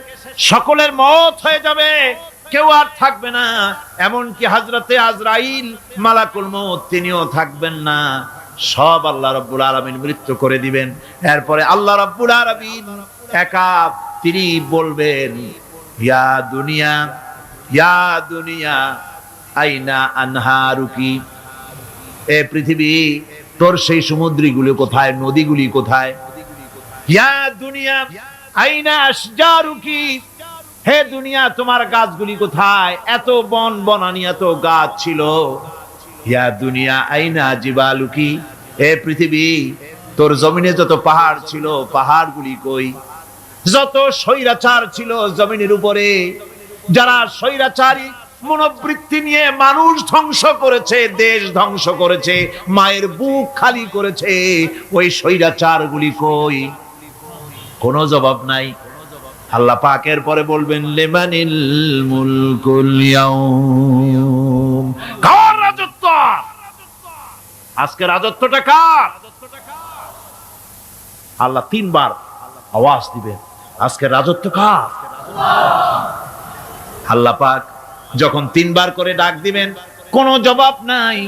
সকলের মওত হয়ে যাবে, কেউ আর থাকবে না, এমনকি হযরতে আজরাইল মালাকুল মউত তিনিও থাকবেন না, সব আল্লাহ রাব্বুল আলামিন মৃত্যু করে দিবেন। এরপরে আল্লাহ রাব্বুল আলামিন একা তিনি বলবেন ইয়া দুনিয়া আইনা আনহারুকি, এ পৃথিবী তোর সেই সমুদ্রগুলো কোথায়, নদীগুলি কোথায়? ইয়া দুনিয়া আইনা আশজারুকি, হে দুনিয়া তোমার গাছগুলি কোথায়? এত বন বনানি, এত গাছ ছিল। ইয়া দুনিয়া আইনা জিবালুকি, হে পৃথিবী তোর জমিনে যত পাহাড় ছিল পাহাড়গুলি কই? যত স্বৈরাচার ছিল জমিনের উপরে, যারা স্বৈরাচারী মনোবৃত্তি নিয়ে মানুষ ধ্বংস করেছে, দেশ ধ্বংস করেছে, মায়ের বুক খালি করেছে, ওই স্বৈরাচারগুলি কই? কোনো জবাব নাই। আল্লাহ পাকের পরে বলবেন লিমানিল মুলকুল ইয়াউম, কার রাজত্ব? আজকে রাজত্বটা কার? আল্লাহ 3 বার আওয়াজ দিবেন, আজকে রাজত্ব কার? আল্লাহ পাক যখন 3 বার করে ডাক দিবেন, কোনো জবাব নাই,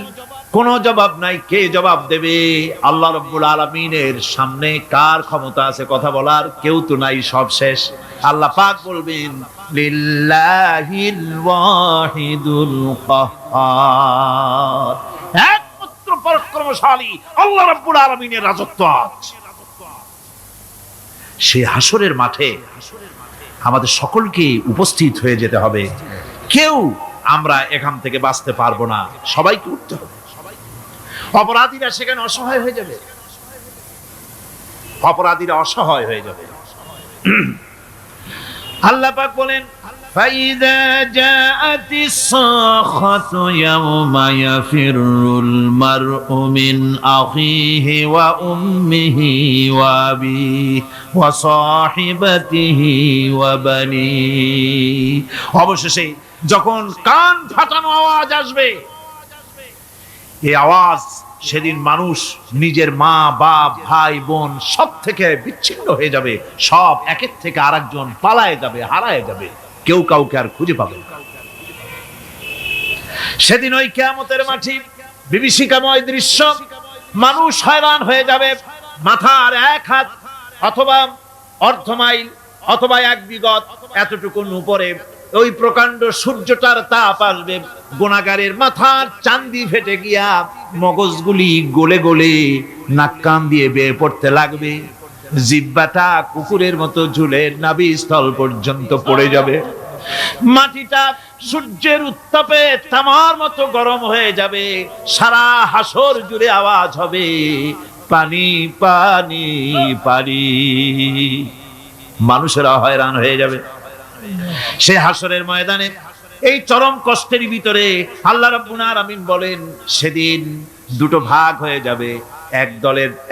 কোনো জবাব নাই। কে জবাব দেবে? আল্লাহ রাব্বুল আলামিনের সামনে কার ক্ষমতা আছে কথা বলার? কেউ তো নাই, সব শেষ। আল্লাহ পাক বলবেন লিল্লাহিল ওয়াহিদুল কাহ্হার, একমাত্র পরাক্রমশালী আল্লাহ রাব্বুল আলামিনের রাজত্ব আজ। সেই হাসরের মাঠে আমাদের সকলকে উপস্থিত হয়ে যেতে হবে। কেউ আমরা এখান থেকে বাঁচতে পারবো না, সবাইকে উঠতে হবে। অপরাধীরা সেখানে অসহায় হয়ে যাবে, অপরাধীরা অসহায় হয়ে যাবে। আল্লাহ পাক বলেন فَإِذَا جَاءَتِ الصَّاخَّةُ يَوْمَ يَفِرُّ الْمَرْءُ مِنْ أَخِيهِ وَأُمِّهِ وَأَبِيهِ وَصَاحِبَتِهِ وَبَنِيهِ। অবশেষে যখন কান ফাটানো আওয়াজ আসবে, এই আওয়াজ সেদিন মানুষ নিজের মা বাপ ভাই বোন সব থেকে বিচ্ছিন্ন হয়ে যাবে, সব একের থেকে আরেকজন পালায়ে যাবে, হারায় যাবে, কেউ কাউকে আর খুঁজে পাবে না। সেদিন ওই কিয়ামতের মাঠে বিভীষিকাময় দৃশ্য, মানুষ হয়রান হয়ে যাবে। মাথার 1 হাত অথবা অর্ধ মাইল অথবা 1 বিগত এতটুকুন উপরে ওই প্রকাণ্ড সূর্যটার তাপ আসবে, গুনাহগারের মাথার চান্দি ফেটে গিয়া মগজগুলি গলে গলে নাক কান দিয়ে বেয়ে পড়তে লাগবে, জিহ্বাটা কুকুরের মতো ঝুলে নাভিস্থল পর্যন্ত পড়ে যাবে, মাটিটা সূর্যের উত্তাপে তামার মতো গরম হয়ে যাবে, সারা হাসর জুড়ে আওয়াজ হবে পানি পানি পানি। মানুষেরা হয়রান হয়ে যাবে। সে হাসরের ময়দানে এই চরম কষ্টের ভিতরে আল্লাহ রাব্বুল আলামিন বলেন সেদিন 2টো ভাগ হয়ে যাবে।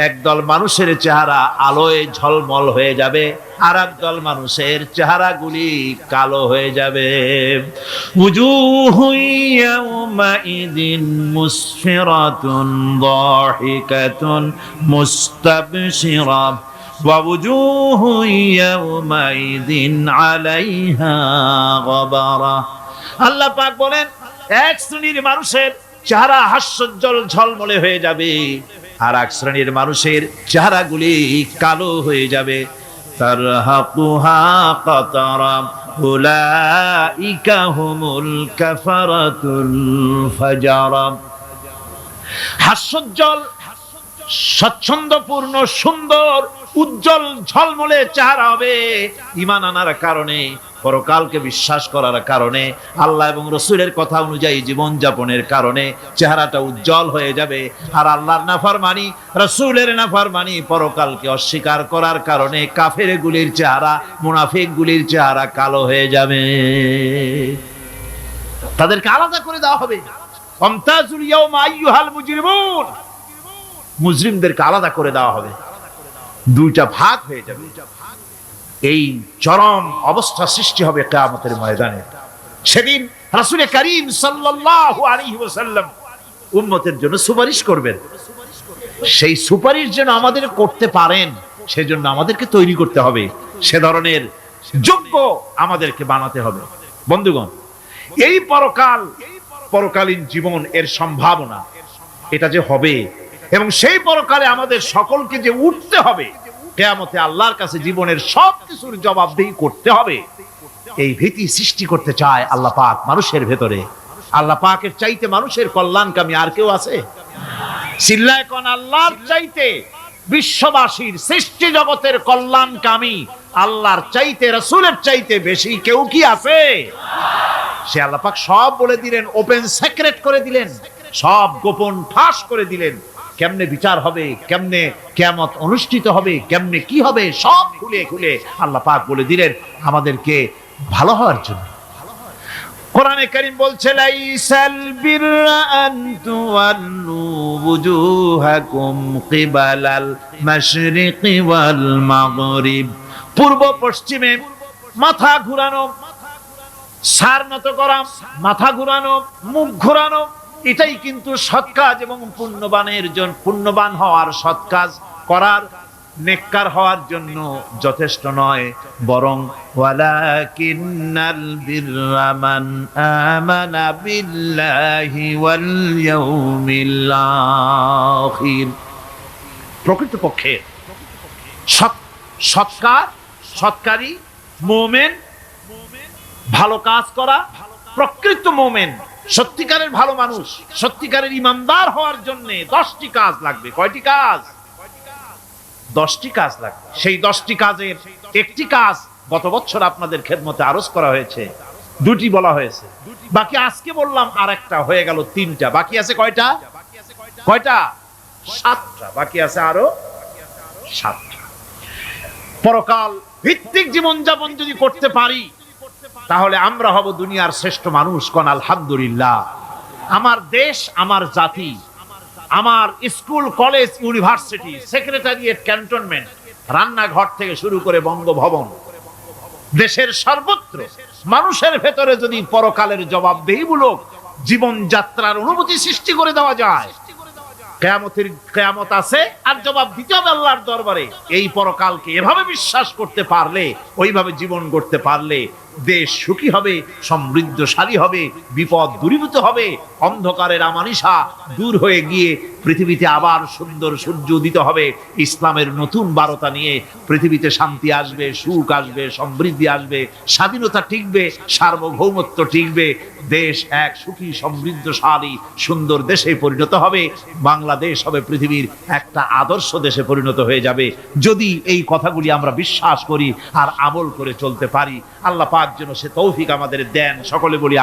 একদল মানুষের চেহারা আলোয় ঝলমল হয়ে যাবে, আর একদল মানুষের চেহারাগুলি কালো হয়ে যাবে। উজুহুন ইয়াওমাইযিন মুসফিরাতুন দাহিকাতুন মুস্তাবশিরা ওয়া উজুহুন ইয়াওমাইযিন আলাইহা গাবারা। আল্লাহ পাক বলেন এক শ্রেণীর মানুষের চেহারা হাস্যোজ্জ্বল ঝলমলে হয়ে যাবে, আর এক শ্রেণীর মানুষের চেহারাগুলি কালো হয়ে যাবে। তারহাকুহা কাতারা উলাইকা হুমুল কাফারাতুল ফাজারা। হাস্যোজ্জ্বল, স্বচ্ছন্দপূর্ণ, সুন্দর, উজ্জ্বল ঝলমলে চেহারা হবে ঈমান আনার কারণে, পরকালকে বিশ্বাস করার কারণে, আল্লাহ এবং রাসূলের কথা অনুযায়ী জীবন যাপনের কারণে চেহারাটা উজ্জ্বল হয়ে যাবে। আর আল্লাহর নাফরমানি, রাসূলের নাফরমানি, পরকালকে অস্বীকার করার কারণে কাফেরগুলির চেহারা, মুনাফিকগুলির চেহারা কালো হয়ে যাবে। তাদেরকে আলাদা করে দেওয়া হবে। আমতাজুল ইয়াওমা আইয়ুহাল মুজরিমুন, মুজরিমদেরকে আলাদা করে দেওয়া হবে, 2টা ভাগ হয়ে যাবে। এই চরম অবস্থা সৃষ্টি হবে কিয়ামতের ময়দানে। সেদিন রাসূল করিম সাল্লাল্লাহু আলাইহি ওয়াসাল্লাম উম্মতের জন্য সুপারিশ করবেন। সেই সুপারিশ যেন আমাদের করতে পারেন, সেজন্য আমাদেরকে তৈরি করতে হবে, সে ধরনের যোগ্য আমাদেরকে বানাতে হবে। বন্ধুগণ, এই পরকালীন জীবন, এর সম্ভাবনা, এটা যে হবে এবং সেই পরকালে আমাদের সকলকে যে উঠতে হবে, কিয়ামতে আল্লাহর কাছে জীবনের সবকিছুর জবাবদিহি করতে হবে, এই ভীতি সৃষ্টি করতে চায় আল্লাহ পাক মানুষের ভেতরে। আল্লাহ পাকের চাইতে মানুষের কল্যাণকামী আর কেউ আছে? চিল্লায় কোন আল্লাহর চাইতে, বিশ্ববাসীর সৃষ্টি জগতের কল্যাণকামী আল্লাহর চাইতে, রাসূলের চাইতে বেশি কেউ কি আছে? সে আল্লাহ পাক সব বলে দিলেন, ওপেন সিক্রেট করে দিলেন, সব গোপন ফাঁস করে দিলেন। কেমনে বিচার হবে, কেমনে কিয়ামত অনুষ্ঠিত হবে, কেমনে কি হবে, সব খুলে খুলে আল্লাহ পাক বলে দিলেন আমাদেরকে ভালো হওয়ার জন্য। কোরআনে কারীম বলছে লাইসাল বিররা আন তুওয়াল্লু ওয়ুজুহাকুম কিবালাল মাশরিকি ওয়াল মাগরিব। পূর্ব পশ্চিমে মাথা ঘুরানো, সার নত করা, মাথা ঘুরানো, মুখ ঘুরানো, এটাই কিন্তু সৎ কাজ এবং পুণ্যবান হওয়ার সৎ কাজ করার নেককার হওয়ার জন্য যথেষ্ট নয়, বরং ওয়ালাকিন্নাল বিররা মান আমানা বিল্লাহি ওয়াল ইয়াউমিল আখির। প্রকৃতপক্ষে সৎকারী মুমিন, ভালো কাজ করা, প্রকৃত মুমিন, সত্যিকারের ভালো মানুষ, সত্যিকারের ইমানদার হওয়ার জন্য 10টি কাজ লাগবে। কয়টি কাজ? 10টি কাজ লাগবে। সেই 10টি কাজের একটি কাজ গত বছর আপনাদের খেদমতে আরজ করা হয়েছে, 2টি বলা হয়েছে, বাকি আজকে বললাম আরেকটা, হয়ে গেল 3টা। বাকি আছে কয়টা? 7টা। বাকি আছে আরো 7টা। পরকাল ভিত্তিক জীবনযাপন যদি করতে পারি তাহলে আমরা হব দুনিয়ার শ্রেষ্ঠ মানুষ। কোন আলহামদুলিল্লাহ। আমার দেশ, আমার জাতি, আমার school, college, university, secretariat, cantonment, রান্নাঘর থেকে শুরু করে বঙ্গভবন, দেশের সর্বত্র মানুষের ভেতরে যদি পরকালের জবাবদেহিমূলক জীবনযাত্রার অনুভূতি সৃষ্টি করে দেওয়া যায়, কিয়ামত আছে আর জবাব দিতে হবে আল্লাহর দরবারে। এই পরকালকে এভাবে বিশ্বাস করতে পারলে, ওইভাবে জীবন গড়তে পারলে দেশ সুখী হবে, সমৃদ্ধশালী হবে, বিপদ দূরীভূত হবে, অন্ধকারের আমানিশা দূর হয়ে গিয়ে পৃথিবীতে আবার সুন্দর সূর্য উদিত হবে। ইসলামের নতুন বার্তা নিয়ে পৃথিবীতে শান্তি আসবে, সুখ আসবে, সমৃদ্ধি আসবে, স্বাধীনতা টিকবে, সার্বভৌমত্ব টিকবে, দেশ এক সুখী সমৃদ্ধশালী সুন্দর দেশে পরিণত হবে। বাংলাদেশ হবে পৃথিবীর একটা আদর্শ দেশে পরিণত হয়ে যাবে, যদি এই কথাগুলি আমরা বিশ্বাস করি আর আমল করে চলতে পারি। আল্লাহ পাক যেন সে তৌফিক আমাদের দেন। সকলে বলি